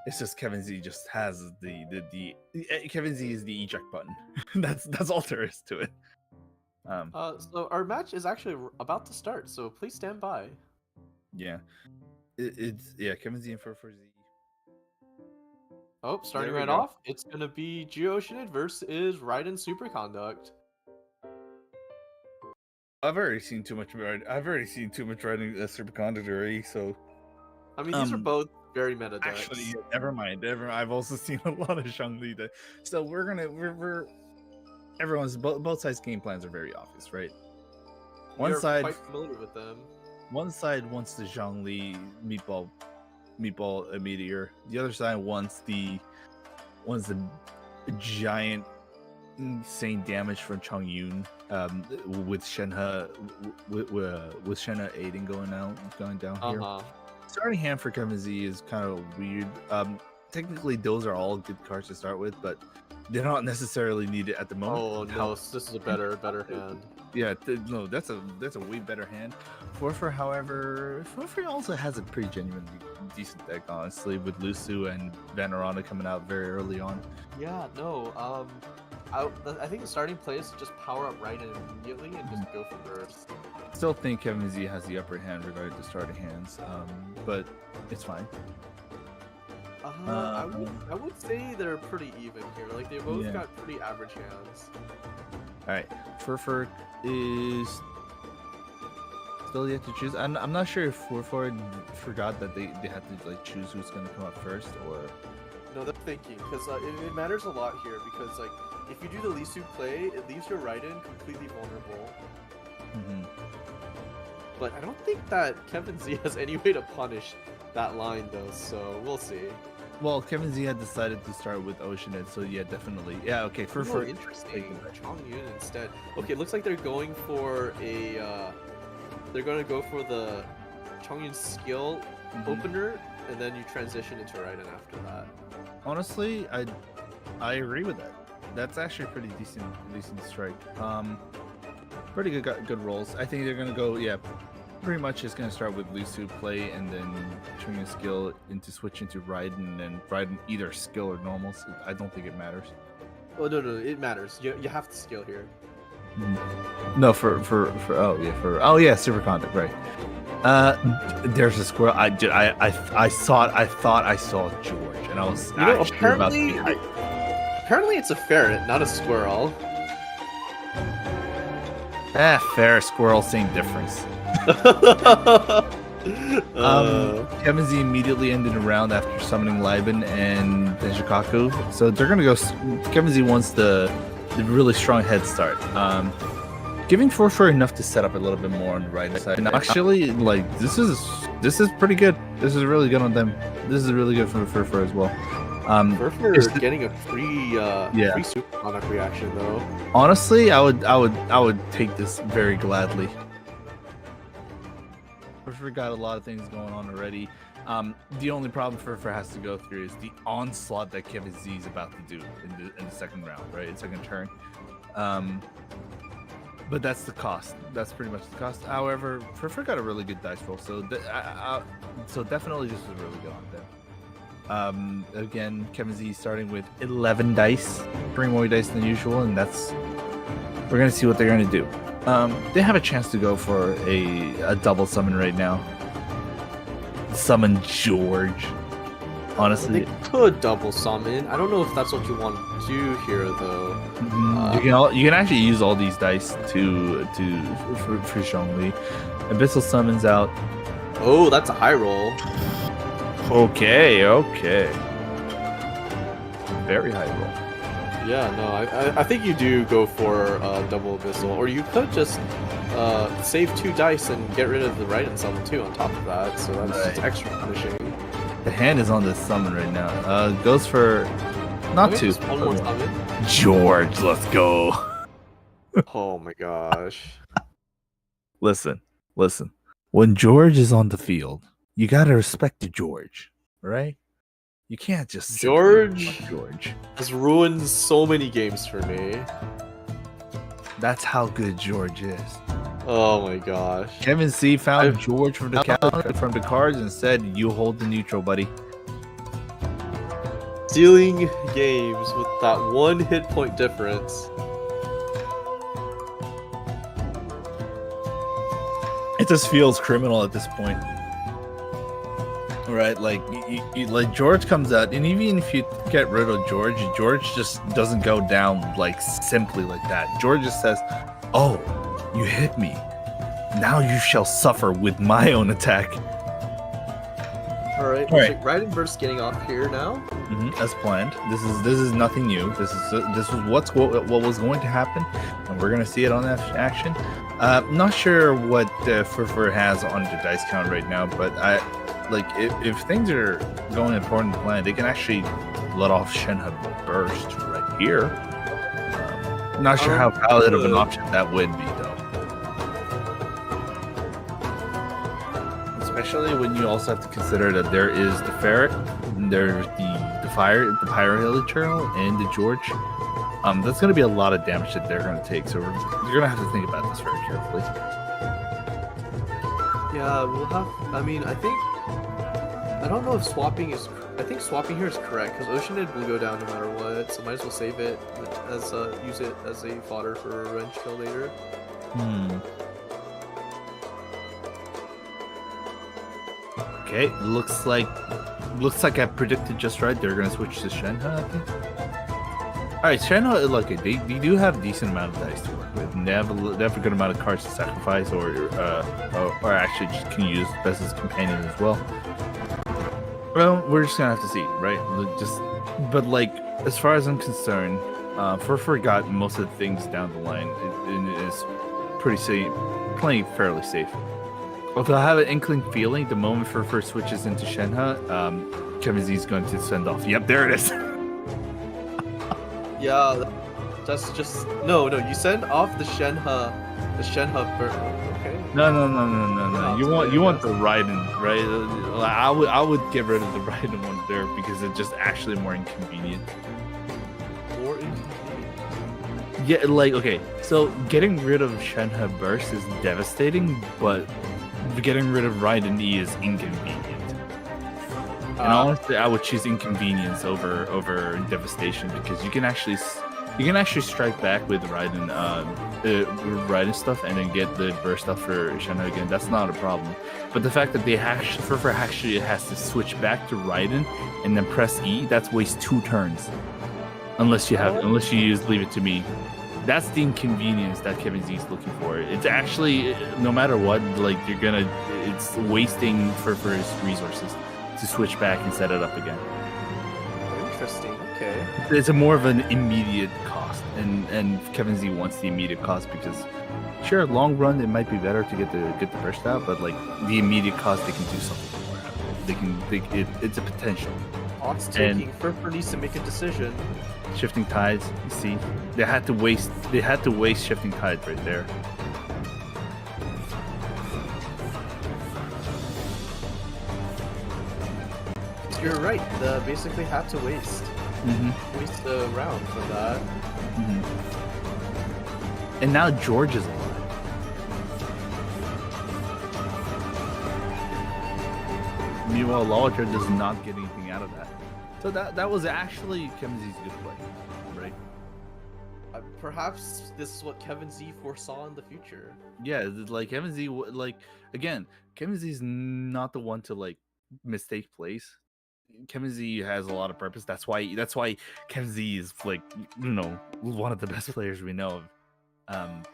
It's just Kevin Z just has the Kevin Z is the eject button. that's all there is to it. So our match is actually about to start, so please stand by. Yeah, it's Kevin Z and Ferfur Z. Oh, starting right go. off, it's gonna be Geoshin versus Raiden Superconduct. I've already seen too much writing Superconduct already, so. I mean, these are both very meta decks. Actually, never mind. I've also seen a lot of zhongli. So we're everyone's both sides' game plans are very obvious, right? One side quite familiar with them. One side wants the zhongli meatball meteor. The other side wants the giant insane damage from Chongyun with shenhe with shenhe aiding going down here. Starting hand for Kevin Z is kind of weird. Technically those are all good cards to start with, but they're not necessarily needed at the moment. Oh no, this is a better hand. Yeah, no, that's a way better hand. Ferfur, however, Ferfur also has a pretty genuinely decent deck, honestly, with Lusu and Vanarana coming out very early on. Yeah, no, I think the starting play is to just power up Raiden immediately and just go for burst. Still think Kevin Z has the upper hand regarding the starting hands, but it's fine. I would say they're pretty even here. Like they both got pretty average hands. All right, Ferfur is still yet to choose. I'm not sure if Ferfur forgot that they had to like choose who's going to come up first, or no, they're thinking because it matters a lot here because like if you do the Lisu play, it leaves your Raiden completely vulnerable. But I don't think that Kevin Z has any way to punish that line though, so we'll see. Well, Kevin Z had decided to start with Oceanid, so yeah, definitely. Yeah, okay, Ferfur. Interesting. Chongyun instead. Okay, it looks like they're going for a they're gonna go for the Chongyun skill opener, and then you transition into Raiden after that. Honestly, I agree with that. That's actually pretty decent strike. Pretty good rolls. I think they're gonna go, pretty much it's gonna start with Lusu play and then turning a skill into switch into Raiden and Raiden either skill or normal. So I don't think it matters. Oh no, it matters. You have to skill here. No, for Superconduct, right? There's a squirrel. I thought I saw George, and I was apparently it's a ferret, not a squirrel. Ferret, squirrel, same difference. Kevin Z immediately ended a round after summoning Liben and Denshikaku, so they're gonna go. Kevin Z wants the really strong head start, giving Ferfur enough to set up a little bit more on the right side. And actually, like this is pretty good. This is really good on them. This is really good for Ferfur as well. Ferfur is getting a free Superconduct reaction though. Honestly, I would take this very gladly. Ferfur got a lot of things going on already. The only problem Ferfur has to go through is the onslaught that Kevin Z is about to do in the second round, right? In second turn. But that's the cost. That's pretty much the cost. However, Ferfur got a really good dice roll, so definitely this was really good on them. Again, Kevin Z starting with 11 dice, bring more dice than usual, and we're gonna see what they're gonna do. They have a chance to go for a double summon right now. Summon George. Honestly, they could double summon. I don't know if that's what you want to do here, though. You can actually use all these dice for zhongli. Abyssal summons out. Oh, that's a high roll. Okay. Very high roll. Yeah, no, I think you do go for double abyssal, or you could just save 2 dice and get rid of the right and summon too on top of that. So that's just extra punishing. The hand is on this summon right now. Goes for not 2. Just one more summon. George, let's go. Oh my gosh. Listen. When George is on the field, you gotta respect the George, right? You can't just George George has ruined so many games for me. That's how good George is. Oh my gosh. Kevin C found George from the cards and said, "You hold the neutral, buddy." Stealing games with that 1 hit point difference. It just feels criminal at this point, right? Like, like George comes out, and even if you get rid of George just doesn't go down like simply like that. George just says, "Oh, you hit me. Now you shall suffer with my own attack." All right. Raiden Burst getting off here now. As planned. This is nothing new. This is what was going to happen, and we're gonna see it on that action. Not sure what Ferfur has on the dice count right now, but if things are going according to plan, they can actually let off Shenhe Burst right here. Not sure how valid of an option that would be, though. Especially when you also have to consider that there is the Ferret, and there's the Pyro Turtle, and the George. That's going to be a lot of damage that they're going to take, so you're going to have to think about this very carefully. Yeah, we'll have. I mean, I don't know if swapping is. I think swapping here is correct because Oceanid will go down no matter what, so might as well save it as use it as a fodder for a revenge kill later. Okay, looks like I predicted just right. They're gonna switch to Shenhe, I think. All right, Shenhe, look, they do have a decent amount of dice to work with. And they have a good amount of cards to sacrifice, or actually just can use best as companion as well. Well, we're just gonna have to see, right? But like, as far as I'm concerned, Ferfur got most of the things down the line. It is pretty safe, playing fairly safe. Although I have an inkling feeling the moment Ferfur switches into Shenhe, Kevin Z is going to send off. Yep, there it is. Yeah, that's just no. You send off the Shenhe bird. Okay. No. You want the Raiden, right? I would get rid of the Raiden one there because it's just actually more inconvenient. More inconvenient. Yeah, like, okay, so getting rid of Shenhe Burst is devastating, but getting rid of Raiden E is inconvenient. And honestly, I would choose inconvenience over devastation because you can actually strike back with Raiden stuff and then get the burst stuff for Shenhe again. That's not a problem. But the fact that Ferfur actually has to switch back to Raiden and then press E, that's waste 2 turns. Unless you use Leave It to Me. That's the inconvenience that Kevin Z is looking for. It's actually, no matter what, like, it's wasting Ferfur's resources to switch back and set it up again. Interesting. Okay. It's a more of an immediate cost, and Kevin Z wants the immediate cost because, sure, long run it might be better to get the burst out, but like the immediate cost, they can do something more out of it. It's a potential. Cost taking. Ferfur needs to make a decision. Shifting Tides. You see, they had to waste Shifting Tides right there. You're right. They basically had to waste a round for that. And now George is alive. Meanwhile, Lawler does not get anything out of that. So that was actually Kevin Z's good play, right? Perhaps this is what Kevin Z foresaw in the future. Yeah, like Kevin Z, again, Kevin Z is not the one to like mistake plays. Kevin Z has a lot of purpose. That's why Kevin Z is like, one of the best players we know of.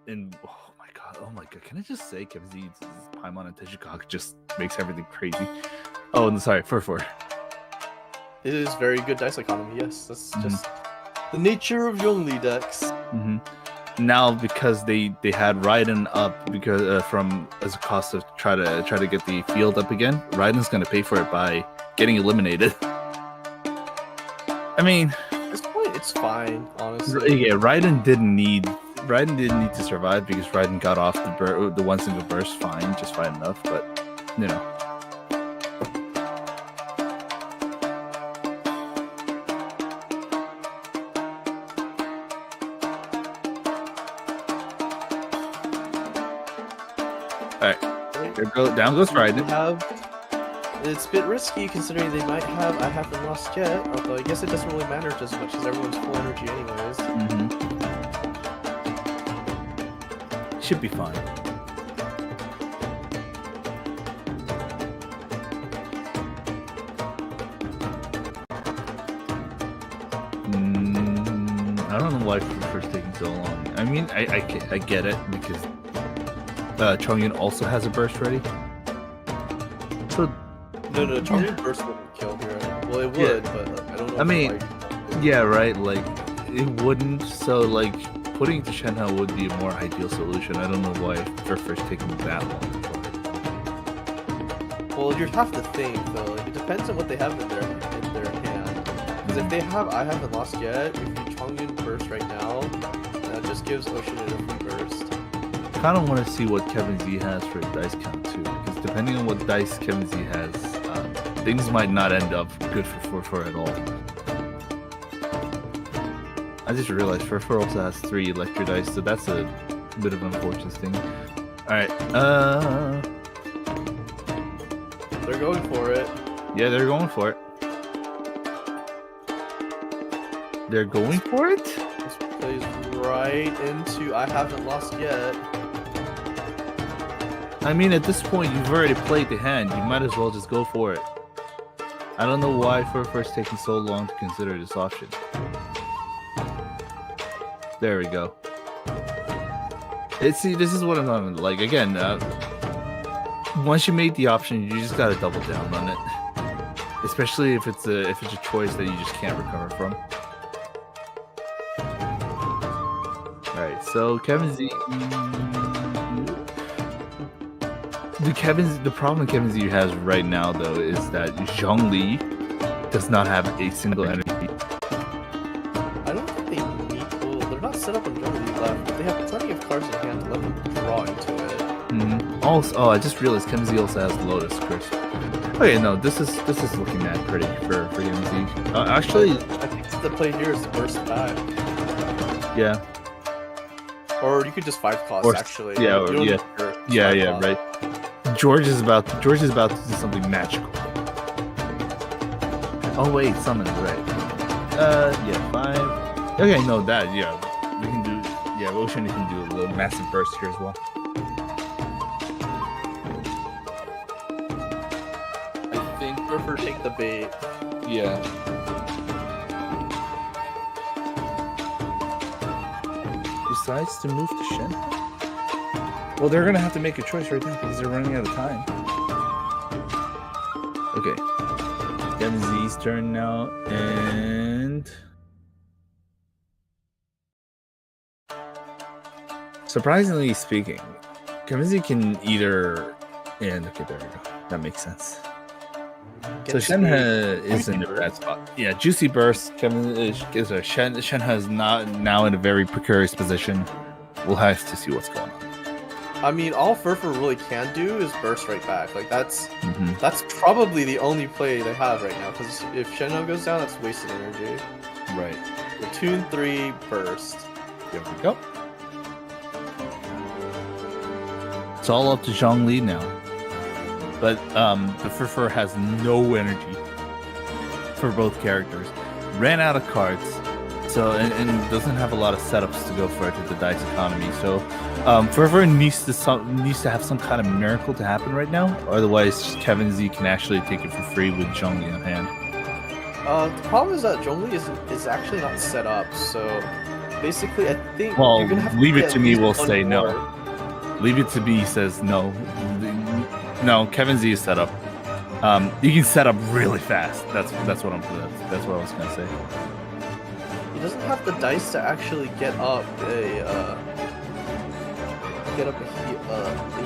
And oh my god, can I just say Kevin Z's Paimon and Tejikok just makes everything crazy. Oh, and sorry, Ferfur. It is very good dice economy. Yes, that's just the nature of zhongli decks. now because they had Raiden up because from as a cost of try to get the field up again, Raiden's gonna pay for it by getting eliminated. I mean, At this point, it's fine, honestly. yeah, Raiden didn't need to survive because Raiden got off the one single burst fine, just fine enough. But you know. Alright, down goes Raiden. It's a bit risky considering they might have I haven't lost yet, although I guess it doesn't really matter just as much as everyone's full energy anyways. Should be fine. I don't know why Ferfur's taking so long. I mean, I get it because Chongyun also has a burst ready. So No, Chongyun burst wouldn't kill here. Well, it would, but I don't know. I mean, yeah, right. Like it wouldn't. So like putting it to Shenhe would be a more ideal solution. I don't know why Ferfur's taking that long. Well, you have to think though. Like, it depends on what they have in their hand. Because if they have I haven't lost yet, if you Chongyun burst right now, that just gives Ocean a free burst. I kind of want to see what Kevin Z has for dice count too, because depending on what dice Kevin Z has, things might not end up good for Ferfur at all. I just realized Ferfur also has 3 electro dice, so that's a bit of an unfortunate thing. Alright, They're going for it. yeah, they're going for it. They're going for it? This plays right into I haven't lost yet. I mean, at this point, you've already played the hand. You might as well just go for it. I don't know why Ferfur's taking so long to consider this option. There we go. See, this is what I'm on. Like, again, once you make the option, you just gotta double down on it. Especially if it's a choice that you just can't recover from. Alright, so Kevin Z... The problem Kevin Z has right now, though, is that zhongli does not have a single energy. I don't think they need. Well, they're not set up on zhongli left, but they have plenty of cards in hand to let them draw into it. Also, I just realized Kevin Z also has Lotus Curse. Okay, no, this is looking mad pretty for Kevin Z. Actually, I think the play here is burst back, yeah. or you could just 5 cost actually. Yeah, You don't yeah. need to burst, Yeah, 5 yeah, cost. right. George is about to do something magical. Oh wait, summons, right? Yeah, 5. Okay, no, that we can do. Yeah, Ocean can do a little massive burst here as well. I think Ferfur take the bait. Yeah. Decides to move to Shin. Well, they're gonna have to make a choice right now because they're running out of time. Okay. Kevin Z's turn now, and surprisingly speaking, Kevin Z can either. And okay, there we go. That makes sense. So Shenhe is in a bad spot. Yeah, juicy burst. Shenhe is now in a very precarious position. We'll have to see what's going on. I mean, all Ferfur really can do is burst right back. Like that's probably the only play they have right now. Because if Shenhe goes down, that's wasted energy. Right. The 2 and 3 burst. There we go. It's all up to Zhongli now. But the Ferfur has no energy for both characters. Ran out of cards. So and doesn't have a lot of setups to go for it with the dice economy. So Ferfur needs to have some kind of miracle to happen right now. Otherwise, Kevin Z can actually take it for free with Zhongli on hand. The problem is that zhongli is actually not set up. So basically, I think Well, you're gonna have to leave get it to at me least will one say no. more. Leave it to me says no. No, Kevin Z is set up. You can set up really fast. That's what I was gonna say. You doesn't have the dice to actually get up a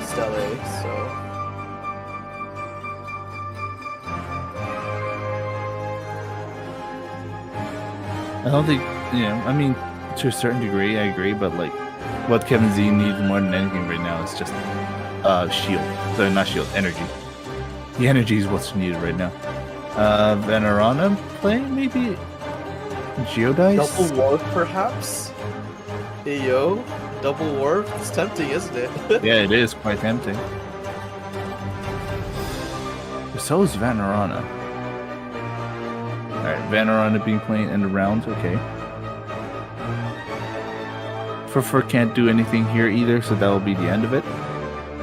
stele, so. I don't think, I mean, to a certain degree, I agree, but like, what Kevin Z needs more than anything right now is just shield. Sorry, not shield, energy. The energy is what's needed right now. Venerana playing, maybe? Geodice? Double warp, perhaps? Ayo, double warp? It's tempting, isn't it? Yeah, it is quite tempting. So is Venerana. Alright, Venerana being played in the round, okay. Ferfur can't do anything here either, so that will be the end of it.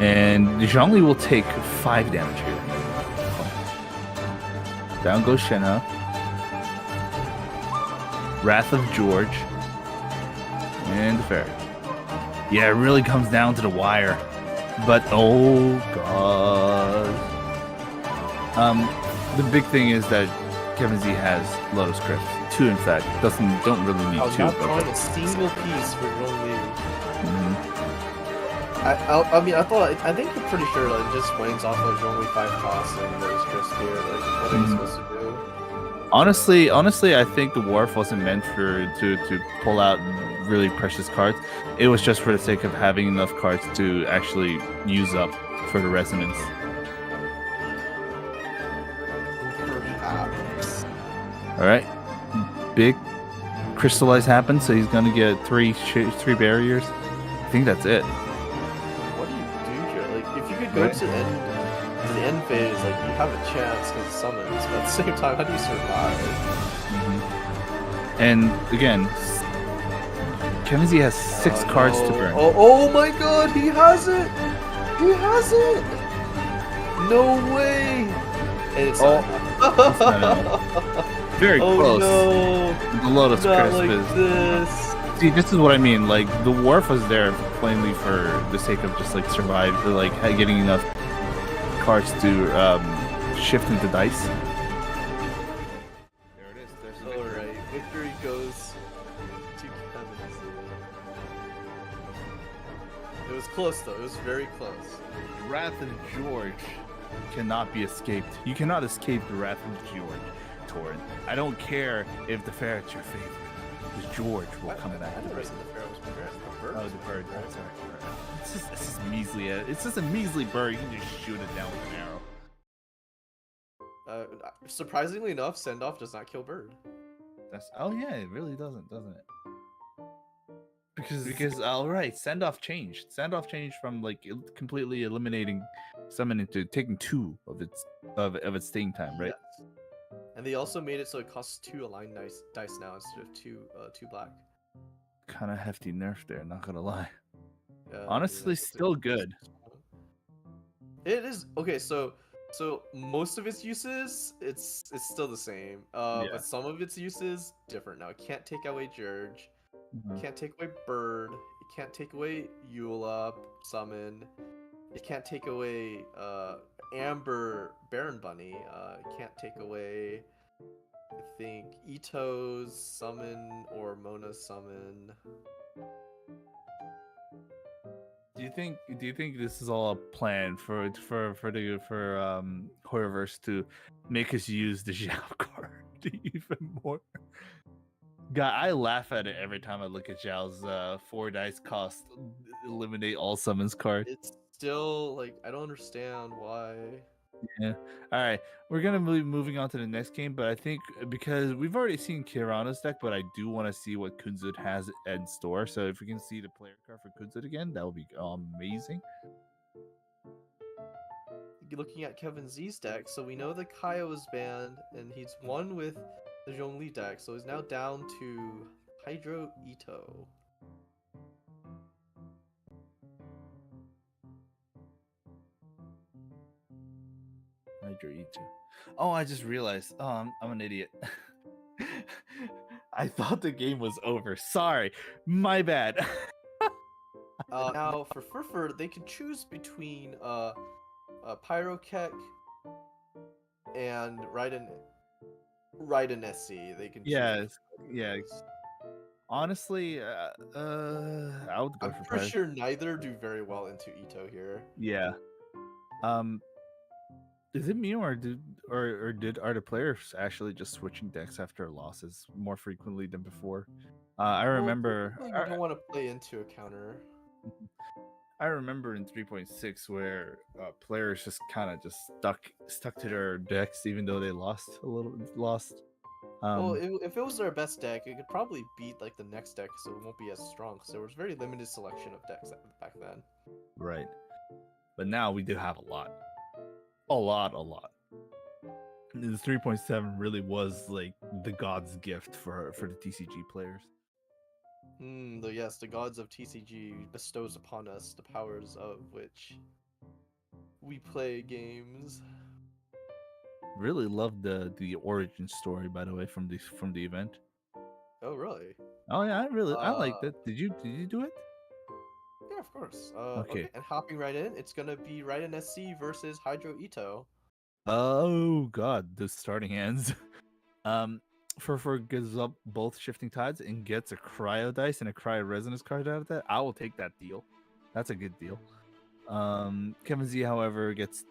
And zhongli will take 5 damage here. Down goes Shenhe. Wrath of George. And the fairy. Yeah, it really comes down to the wire. But, oh god. The big thing is that Kevin Z has Lotus Crypt. 2, in fact. Don't really need 2. Not drawing a single piece for zhongli. Mhm. I think I'm pretty sure like just wings off of zhongli 5 costs and Lotus Crypt here. Like, what are you supposed to do? Honestly, I think the Wharf wasn't meant to pull out really precious cards. It was just for the sake of having enough cards to actually use up for the resonance. Perhaps. All right, big crystallize happens, so he's gonna get 3 barriers. I think that's it. What do you do here? Like, if you could go to the end phase, like you have a chance because summons, but at the same time, how do you survive? And again, Kevin Z has 6 cards to burn. Oh my god, he has it! He has it! No way! And it's not. Very close. No! The Lotus Not Crisp like is. this. See, this is what I mean. Like, the Wharf was there plainly for the sake of just like getting enough cards to shift into dice. There it is. There's the victory. Alright, victory goes to Kevin. It was close though, it was very close. Wrath of George cannot be escaped. You cannot escape the Wrath of George, Torin. I don't care if the ferret's your favorite. Because George will come back. I never said the ferret was my favorite. The bird. Oh, the bird. Right? Sorry. It's just measly. It's just a measly bird. You can just shoot it down with an arrow. Surprisingly enough, send off does not kill bird. Oh yeah, it really doesn't it? Because all right, send off changed. Send off changed from like completely eliminating summon to taking 2 of its staying time, right? Yes. And they also made it so it costs 2 aligned dice now instead of 2 black. Kind of hefty nerf there, not gonna lie. Yeah, Honestly, still good. It is okay. So most of its uses, it's still the same. But some of its uses different now. It can't take away George. It can't take away bird. It can't take away hoyolab summon. It can't take away Amber Baron Bunny. It can't take away, I think, Ito's summon or Mona's summon. Do you think this is all a plan for hoyoverse to make us use the Xiao card even more? God, I laugh at it every time I look at Xiao's 4 dice cost eliminate all summons card. It's still like I don't understand why. Yeah. All right, we're gonna be moving on to the next game, but I think because we've already seen Kirano's deck, but I do want to see what Kunzut has in store. So if we can see the player card for Kunzut again, that would be amazing. Looking at Kevin Z's deck, so we know the Xiao is banned, and he's won with the Zhongli deck, so he's now down to Hydro Ito. Hydro Ito. Oh, I just realized. I'm an idiot. I thought the game was over. Sorry, my bad. Now for Ferfur, they can choose between Pyrokek and Raiden SC. They can choose Yes, between yeah. those. Honestly, I would go I'm for pretty Pride. sure neither do very well into Ito here. Yeah. Um, is it me or are the players actually just switching decks after losses more frequently than before? I Well, remember. typically you don't want to play into a counter. I remember in 3.6 where players just kind of just stuck to their decks even though they lost. Well, Um, if it was their best deck, it could probably beat like the next deck, so it won't be as strong. So there was very limited selection of decks back then. right. But now we do have a lot. A lot. The 3.7 really was like the god's gift for the TCG players. Yes, the gods of TCG bestows upon us the powers of which we play games. Really loved the origin story, by the way, from the event. Oh, really? Oh yeah, I liked Uh, it. Did you do it? yeah, of course. Okay. Okay, and hopping right in, it's gonna be Raiden SC versus Hydro Ito. Oh god, the starting hands. Um, Ferfur gives up both shifting tides and gets a cryo dice and a cryo resonance card out of that. I will take that deal. That's a good deal. Kevin Z, however, gets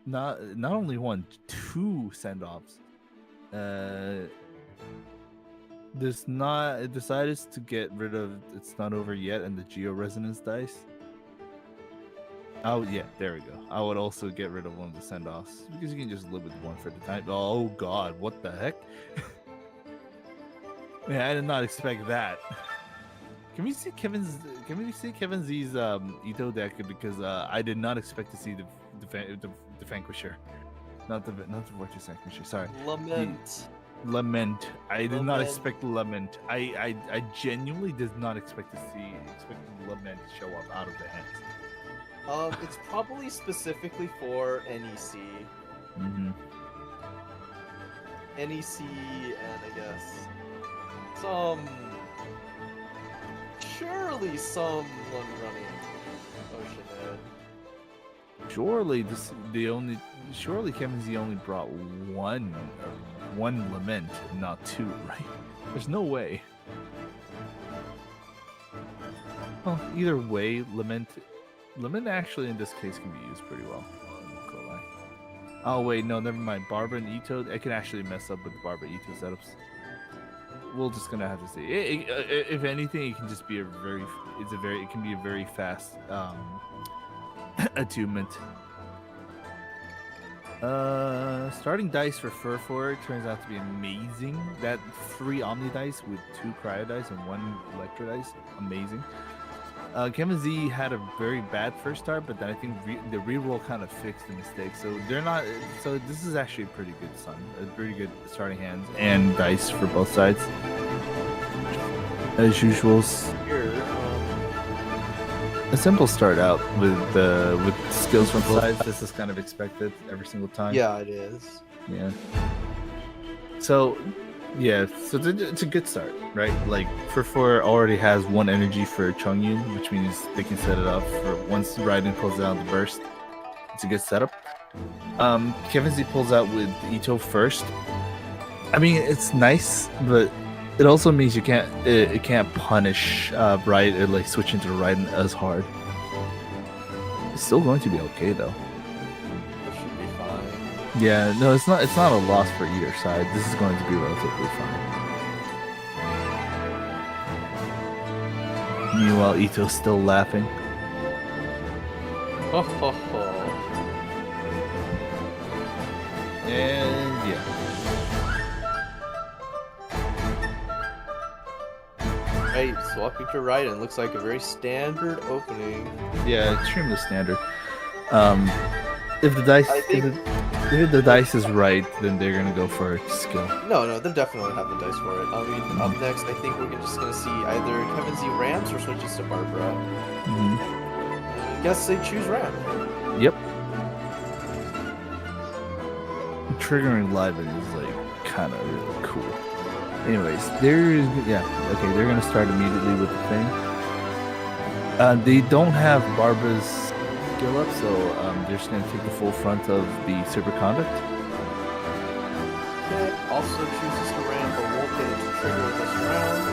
not only one, two send offs. This not it decided to get rid of it's not over yet and the geo resonance dice. Oh yeah, there we go. I would also get rid of one of the send offs because you can just live with one for the time. Oh god, what the heck? Man, I did not expect that. Can we see Kevin Z's Ito deck because I did not expect to see the Vanquisher, not the Vortex Vanquisher. Sorry, Lament. Lament. I did not Lament. expect Lament. I genuinely did not expect Lament to show up out of the hands. It's probably specifically for NEC. Mm-hmm. NEC and I guess surely someone running Ocean Ed. Surely Kevin Z only brought one Lament, not two, right? There's no way. Well, either way, Lament actually in this case can be used pretty well. I'm not gonna lie. Oh wait, no, never mind. Barbara and Ito, I can actually mess up with the Barbara Ito setups. We're just gonna have to see. If anything, it can just be it can be a very fast attunement. Starting dice for Ferfur turns out to be amazing. That 3 Omni dice with 2 Cryo dice and 1 Electro dice, amazing. Kevin Z had a very bad first start, but then I think the reroll kind of fixed the mistake. So they're not. So this is actually a pretty good starting hands and dice for both sides, as usual. Here, A simple start out with skills from both sides. This is kind of expected every single time. yeah, it is. Yeah. So it's a good start, right? Like Ferfur already has 1 energy for Chongyun, which means they can set it up for once Raiden pulls out the burst. It's a good setup. Kevin Z pulls out with Ito first. I mean, it's nice, but it also means it can't punish or like switch into Raiden as hard. It's still going to be okay though. That should be fine. Yeah, no, it's not a loss for either side. This is going to be relatively fine. Meanwhile, Ito's still laughing. Ho ho ho. And yeah. Right, swapping to Raiden looks like a very standard opening. Yeah, extremely standard. If the dice I think- if the dice is right, then they're gonna go for skill. No, they definitely have the dice for it. I mean, up next, I think we're just gonna see either Kevin Z ramps or switches to Barbara. I guess they choose ramp. Yep. Triggering live is like kind of really cool. Anyways, they're gonna start immediately with the thing. They don't have Barbara's skill up, so they're just gonna take the full front of the superconduct. Also chooses to ramp, but won't get it to trigger this round.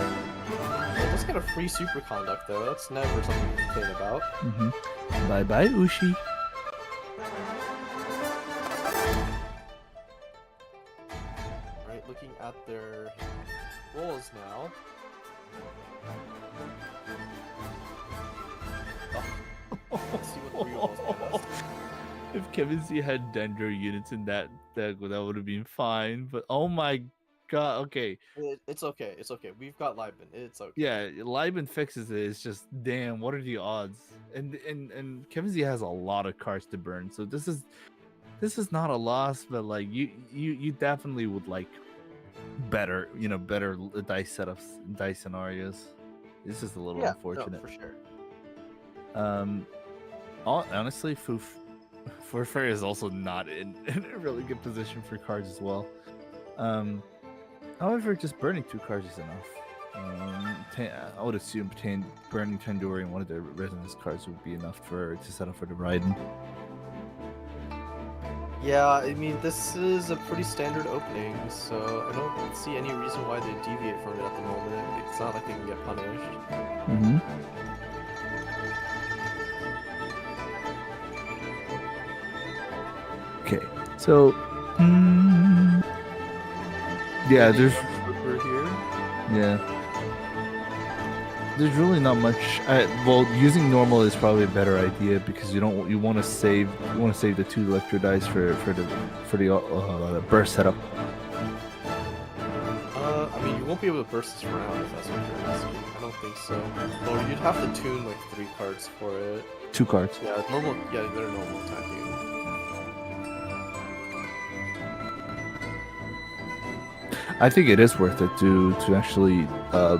Let's get a free super conduct though. That's never something to complain about. Bye bye, Ushi. Right, looking at their rolls now. Oh. Let's see what 3 rolls get us. If Kevin Z had Dendro units in that deck, that would have been fine. But oh my god, okay. It's okay. It's okay. We've got Liben. It's okay. Yeah, Liben fixes it. It's just damn, what are the odds? And Kevin Z has a lot of cards to burn, so this is not a loss, but like you definitely would like better dice setups, dice scenarios. This is a little unfortunate. No, for sure. Honestly, Ferfur is also not in a really good position for cards as well. However, just burning 2 cards is enough. I would assume burning Tandoori and one of the resonance cards would be enough to set up for the Raiden. Yeah, I mean, this is a pretty standard opening, so I don't see any reason why they deviate from it at the moment. It's not like they can get punished. Okay, so yeah, there's here. Yeah. There's really not much. Well, using normal is probably a better idea because you want to save the 2 electro dice for the burst setup. I mean, you won't be able to burst this round if that's what you're asking. I don't think so. Or you'd have to tune like 3 cards for it. 2 cards. Yeah, normal. Yeah, they're normal attacking. I think it is worth it to actually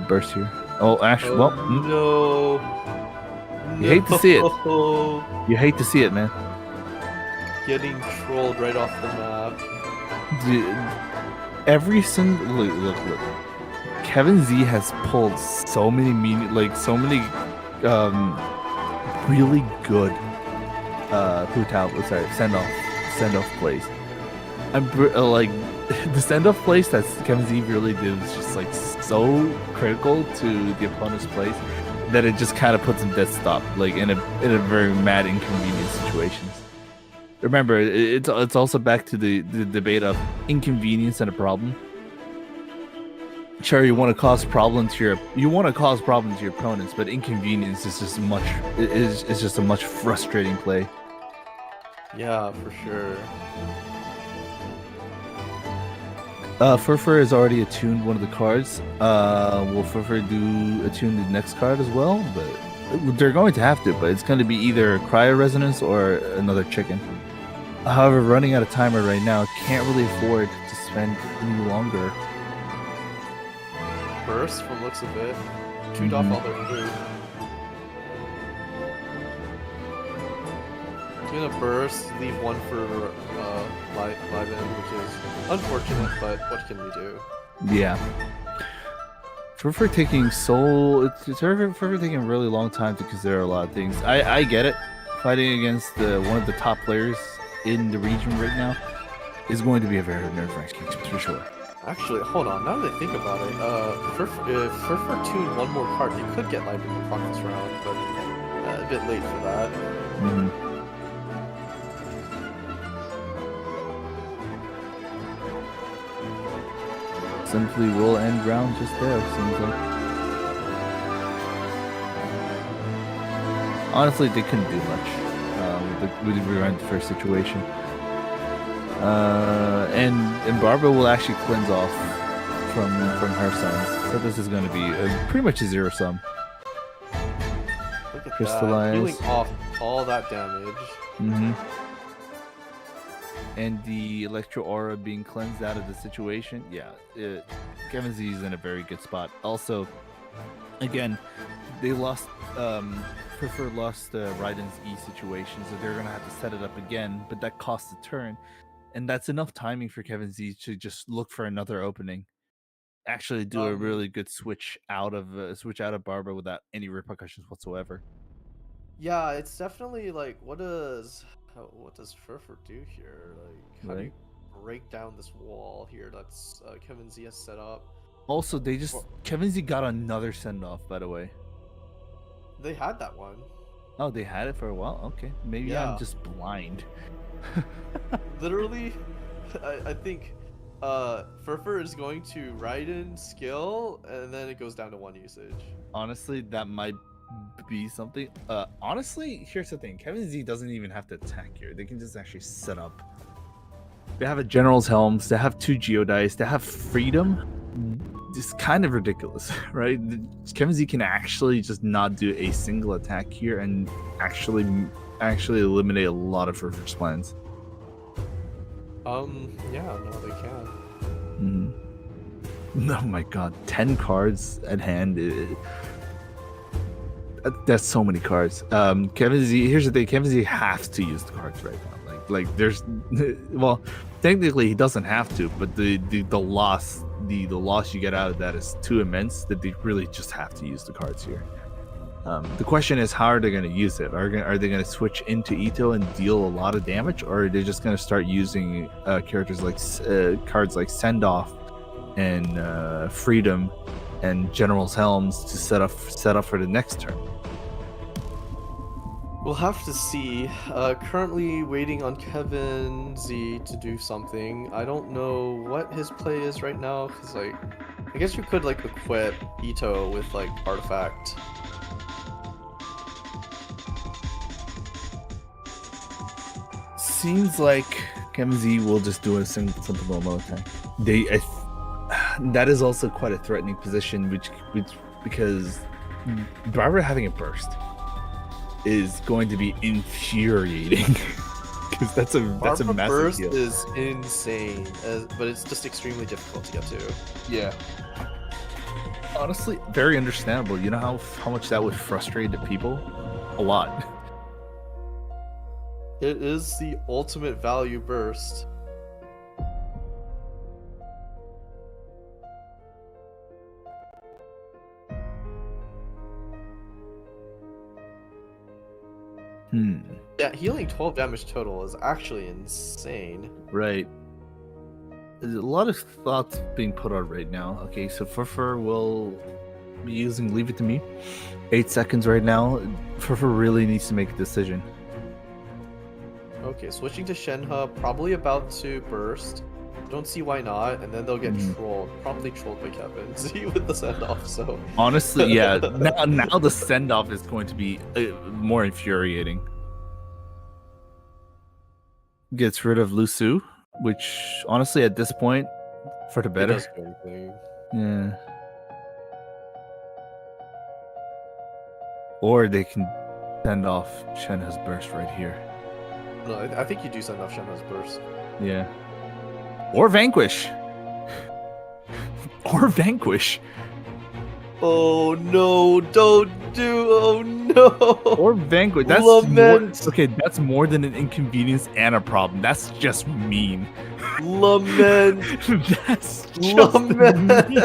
burst here. Oh, actually, No. You hate to see it. You hate to see it, man. Getting trolled right off the map. Dude, every single look. Kevin Z has pulled so many really good send off plays. I'm like the send off place that Kevin Z really did was just like so critical to the opponent's plays that it just kind of puts him dead stop, like in a very mad inconvenient situations. Remember, it's also back to the debate of inconvenience and a problem. Sure, you want to cause problems to your opponents, but inconvenience is just a much frustrating play. Yeah, for sure. Ferfur has already attuned one of the cards. Will Ferfur attune the next card as well? But they're going to have to. But it's going to be either Cryo Resonance or another chicken. However, running out of timer right now, can't really afford to spend any longer. Burst from looks of it. Tuned off all their food. Doing a burst, leave 1 for Liven, which is unfortunate, but what can we do? Yeah. Ferfur taking taking a really long time to consider a lot of things. I get it. Fighting against one of the top players in the region right now is going to be a very nerve-wracking for sure. Actually, hold on. Now that I think about it, if Ferfur tuned 1 more card, they could get Liven to proc this round, but a bit late for that. Simply will end round just there, seems like. Honestly, they couldn't do much with the first situation. And Barbara will actually cleanse off from her sons, so this is going to be pretty much a 0 sum. Look at Crystallize. that, healing off all that damage. And the Electro Aura being cleansed out of the situation, yeah, Kevin Z is in a very good spot. Also, again, they lost, Ferfur lost Raiden's E situation, so they're going to have to set it up again, but that costs a turn, and that's enough timing for Kevin Z to just look for another opening. Actually do a really good switch out of Barbara without any repercussions whatsoever. Yeah, it's definitely like, what does Ferfur do here? Like, how do you break down this wall here that's Kevin Z has set up? Also, Kevin Z got another send off, by the way. They had that one. Oh, they had it for a while. Okay, maybe I'm Yeah. just blind. Literally, I think Ferfur is going to ride in skill, and then it goes down to 1 usage. Honestly, that might be something. Honestly, here's the thing: Kevin Z doesn't even have to attack here. They can just actually set up. They have a General's Helms. They have 2 Geodice. They have Freedom. It's kind of ridiculous, right? Kevin Z can actually just not do a single attack here and actually eliminate a lot of Ferfur's plans. Yeah, no, they can. Oh my god, 10 cards at hand. That's so many cards. Kevin Z, here's the thing: Kevin Z has to use the cards right now. Like there's, well, technically he doesn't have to, but the loss you get out of that is too immense that they really just have to use the cards here. The question is, how are they going to use it? Are they going to switch into Ito and deal a lot of damage, or are they just going to start using characters like cards like Send Off and Freedom and General's Helms to set up for the next turn? We'll have to see. Currently waiting on Kevin Z to do something. I don't know what his play is right now, because like, I guess you could like equip Ito with like artifact. Seems like Kevin Z will just do a simple normal attack. That is also quite a threatening position, which because Driver having a burst is going to be infuriating because that's a massive burst deal. is insane, but it's just extremely difficult to get to. Yeah. Honestly, very understandable. You know how much that would frustrate the people? A lot. It is the ultimate value burst. Yeah, healing 12 damage total is actually insane. Right. There's a lot of thoughts being put on right now. Okay, so Ferfur will be using Leave It to Me. 8 seconds right now. Ferfur really needs to make a decision. Okay, switching to Shenhe, probably about to burst. Don't see why not, and then they'll get trolled. Probably trolled by Kevin Z with the send-off, so... Honestly, yeah. now the send-off is going to be more infuriating. Gets rid of Lusu, which, honestly, at this point, for the better. It does do anything. Yeah. Or they can send off Shenhe's burst right here. No, I think you do send off Shenhe's burst. Yeah. Or Vanquish. Or Vanquish. Oh no, don't do, oh no! Or Vanquish. That's Lament. okay, that's more than an inconvenience and a problem. That's just mean. Lament! That's just Lament! mean.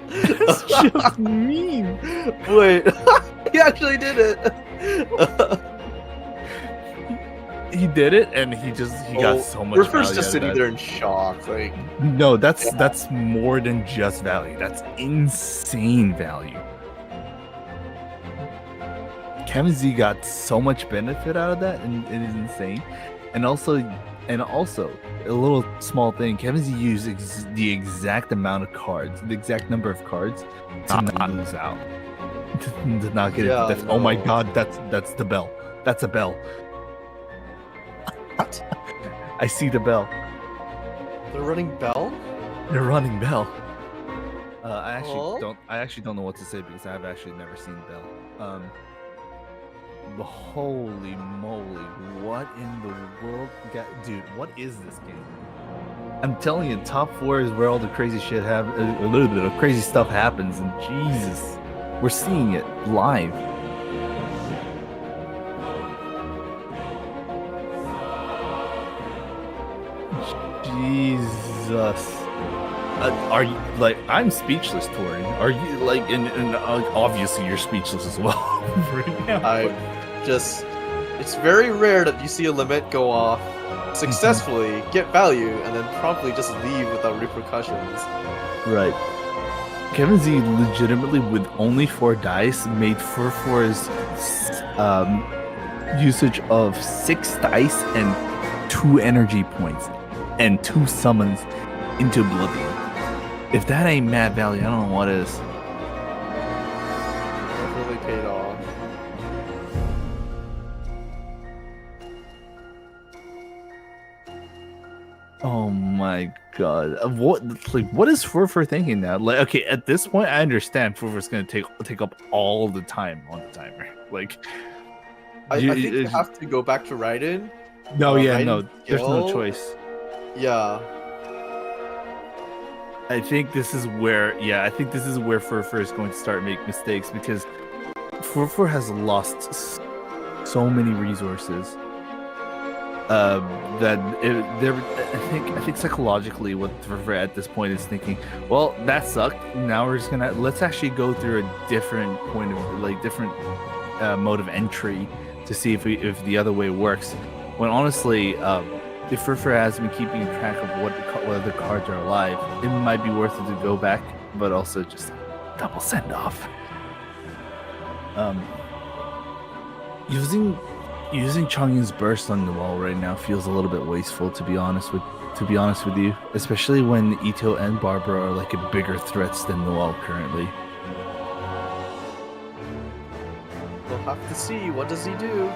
That's just mean. Wait, he actually did it! He did it, and he got so much. Ferfur's value just out sitting of there in shock, like... No, that's more than just value. That's insane value. Kevin Z got so much benefit out of that, and it is insane. And also, a little small thing: Kevin Z used the exact amount of cards, the exact number of cards, to not lose out, to not get into death. Oh my god, that's the bell. That's a bell. What? I see the bell. They're running Bell? They're running Bell. I actually don't know what to say because I've actually never seen Bell. But holy moly, what in the world? Dude, what is this game? I'm telling you, top 4 is where all the crazy shit a little bit of crazy stuff happens, and Jesus, we're seeing it live. Jesus. Are you like? I'm speechless, Tori. Are you like? And obviously you're speechless as well. Right now. It's very rare that you see a limit go off successfully, get value, and then promptly just leave without repercussions. Right. Kevin Z legitimately with only 4 dice made Ferfur's usage of 6 dice and 2 energy points and 2 summons into oblivion. If that ain't mad value, I don't know what is. Definitely paid off. Oh my god! What is Ferfur thinking now? Like, okay, at this point, I understand Ferfur's gonna take up all the time on the timer. Like, I think you have to go back to Raiden. no, Raiden's there's no skill- choice. Yeah. I think this is where Ferfur is going to start making mistakes because Ferfur has lost so many resources. I think psychologically what Ferfur at this point is thinking, well, that sucked. Now let's actually go through a different mode of entry to see if the other way works. When honestly, if Ferfur has been keeping track of what other cards are alive, it might be worth it to go back, but also just double send off. Using Chongyun's burst on the wall right now feels a little bit wasteful, to be honest with you, especially when Ito and Barbara are like a bigger threats than Noel currently. We'll have to see. What does he do?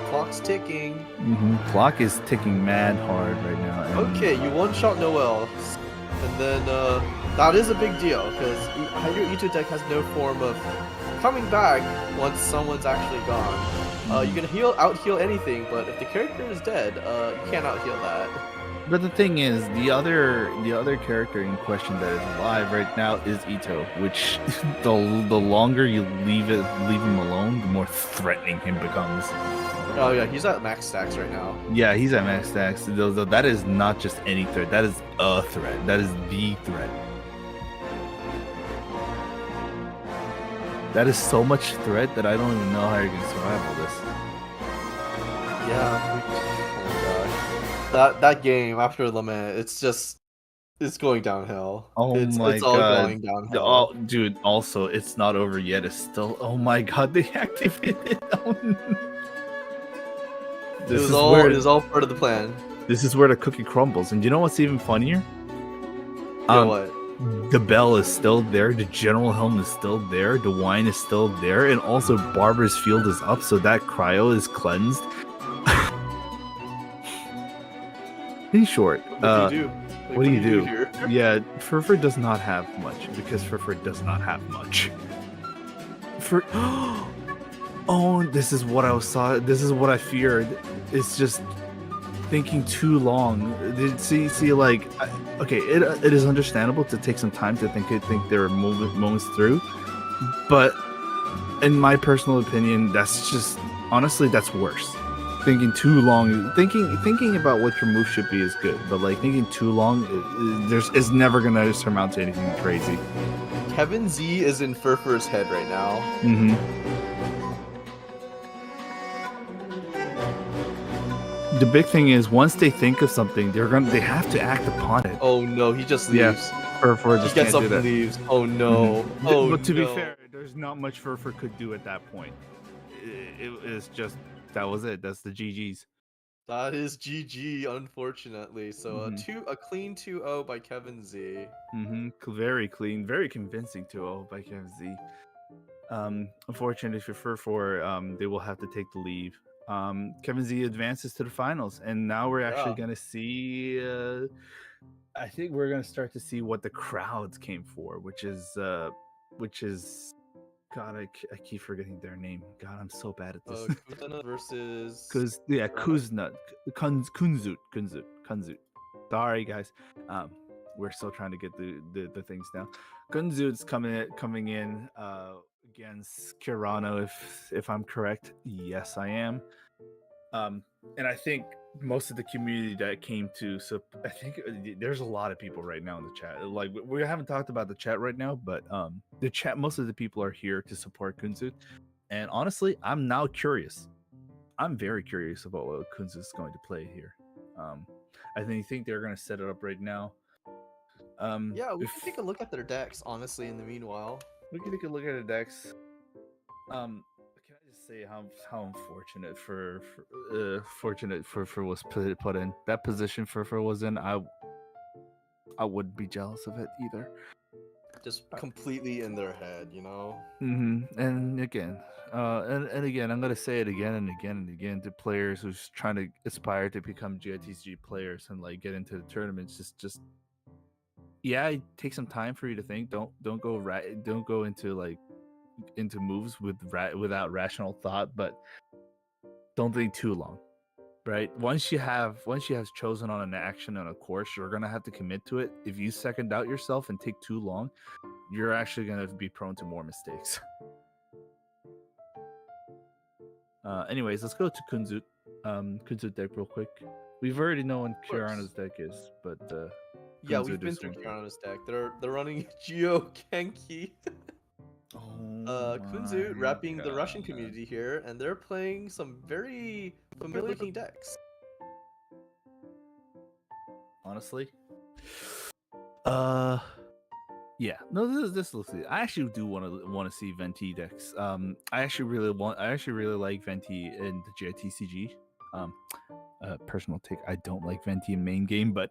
Clock's ticking. Clock is ticking mad hard right now. And Okay, you one-shot Noel. And then, that is a big deal, because your Ito deck has no form of coming back once someone's actually gone. You can out-heal anything, but if the character is dead, you can't out-heal that. But the thing is, the other character in question that is alive right now is Ito, which the longer you leave him alone, the more threatening him becomes. Oh yeah, he's at max stacks right now. Yeah, he's at max stacks. Though that is not just any threat. That is a threat. That is the threat. That is so much threat that I don't even know how you're gonna survive all this. Yeah. Oh my gosh. That game after Lament, it's going downhill. Oh my It's all god. going downhill. Oh, dude, also, it's not over yet. It's still. Oh my god, they activated it. Oh, no. It was all part of the plan. This is where the cookie crumbles. And you know what's even funnier? What? The bell is still there. The general helm is still there. The wine is still there. And also Barbara's field is up, so that cryo is cleansed. In short, What do you do? what do you do? Here? Yeah, Ferfur does not have much because Ferfur does not have much. Oh, this is what I feared. It's just thinking too long. Okay, it is understandable to take some time to think there are moments through, but in my personal opinion, that's worse. Thinking too long, thinking about what your move should be is good, but like thinking too long is never gonna surmount to anything crazy. Kevin Z is in Ferfur's head right now. The big thing is once they think of something, they have to act upon it. Oh no, he just leaves. Yeah, Ferfur just gets can't up do and that. leaves. Oh no. Oh, but to be no. fair, there's not much Ferfur could do at that point. It is just that was it. That's the GGs. That is GG, unfortunately. So a clean 2-0 by Kevin Z. Very clean, very convincing 2-0 by Kevin Z. Unfortunately for Ferfur, they will have to take the leave. Kevin Z advances to the finals, and now we're actually going to see. I think we're going to start to see what the crowds came for, which is. God, I keep forgetting their name. God, I'm so bad at this. Kunzut versus. Kunzut. Sorry, guys. We're still trying to get the things down. Kunzut's coming in against Kirano, if I'm correct. Yes, I am. And I think most of the community that came to, so I think there's a lot of people right now in the chat. Like we haven't talked about the chat right now, but the chat, most of the people are here to support Kunzut. And honestly, I'm now curious. I'm very curious about what Kunzut is going to play here. I think they're going to set it up right now. Yeah, we if can take a look at their decks, honestly, in the meanwhile. we can take a look at the decks. Can I just say how unfortunate fortunate Ferfur was put in that position Ferfur was in. I wouldn't be jealous of it either. Just completely in their head, you know? And again, and again, I'm gonna say it again and again and again to players who's trying to aspire to become GITCG players and like get into the tournaments. Just yeah, it takes some time for you to think. Don't go into like into moves without rational thought, but don't think too long. Right? Once you have chosen on an action on a course, you're gonna have to commit to it. If you second doubt yourself and take too long, you're actually gonna be prone to more mistakes. Anyways, let's go to Kunzut. Kunzut deck real quick. We've already known what course. Kirano's deck is, but Yeah, we've Kunzut been is through one. Kirano's deck. They're running Geo Kenki. Oh Kunzut my wrapping the Russian God. community here, and they're playing some very familiar looking decks. Honestly, yeah, no, this looks good. I actually do want to see Venti decks. I actually really like Venti in the GITCG. Personal take, I don't like Venti in main game, but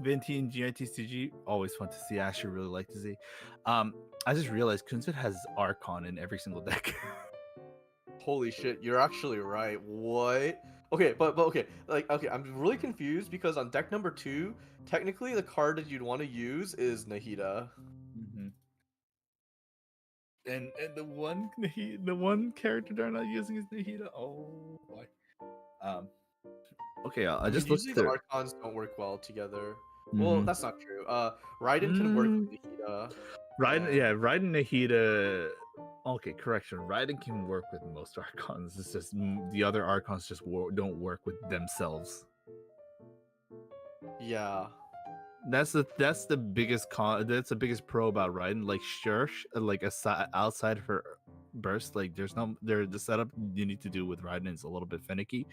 Venti and GITCG always fun to see. I actually really like to see. I just realized Kunzut has Archon in every single deck. Holy shit, you're actually right. What? Okay, but okay, like okay, I'm really confused because on deck number 2, technically the card that you'd want to use is Nahida. Mm-hmm. And the one character they're not using is Nahida. Oh boy. Okay, I I mean, just looked usually the through. Archons don't work well together. Well, Mm-hmm. that's not true. Raiden can work with Nahida. Raiden, and- yeah, Raiden Nahida. Okay, correction. Raiden can work with most Archons. It's just the other Archons just don't work with themselves. Yeah. That's the biggest con. That's the biggest pro about Raiden. Like sure, like outside her burst, like the setup you need to do with Raiden is a little bit finicky.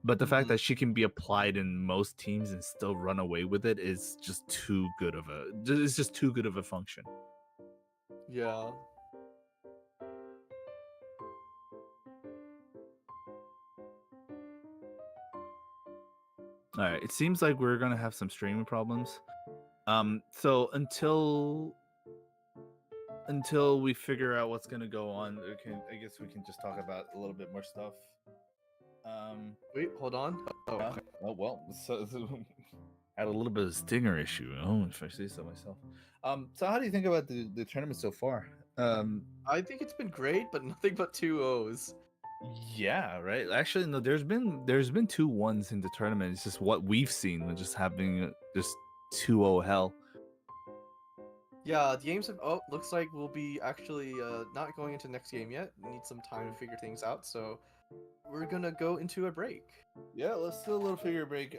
But the fact Mhm. that she can be applied in most teams and still run away with it is just too good of a. It's just too good of a function. Yeah. All right, it seems like we're gonna have some streaming problems. So until we figure out what's gonna go on, I guess we can just talk about a little bit more stuff. Wait, hold on. Oh, Yeah. Oh well, so had a little bit of stinger issue. Oh, if I say so myself. So how do you think about the tournament so far? I think it's been great, but nothing but 2 O's. Yeah, right. Actually, no. There's been 2-1s in the tournament. It's just what we've seen, just having just 2-0 hell. Yeah, the games have. Oh, looks like we'll be actually not going into next game yet. Need some time to figure things out, so we're gonna go into a break. Yeah, let's do a little figure break.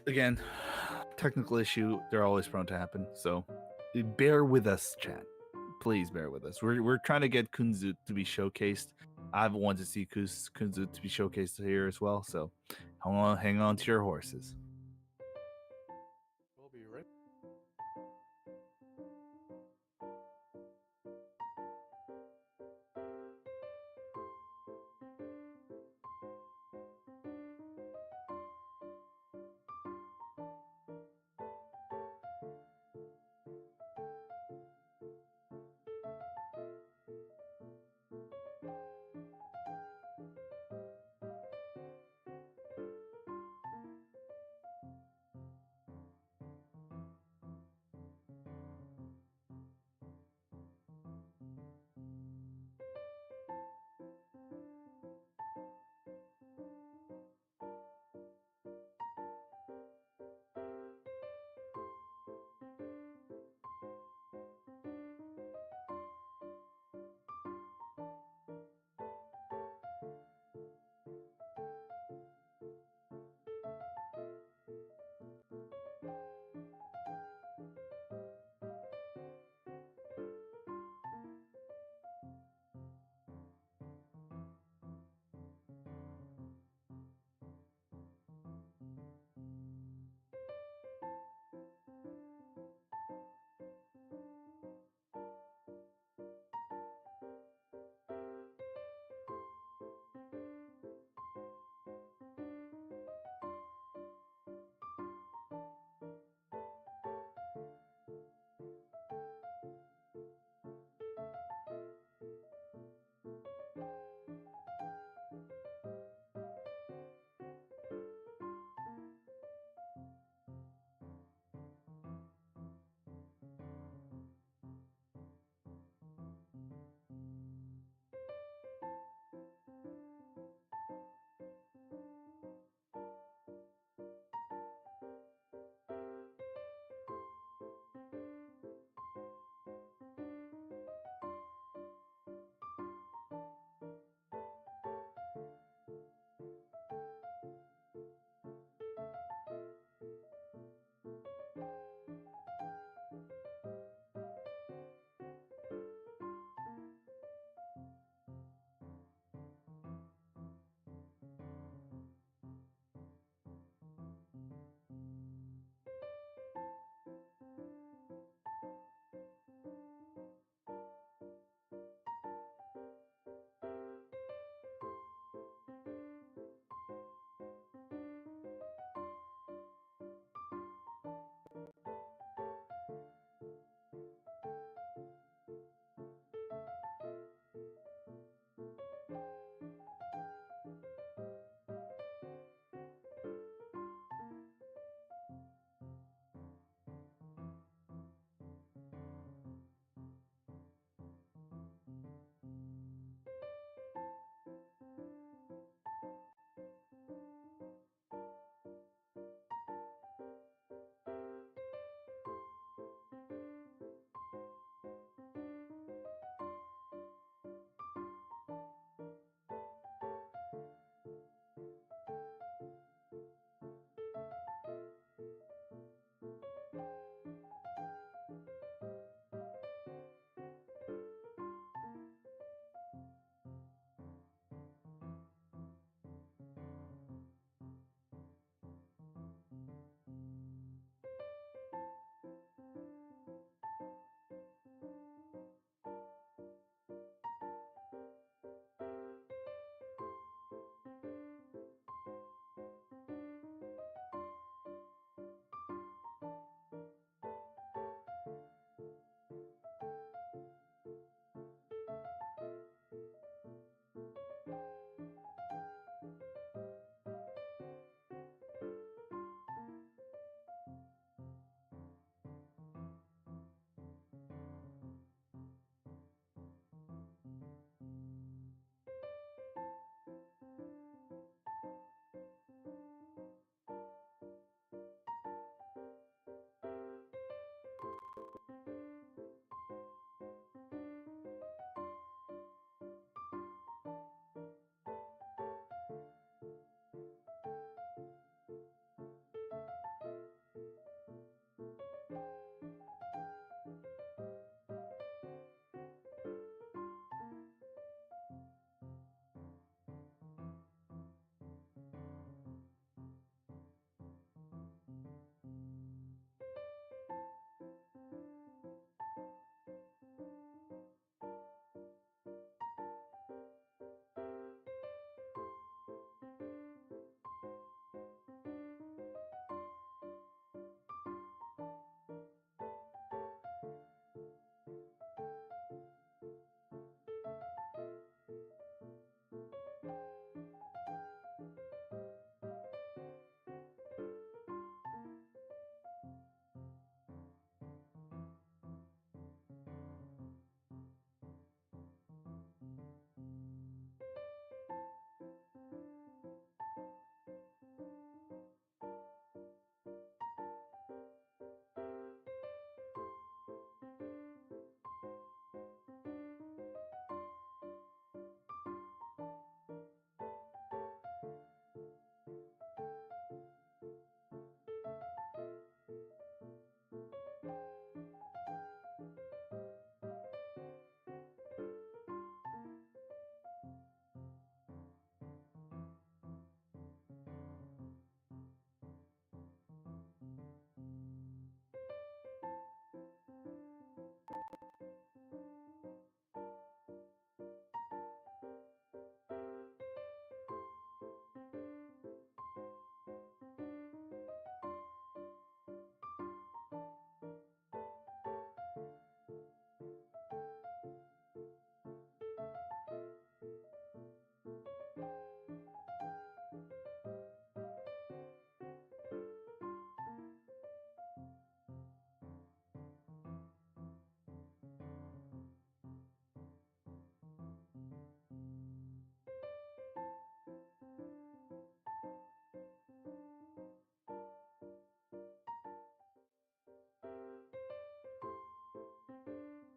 Again, technical issue. They're always prone to happen. So bear with us, chat. Please bear with us. We're trying to get Kunzut to be showcased. I've wanted to see Kunzut to be showcased here as well. So hang on to your horses. We'll be right.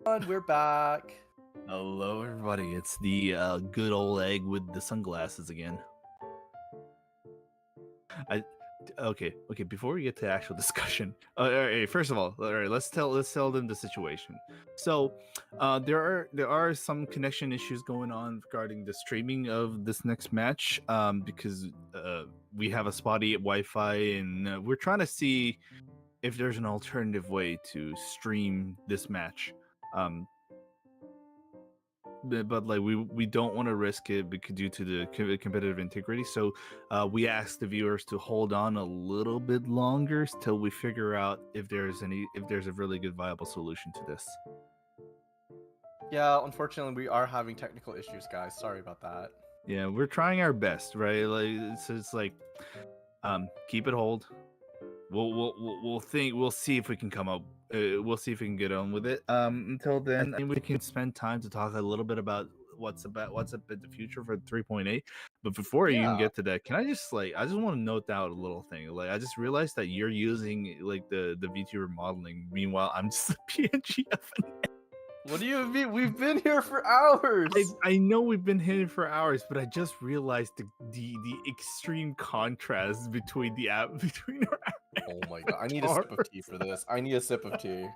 We're back. Hello, everybody. It's the good old egg with the sunglasses again. Okay. Before we get to actual discussion, all right, first of all, let's tell them the situation. So, there are some connection issues going on regarding the streaming of this next match. Because we have a spotty Wi-Fi, and we're trying to see if there's an alternative way to stream this match. But like we don't want to risk it because due to the competitive integrity. So we asked the viewers to hold on a little bit longer till we figure out if there's a really good viable solution to this. Yeah, unfortunately, we are having technical issues, guys. Sorry about that. Yeah, we're trying our best, right? Like it's like keep it hold. We'll think. We'll see if we can come up. We'll see if we can get on with it. Until then, I think we can spend time to talk a little bit about what's up in the future for 3.8. But before you even Yeah. get to that, can I just want to note out a little thing. Like I just realized that you're using like the VTuber modeling. Meanwhile, I'm just a PNG. What do you mean? We've been here for hours. I know we've been hitting for hours, but I just realized the extreme contrast between the app between our. Oh my god! I need a sip of tea for this. I need a sip of tea.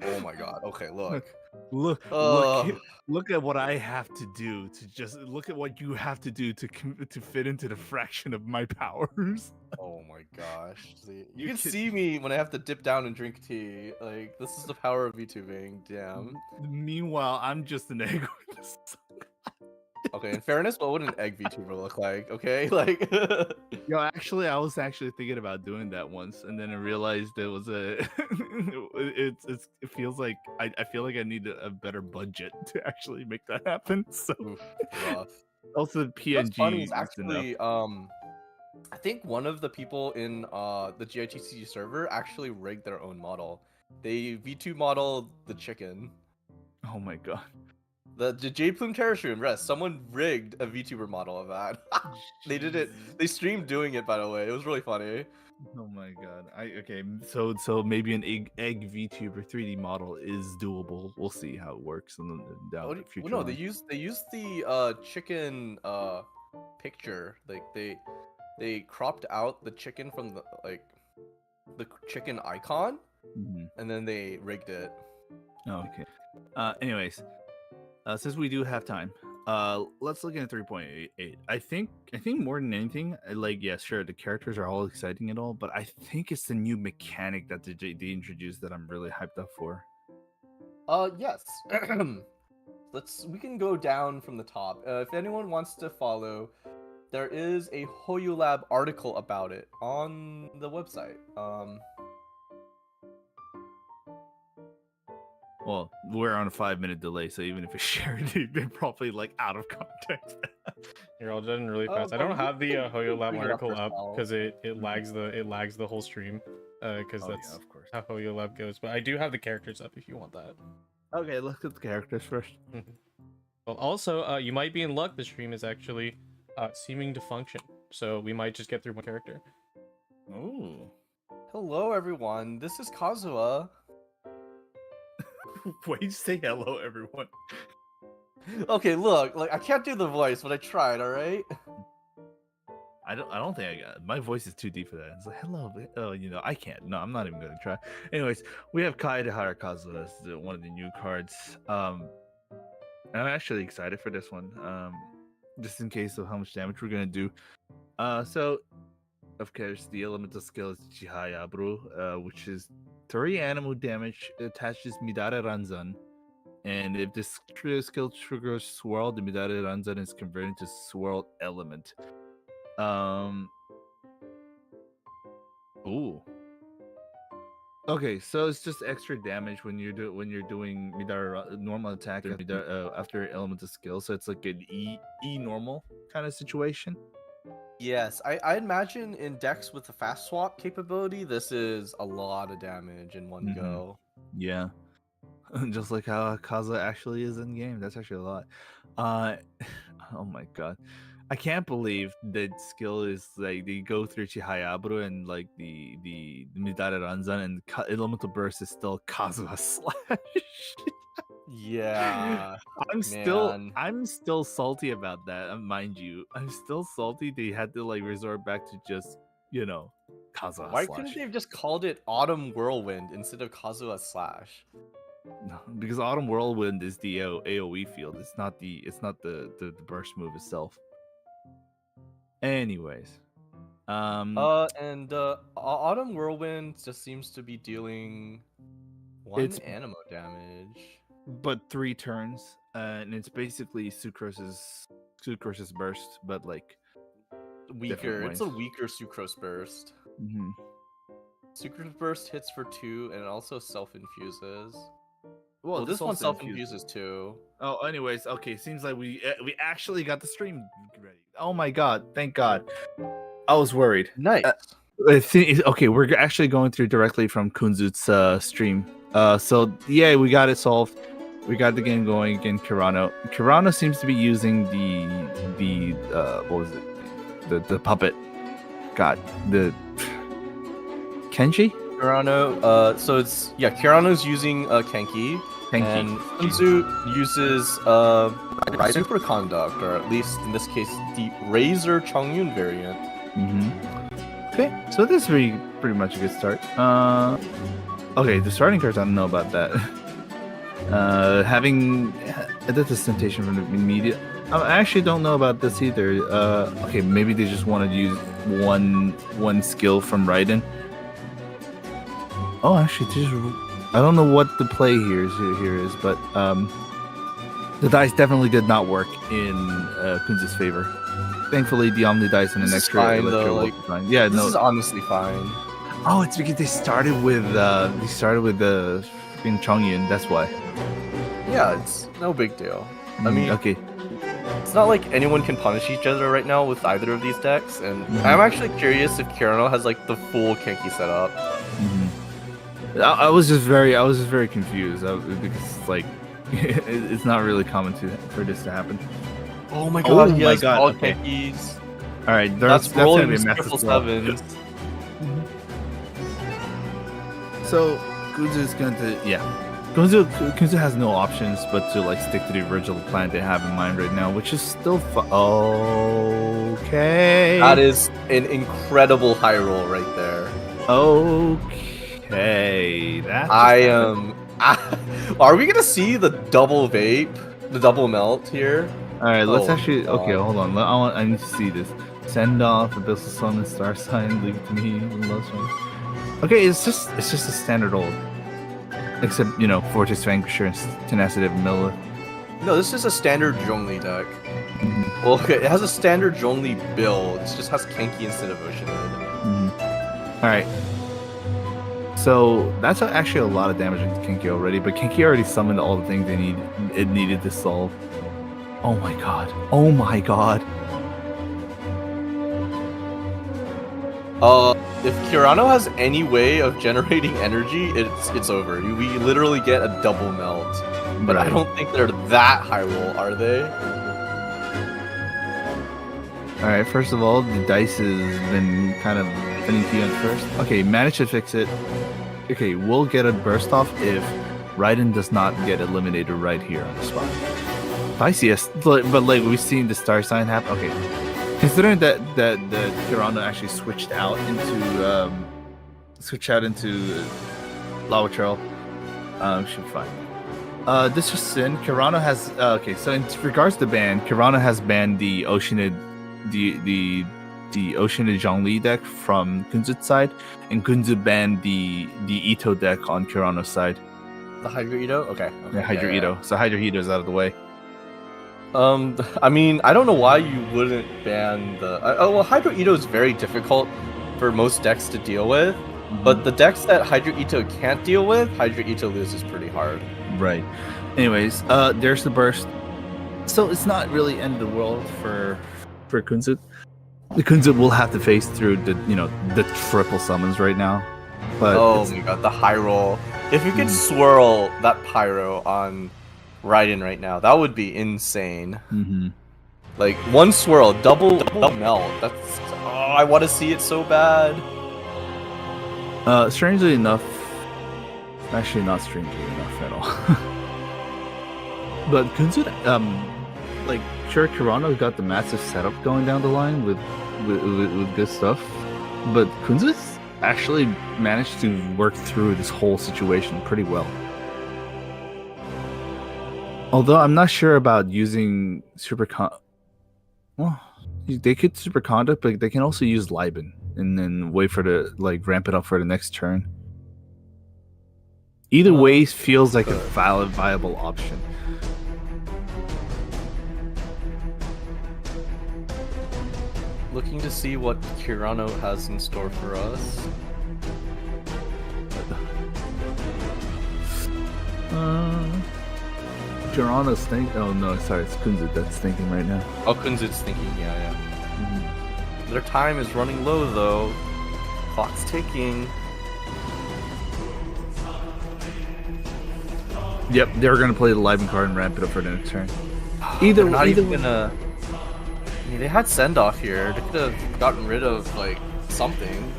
Oh my god. Okay, look. Look at what I have to do to just look at what you have to do to fit into the fraction of my powers. Oh my gosh. See, you can see me when I have to dip down and drink tea. Like, this is the power of VTubing. Damn. Meanwhile, I'm just an egg. Okay, in fairness, what would an egg VTuber look like? Okay, like. Yo, actually, I was actually thinking about doing that once, and then I realized it was a. it feels like I feel like I need a better budget to actually make that happen. So. Oof, rough. Also, the What's funny PNG is is actually, enough. I think one of the people in the GITCG server actually rigged their own model. They V2 modeled the chicken. Oh my god. The J Plume Terrashroom, rest. Someone rigged a VTuber model of that. They did it. They streamed doing it, by the way. It was really funny. Oh my god. So maybe an egg VTuber 3D model is doable. We'll see how it works in the down the future. No, they used the chicken picture. Like they cropped out the chicken from the chicken icon, and then they rigged it. Oh, okay. Anyways, since we do have time, let's look at 3.8. I think more than anything, like, yeah, sure, the characters are all exciting and all, but I think it's the new mechanic that they introduced that I'm really hyped up for. Yes. We can go down from the top. If anyone wants to follow, there is a hoyolab article about it on the website. Well, we're on a 5-minute delay, so even if it's shared, they're probably like out of context. Here, I'll done really fast. I don't have the hoyolab article up because it lags the whole stream. Because that's of course. how hoyolab goes. But I do have the characters up if you want that. Okay, let's get the characters first. Well, also, you might be in luck. The stream is actually seeming to function, so we might just get through one character. Oh. Hello, everyone. This is Kazuha. Wait, you say hello, everyone. Okay, look, like I can't do the voice, but I tried. All right. I don't think I got my voice is too deep for that. It's like hello, oh, I can't. No, I'm not even gonna try. Anyways, we have Kaede Harakazu as one of the new cards. I'm actually excited for this one. Just in case of how much damage we're gonna do. So of course the elemental skill is Chihayabru, which is 3 animal damage, attaches Midare Ranzan. And if this skill triggers Swirl, the Midare Ranzan is converted into Swirl element. Ooh. Okay, so it's just extra damage when you're doing Midare normal attack after elemental skill. So it's like an E normal kind of situation. Yes, I imagine in decks with the fast swap capability, this is a lot of damage in one go. Yeah. Just like how Kaza actually is in game. That's actually a lot. Oh my god. I can't believe that skill is like they go through Chihayaburu and like the Midare Ranzan and elemental burst is still Kazuha slash. Yeah, man. I'm still salty about that. Mind you, I'm still salty they had to like resort back to just Kazuha Why slash. couldn't they have just called it Autumn Whirlwind instead of Kazuha Slash? No, because Autumn Whirlwind is the AOE field. It's not the burst move itself. Anyways, Autumn Whirlwind just seems to be dealing one It's- animo damage. but 3 turns, and it's basically Sucrose's burst, but like Weaker. It's a ways. weaker Sucrose Burst. mhm. Sucrose Burst hits for 2 and it also self-infuses. Well, This one also self-infuses too. Oh, anyways, okay. Seems like we actually got the stream ready. Oh my god! Thank God. I was worried. Nice. Okay, we're actually going through directly from Kunzut's stream. So yeah, we got it solved. We got the game going again. Kirano. Kirano seems to be using the what was it? The puppet. God, the Kenji. Kirano, so it's Kirano's using Kenki. And Kunzut uses Superconduct, or at least in this case, the Razor Chongyun variant. Okay, so this is pretty much a good start. Okay, the starting cards, I don't know about that. Having Edita's Temptation from the immediate. I actually don't know about this either. Okay, maybe they just want to use one skill from Raiden. Oh, actually, I don't know what the play here is, but the dice definitely did not work in Kunz's favor. Thankfully, the Omni dice and an This is extra fine, Electro though, will like, be fine. Yeah, This is honestly fine. Oh, it's because they started with the freaking Chongyun. That's why. Yeah, it's no big deal. I mean, okay. It's not like anyone can punish each other right now with either of these decks, and I'm actually curious if Kirano has like the full Kenki setup. I was just very confused because like it's not really common for this to happen. Oh my god! He has all okay. Kenkis. All right, that's gonna be a rolling massive triple swap. sevens. So Kunzut's going to Kunzut has no options but to like stick to the original plan they have in mind right now, which is still okay. That is an incredible high roll right there. Okay, that Are we gonna see the double vape, the double melt here? All right, let's Oh, actually. God. Okay, hold on. I need to see this. Send off Abyssal Summon, Star Sign, leave it to me. Okay, it's just a standard old, except Fortress Vanquisher and Tenacity of Miller. No, this is a standard zhongli deck. Well, okay, it has a standard zhongli build. It just has Kenki instead of Oceanid. All right. So that's actually a lot of damage into Kenki already, but Kenki already summoned all the things it needed to solve. Oh my god. Oh my god. If Kirano has any way of generating energy, it's over. We literally get a double melt. But I don't think they're that high roll, are they? Alright, first of all, the dice has been kind of finicky at first. Okay, managed to fix it. Okay, we'll get a burst off if Raiden does not get eliminated right here on the spot. I see but like we've seen the star sign happen. Okay, considering that Kirano actually switched out into Lava Trail, should be fine. This is Shin. Kirano has okay. So in regards to ban, Kirano has banned the Oceanid, the Oceanid Zhongli deck from Kunzut's side, and Kunzut banned the Ito deck on Kirano's side. The Hydra Ito? Okay. Yeah, Hydra Ito. So Hydra Ito is out of the way. I mean, I don't know why you wouldn't ban the. Well, Hydra Ito is very difficult for most decks to deal with, but the decks that Hydra Ito can't deal with, Hydra Ito loses pretty hard. Right. Anyways, there's the burst. So it's not really end of the world for Kunzut. The Kunzut will have to face through the triple summons right now. But oh my god, the high roll! If you could swirl that pyro on Raiden right now, that would be insane. Like one swirl, double melt. That's I want to see it so bad. Strangely enough, actually not strangely enough at all. But Kunzut, like sure, Kirano's got the massive setup going down the line with good stuff, but Kunzut's actually managed to work through this whole situation pretty well. Although I'm not sure about using well, they could super conduct, but they can also use Liben and then wait for the ramp it up for the next turn. Either way feels like a viable option. Looking to see what Kirano has in store for us. Kirano's thinking. Oh no, sorry, it's Kunzut that's thinking right now. Oh, Kunzut's thinking, yeah. Their time is running low though. Clock's ticking. Yep, they're gonna play the Liben card and ramp it up for the next turn. They're not even gonna. I mean, they had send off here. They could have gotten rid of like something.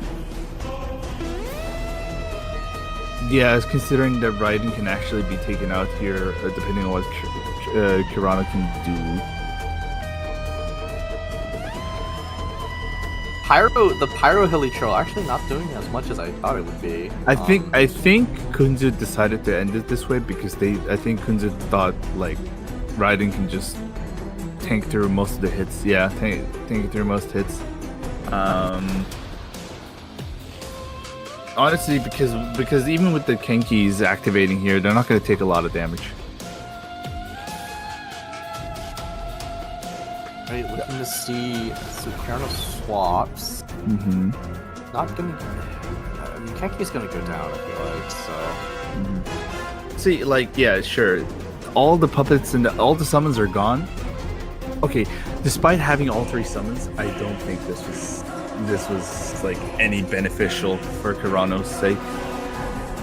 Yeah, as considering that Raiden can actually be taken out here, depending on what Kirano can do. The Pyro Hilichurl actually not doing as much as I thought it would be. I think Kunzut decided to end it this way because I think Kunzut thought like Raiden can just tank through most of the hits. Yeah, tank through most hits. Honestly, because even with the Kenkis activating here, they're not going to take a lot of damage. Right, looking to see Kirano swaps. Not gonna. I mean, Kenki's gonna go down. I feel like so. See, like, yeah, sure. All the puppets and all the summons are gone. Okay, despite having all three summons, I don't think this was like any beneficial for Kirano's sake.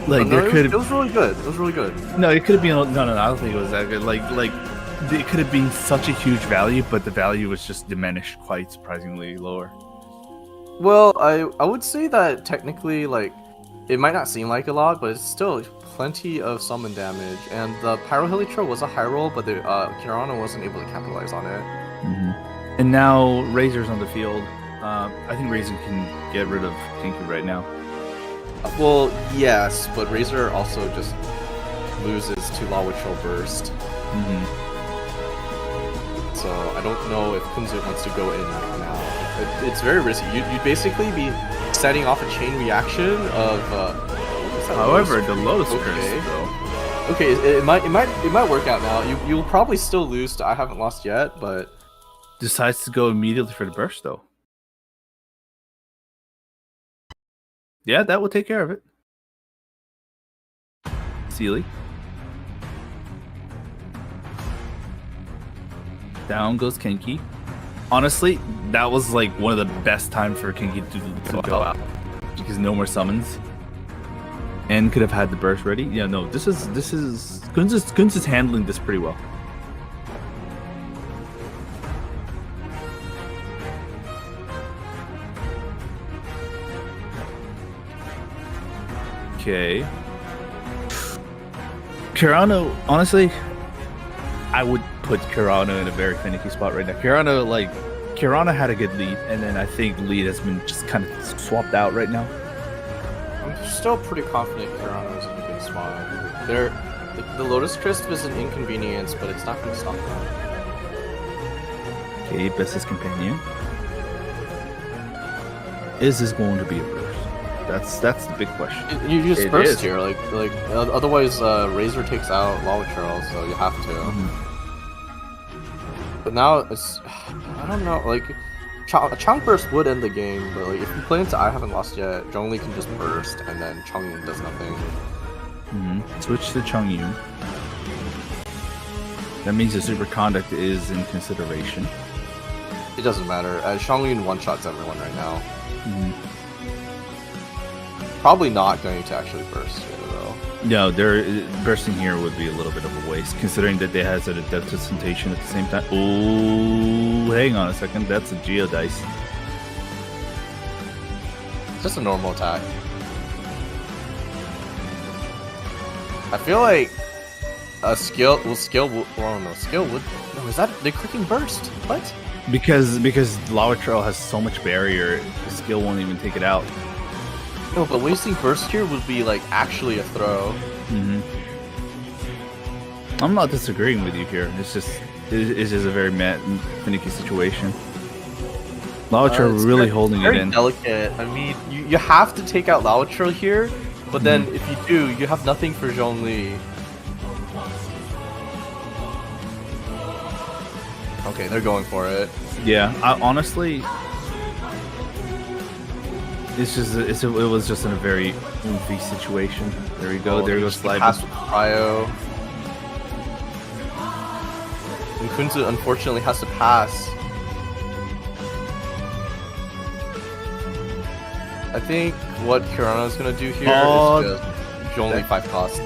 Like it was really good. It was really good. No, it could have been. No, I don't think it was that good. Like it could have been such a huge value, but the value was just diminished quite surprisingly lower. Well, I would say that technically, like, it might not seem like a lot, but it's still plenty of summon damage. And the Pyro Hilichurl was a high roll, but Kirano wasn't able to capitalize on it. And now Razor's on the field. I think Razor can get rid of Kenki right now. Well, yes, but Razor also just loses to Lawachurl Burst. So I don't know if Kunzut wants to go in now. It's very risky. You'd basically be setting off a chain reaction of. However, the Lotus Curse though. Okay, it might work out now. You'll probably still lose to I Haven't Lost Yet, but decides to go immediately for the burst though. Yeah, that will take care of it. Sealy. Down goes Kenki. Honestly, that was like one of the best times for Kenki to go out because no more summons, and could have had the burst ready. Yeah, no, this is Kunzut's handling this pretty well. Okay. Kirano, honestly, I would put Kirano in a very finicky spot right now. Kirano had a good lead, and then I think lead has been just kind of swapped out right now. I'm still pretty confident Kirano is in a good spot. The Lotus Crisp is an inconvenience, but it's not going to stop them. Okay, Best's companion. Is this going to be a burst? That's the big question. You just burst here, like otherwise Razor takes out Lawachurl, so you have to. But now it's I don't know, like Chong Burst would end the game, but like if you play into I Haven't Lost Yet, Zhongli can just burst and then Chongyun does nothing. Switch to Chongyun. That means the super conduct is in consideration. It doesn't matter. Chongyun one-shots everyone right now. Probably not going to actually burst here, though. No, they're bursting here would be a little bit of a waste, considering that they has a death presentation at the same time. Oh, hang on a second. That's a geodice. Just a normal attack. I feel like a skill would. Well, no, skill would. No, is that they're clicking burst? What? Because Lava Trail has so much barrier, the skill won't even take it out. No, but wasting burst here would be like actually a throw. Mm-hmm. I'm not disagreeing with you here. It's just a very finicky situation. Lava Trail really holding it in. Delicate. I mean, you have to take out Lava Trail here, but then if you do, you have nothing for zhongli. Okay, they're going for it. Yeah, honestly, it was just in a very goofy situation. There we go. There goes slide. Pass with Cryo. And Kunzut unfortunately has to pass. I think what Kirano is gonna do here is just zhongli 5 cost.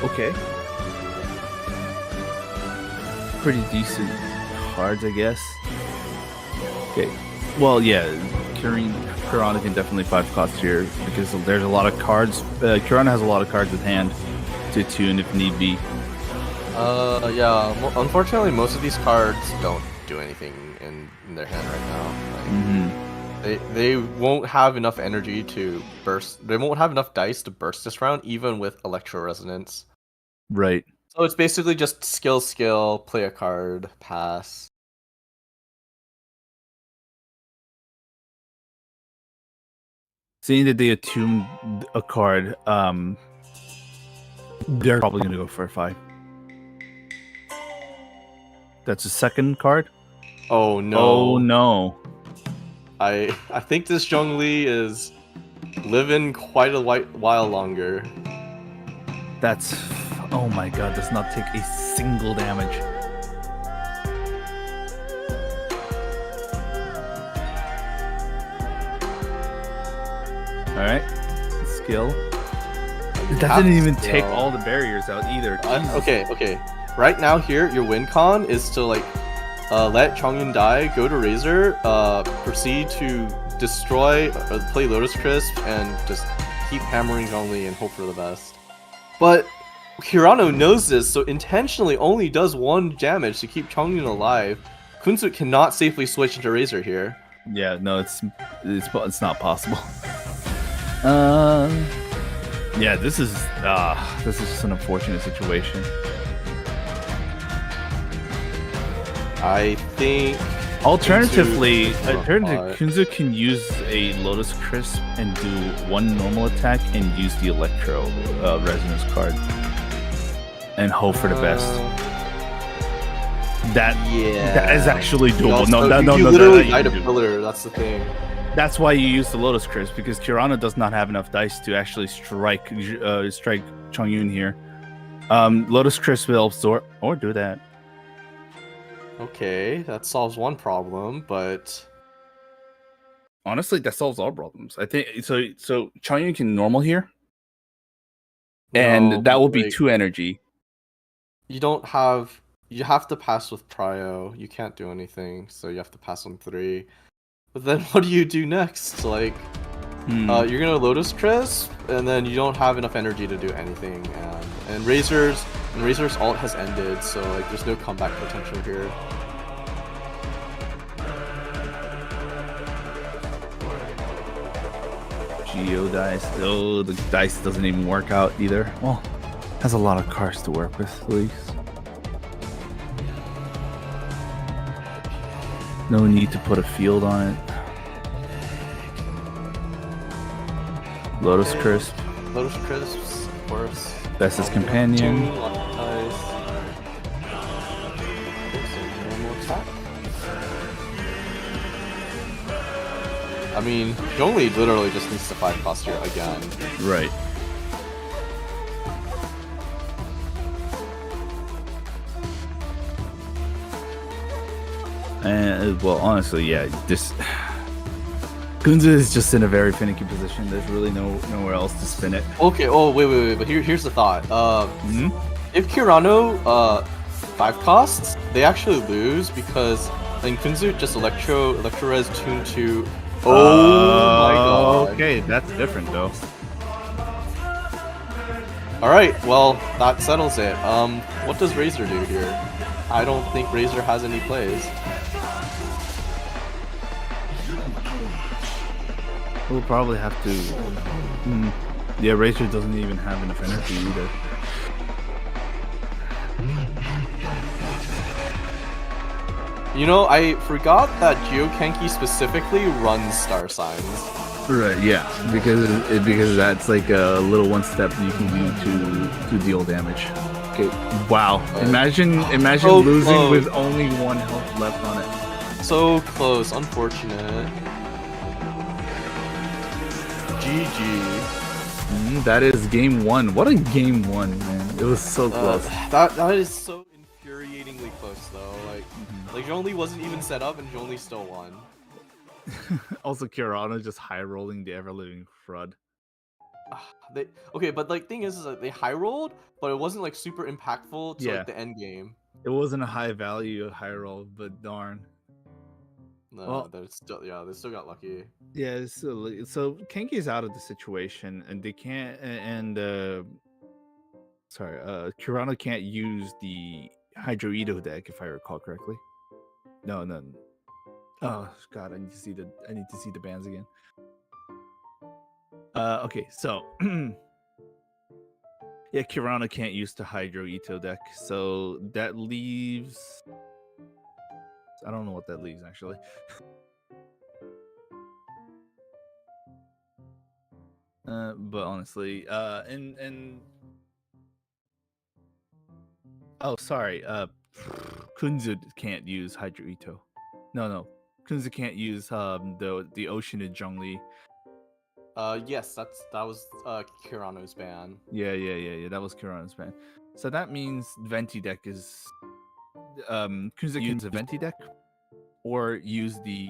Okay. Pretty decent cards, I guess. Okay. Well, yeah, Kirano can definitely 5 cost here because there's a lot of cards. Kirano has a lot of cards at hand to tune if need be. Yeah. Unfortunately, most of these cards don't do anything in their hand right now. Like, they won't have enough energy to burst. They won't have enough dice to burst this round, even with Electro Resonance. Right. So it's basically just skill, play a card, pass. Seeing that they attuned a card, they're probably going to go for a 5. That's a second card? Oh no. Oh no. I think this zhongli is living quite a while longer. That's... Oh my god, does not take a single damage. Alright. Skill. That didn't even take all the barriers out either. Okay. Right now here, your win con is to like let Chongyun die, go to Razor, proceed to destroy or play Lotus Crisp, and just keep hammering zhongli and hope for the best. But Kirano knows this, so intentionally only does 1 damage to keep Chongyun alive. Kunzut cannot safely switch into Razor here. Yeah, no, it's not possible. Yeah, this is just an unfortunate situation. I think alternatively, Kunzut can use a Lotus Crisp and do 1 normal attack and use the Electro Resonance card and hope for the best. That is actually doable. You literally died a pillar. That's the thing. That's why you use the Lotus Crisp, because Kirano does not have enough dice to actually strike Chongyun here. Lotus Crisp will absorb or do that. Okay, that solves 1 problem, but honestly, that solves all problems. I think so. Chongyun can normal here, and that will be 2 energy. You don't have. You have to pass with Prio. You can't do anything, so you have to pass on 3. But then, what do you do next? Like, you're gonna Lotus Crisp, and then you don't have enough energy to do anything, and Razor's ult has ended, so like, there's no comeback potential here. Geo dice. Oh, the dice doesn't even work out either. Well, has a lot of cards to work with, at least. No need to put a field on it. Lotus Crisp. Lotus Crisps, of course. Bestest Companion. I mean, zhongli literally just needs to 5 cost here again. Right. And well, honestly, yeah, this Kunzut is just in a very finicky position. There's really nowhere else to spin it. Okay. Oh, wait. But here's the thought. Mhm. If Kirano 5 costs, they actually lose because then Kunzut just Electro Res tune to. Oh my god. Okay, that's different though. All right. Well, that settles it. What does Razor do here? I don't think Razor has any plays. We'll probably have to. Yeah, Razor doesn't even have enough energy either. You know, I forgot that Geokenki specifically runs star signs. Right. Yeah, because that's like a little one step you can do to deal damage. Okay. Wow. Imagine So losing close. with only 1 health left on it. So close. Unfortunate. GG. That is game 1. What a game 1, man! It was so close. That is so infuriatingly close though. Like zhongli wasn't even set up and zhongli still won. Also, Kirano just high rolling the ever living crud. Okay, but like thing is like, they high rolled, but it wasn't like super impactful to Yeah. like the end game. It wasn't a high value high roll, but darn. No, Well- they still got lucky. Yeah, so Kenki's out of the situation, and they can't. Kirano can't use the Hydro Edo deck, if I recall correctly. No. Oh god, I need to see the bands again. Okay, so yeah, Kirano can't use the Hydro Ito deck, so that leaves. I don't know what that leaves actually. But honestly, oh, sorry, Kunzut can't use Hydro Ito. No, Kunzut can't use the Oceanid zhongli. Yes, that was Kirano's ban. Yeah, that was Kirano's ban. So that means Venti deck is Kunzut can use a Venti deck, or use the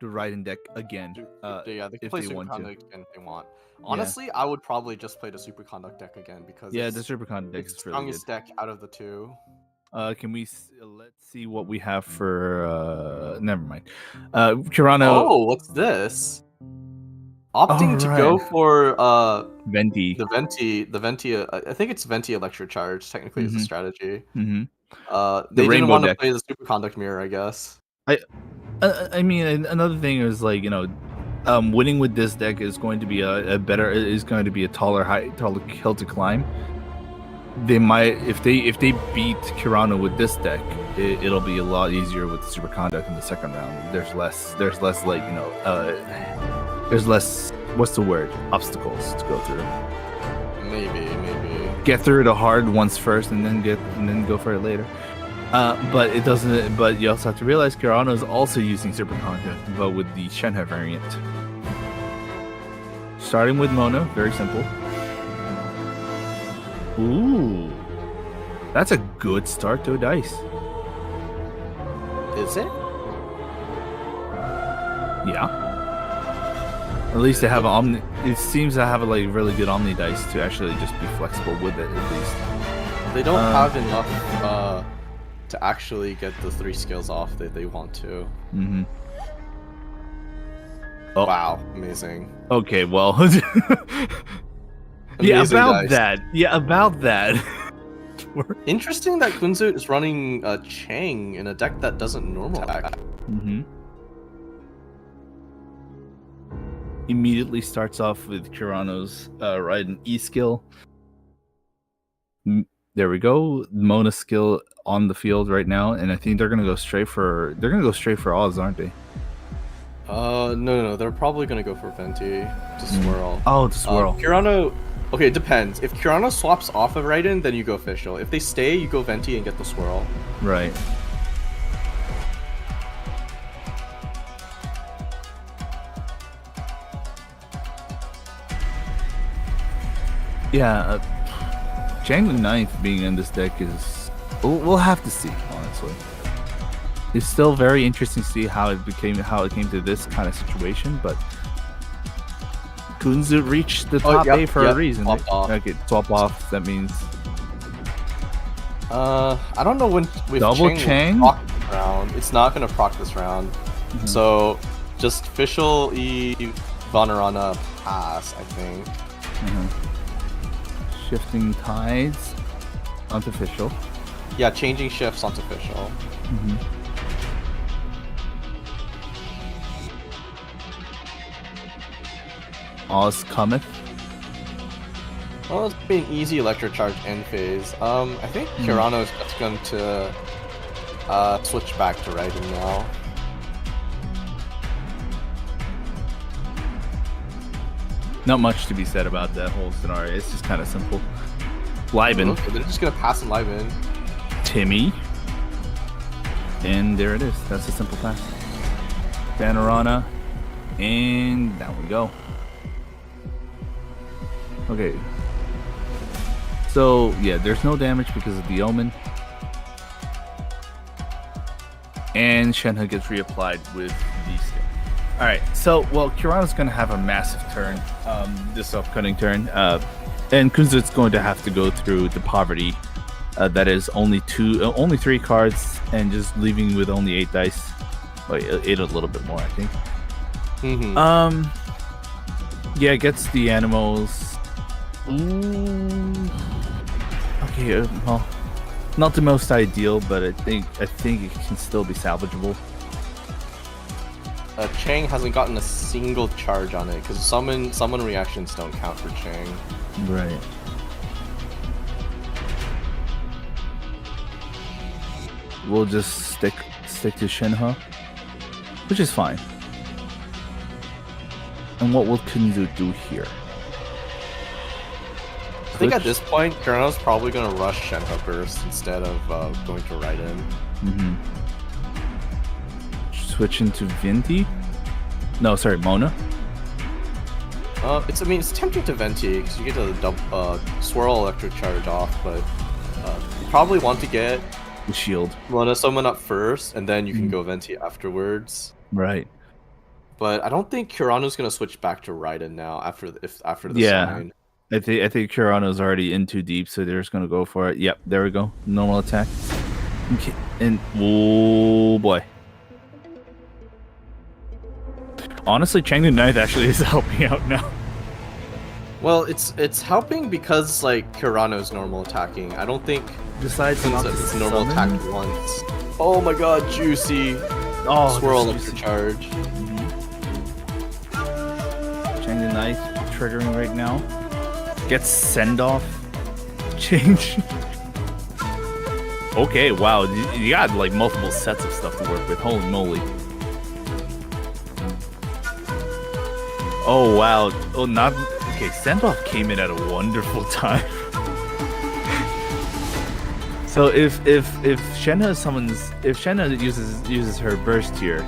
Raiden deck again. Yeah, they can if play they Super want to. Conduct again if they want. Honestly, I would probably just play the Super Conduct deck again because Yeah, it's, the Super Conduct deck it's is the really good. strongest deck out of the two. Can we let's see what we have for never mind. Kirano. Oh, what's this? Opting to right. go for Venti. the Venti. I think it's Venti Electro Charge. Technically, is a strategy. Mm-hmm. They didn't Rainbow want to deck. play the Super Conduct Mirror, I guess. I mean, another thing is like, winning with this deck is going to be a taller hill to climb. They might, if they beat Kirano with this deck, it'll be a lot easier with Super Conduct in the second round. There's less like, there's less, what's the word, obstacles to go through. Maybe. Get through the hard ones first, and then go for it later. But it doesn't. But you also have to realize Kirano is also using Super Conduct, but with the Shenhe variant. Starting with Mono, very simple. Ooh, that's a good start to a dice. Is it? Yeah. At least they have Omni. It seems to have a really good Omni dice to actually just be flexible with it at least. They don't have enough to actually get the 3 skills off that they want to. Mm-hmm. Oh. Wow, amazing. Okay, well. Amazing about dice. that. Interesting that Kunzut is running Chang in a deck that doesn't normal attack. Mm-hmm. Immediately starts off with Kirano's Raiden E skill. There we go. Mona skill on the field right now, and I think they're gonna go straight for Oz, aren't they? No, they're probably gonna go for Venti to swirl. Oh, to swirl. Kirano. Okay, it depends. If Kirano swaps off of Raiden, then you go official. If they stay, you go Venti and get the swirl. Right. Yeah, Chang the Ninth being in this deck is... We'll have to see, honestly. it's still very interesting to see how it came to this kind of situation, but Kunzut reached the top yep, eight for a reason. Swap off. Okay, swap off. That means I don't know when with double Chang Chang. will proc this round. It's not gonna proc this round. Mhm. So just official Vanarana pass, I think. Shifting tides, artificial. Yeah, changing shifts onto official. Oz cometh. Well, it's been easy electric charge end phase. I think Kirano is just going to switch back to Raiden now. Not much to be said about that whole scenario. It's just kind of simple. Liben, Okay, they're just gonna pass and live in. Timmy, and there it is. That's a simple pass. Panorama, and down we go. Okay. So yeah, there's no damage because of the omen, and Shenhe gets reapplied with the skin. All right, so well, Kirano's gonna have a massive turn, this upcoming turn, and Kunzut's going to have to go through the poverty, that is only 3 cards, and just leaving with only 8 dice. Wait, 8 a little bit more, I think. Yeah, gets the animals. Ooh. Okay, well, not the most ideal, but I think it can still be salvageable. Chang hasn't gotten a single charge on it because summon reactions don't count for Chang. Right. We'll just stick to Shenhe, which is fine. And what will Kunzut do here? I think at this point, Kirano's probably gonna rush Shenhe burst instead of going to Raiden. Switch into Venti? No, sorry, Mona. It's tempting to venti because you get to swirl electric charge off, but you probably want to get The shield. Mona summon up first, and then you can go venti afterwards. Right. But I don't think Kirano's gonna switch back to Raiden now after the sign. I think Kirano's already in too deep, so they're just gonna go for it. Yep, there we go. Normal attack. Okay, and oh boy. Honestly, Chang the Ninth actually is helping out now. Well, it's helping because like Kirano's normal attacking. I don't think Besides it's normal attack once. Oh my god, juicy! Oh, Swirl that's electric juicy. charge. Chang the Ninth triggering right now. Gets send off. Change. Okay, wow. You got like multiple sets of stuff to work with. Holy moly. Oh wow. Oh, not okay. Send off came in at a wonderful time. So if Shenhe uses her burst here,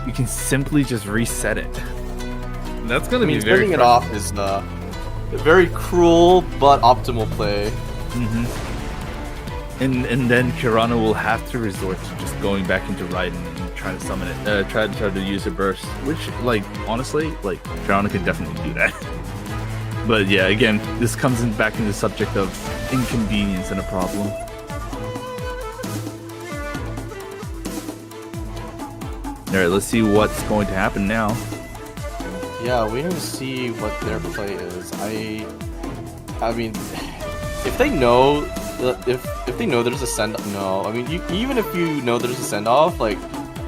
you can simply just reset it. And that's gonna be very turning it off is a very cruel but optimal play. And then Kirano will have to resort to just going back into Raiden and trying to summon it, try to use a burst, which, like, honestly, like, Kirano can definitely do that. But yeah, again, this comes back in the subject of inconvenience and a problem. Alright, let's see what's going to happen now. Yeah, waiting to see what their play is. I mean, if they know if they know there's a send, no. I mean, even if you know there's a send off, like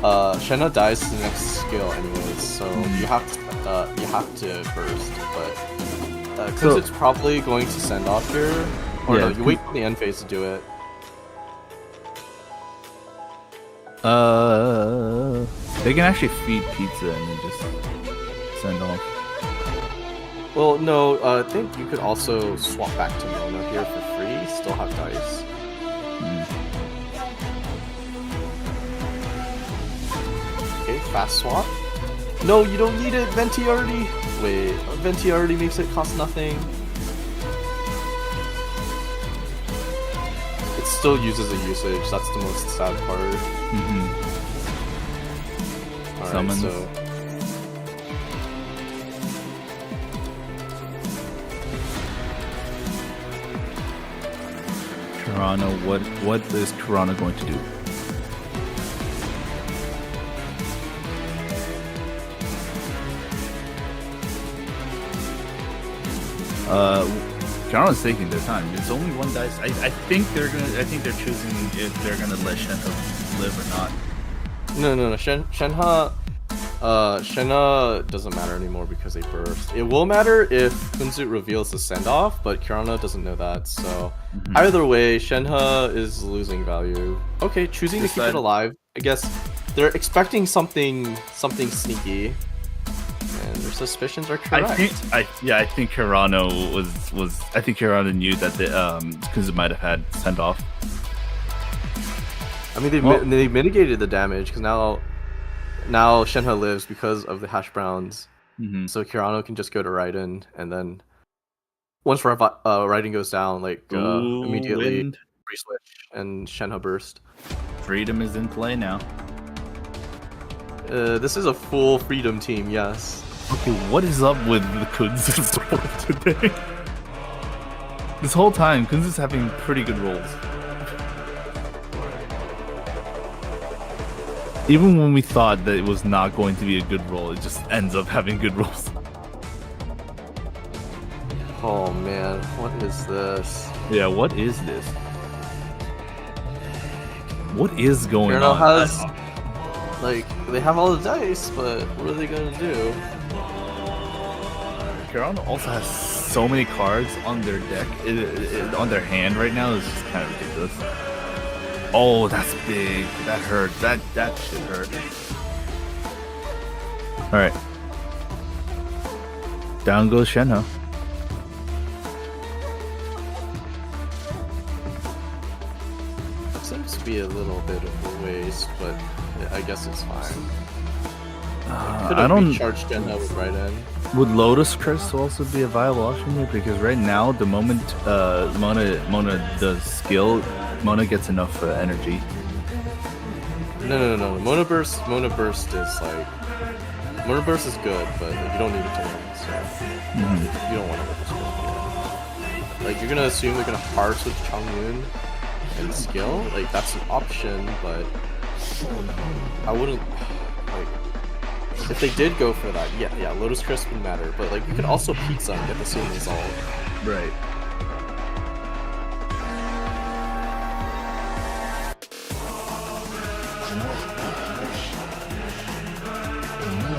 Shenhe dies to the next skill anyways, so you have to burst. But because it's probably going to send off here, or Yeah, no, you wait for the end phase to do it. They can actually feed pizza and then just send off. Well, no, I think you could also swap back to Mona here for free. Still have dice. Okay, fast swap. No, you don't need it. Venti already. Wait, Venti already makes it cost nothing. It still uses a usage. That's the most sad part. Summons. so Kirano, what is Kirano going to do? Kirano's taking their time. It's only one dice. I think they're choosing if they're gonna let Shenhe live or not. no. Shenhe doesn't matter anymore because they burst. It will matter if Kunzut reveals the send off, but Kirano doesn't know that. So either way, Shenhe is losing value. Okay, choosing to keep it alive. I guess they're expecting something sneaky. And their suspicions are correct. I think Kirano was. I think Kirano knew that the Kunzut might have had send off. I mean, they mitigated the damage because now Shenhe lives because of the hash browns. So Kirano can just go to Raiden, and then once Raiden goes down, like immediately free switch and Shenhe burst. Freedom is in play now. This is a full freedom team, yes. Okay, what is up with the Kunzut's role today? This whole time, Kunzut's having pretty good rolls. Even when we thought that it was not going to be a good roll, it just ends up having good rolls. Oh man, what is this? Yeah, what is this? What is going Kirano on? has, like, they have all the dice, but what are they gonna do? Kirano also has so many cards on their deck, on their hand right now. It's just kind of ridiculous. Oh, that's big. That hurt. That shit hurt. All right. Down goes Shenhe. That seems to be a little bit of a waste, but I guess it's fine. Could have recharged Shenhe with Raiden. Would Lotus Crystal also be a viable option here? Because right now, the moment Mona does skill, Mona gets enough energy. No. Mona burst is like Mona burst is good, but like, you don't need it to win. So you don't want to Lotus Crystal. Like you're gonna assume they're gonna hard switch Changyun and skill. Like that's an option, but I wouldn't like. If they did go for that, yeah, Lotus Crisp would matter, but like you could also pizza and get the same result. Right.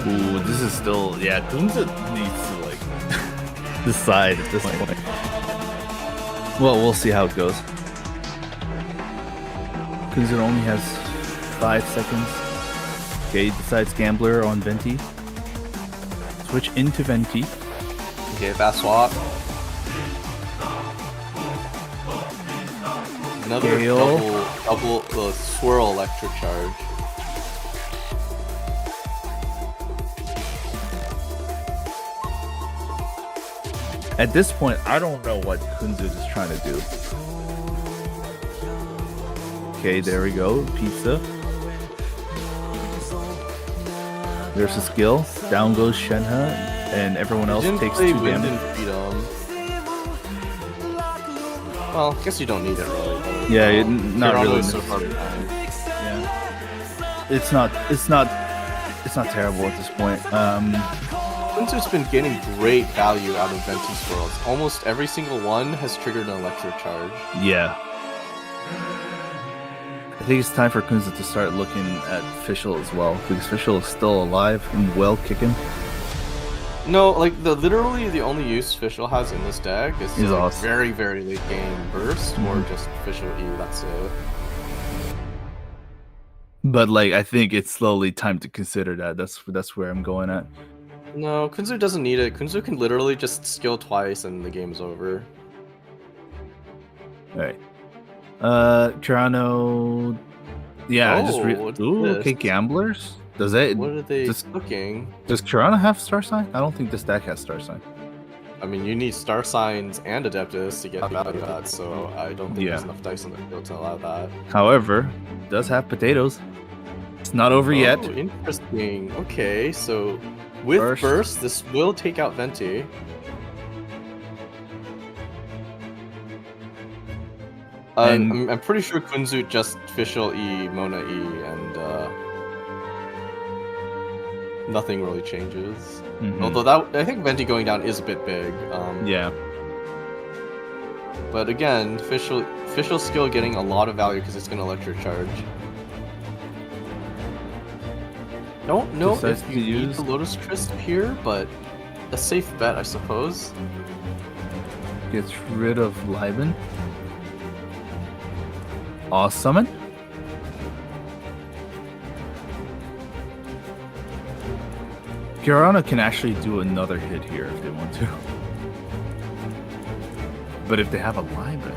Ooh, this is still Kunzut needs to like decide at this point. Well, we'll see how it goes. Kunzut only has 5 seconds. Okay, decides Gambler on Venti. Switch into Venti. Okay, fast swap. Another double swirl electric charge. At this point, I don't know what Kunzut is trying to do. Okay, there we go. Pizza. There's a skill. Down goes Shenhe, and everyone else takes 2 damage. Well, I guess you don't need it really. Yeah, not really. So far behind. Yeah, it's not terrible at this point. Kunzut's been getting great value out of Venti swirls. Almost every single one has triggered an electric charge. Yeah. I think it's time for Kunzut to start looking at Fischl as well, because Fischl is still alive and well kicking. No, like literally the only use Fischl has in this deck is like awesome. very, very late game burst or just Fischl E. That's it. But like, I think it's slowly time to consider that. That's where I'm going at. No, Kunzut doesn't need it. Kunzut can literally just skill twice and the game's over. All right. Kirano. Yeah, I just okay, Gamblers. Does it? What are they cooking? Does Kirano have Star Sign? I don't think this deck has Star Sign. I mean, you need Star Signs and Adeptus to get value of that, so I don't think there's enough dice in the field to allow that. However, it does have potatoes. It's not over yet. Oh, interesting. Okay, so with Burst. burst, this will take out Venti. And- I'm pretty sure Kunzut just Fischl E, Mona E, and nothing really changes. Mhm. Although I think Venti going down is a bit big. Yeah. But again, Fischl skill getting a lot of value because it's gonna electric charge. Don't know Decides if to you need use- the Lotus Crisp here, but a safe bet, I suppose. Gets rid of Liben. Summon. Kirano can actually do another hit here if they want to. But if they have a Liben,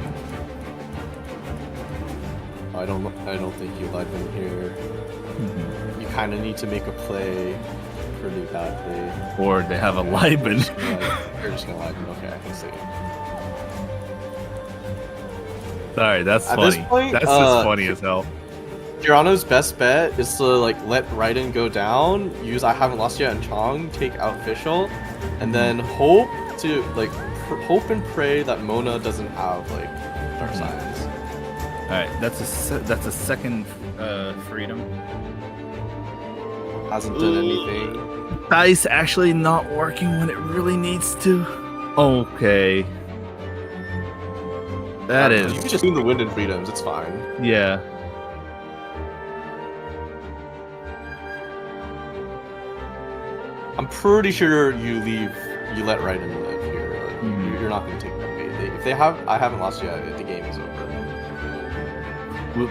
I don't think you like them here. You kind of need to make a play pretty badly. or they have a Liben. You're just gonna like them. Okay, I can see. Sorry, that's At funny. this point, That's just funny as hell. Kirano's best bet is to like let Raiden go down, use I haven't lost yet and Chong, take out Fischl, and then hope and pray that Mona doesn't have like Dark Science. All right, that's a second freedom. Hasn't done anything. Dice actually not working when it really needs to. Okay. That You is, can just do the wind and freedoms. It's fine. yeah. I'm pretty sure you let Raiden live here. Like, Mhm. You're not gonna take that bait. If they have, I haven't lost yet. The game is over.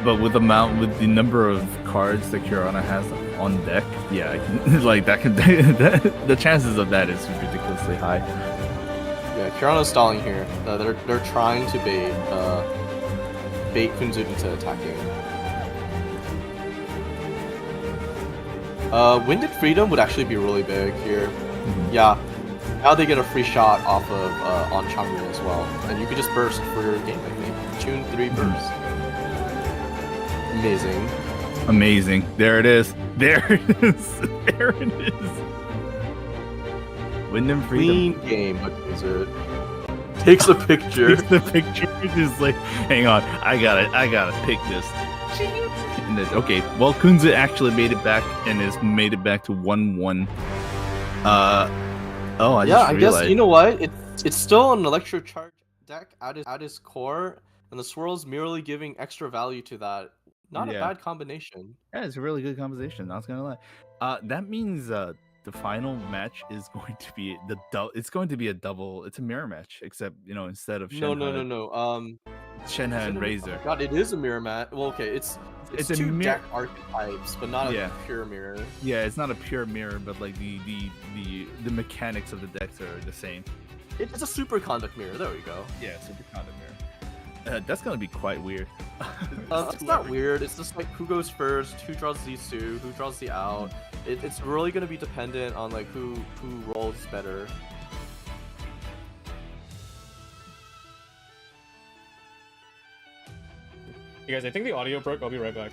But with the number of cards that Kirano has on deck, yeah, I can, like that can the chances of that is ridiculously high. Yeah, Kirano's stalling here. They're trying to bait Kunzut into attacking. Winded Freedom would actually be really big here. Yeah. Now they get a free shot off of on Changmin as well, and you could just burst for your game. I think Tune 3 burst. Amazing. Amazing. There it is. There it is. There it is. Wyndham Freedom. Clean game, but Kunzut takes a picture. Takes the picture. Just like, hang on, I gotta pick this. And then, okay, well, Kunzut actually made it back and has made it back to 1-1. I I guess you know what? It's still an electro charge deck at his core, and the swirl's merely giving extra value to that. Not a Yeah. bad combination. Yeah, it's a really good composition. Not gonna lie. That means the final match is going to be it's going to be a double. It's a mirror match, except instead of No. Shenhe and Razor. God, it is a mirror match. Well, okay, it's a two mirror. deck archetypes, but not Yeah. a pure mirror. Yeah, it's not a pure mirror, but like the mechanics of the decks are the same. It's a super conduct mirror. There we go. Yeah, super conduct mirror. That's gonna be quite weird. It's not weird. It's just like who goes first, who draws the Su, who draws the out. It's really gonna be dependent on like who rolls better. You guys, I think the audio broke. I'll be right back.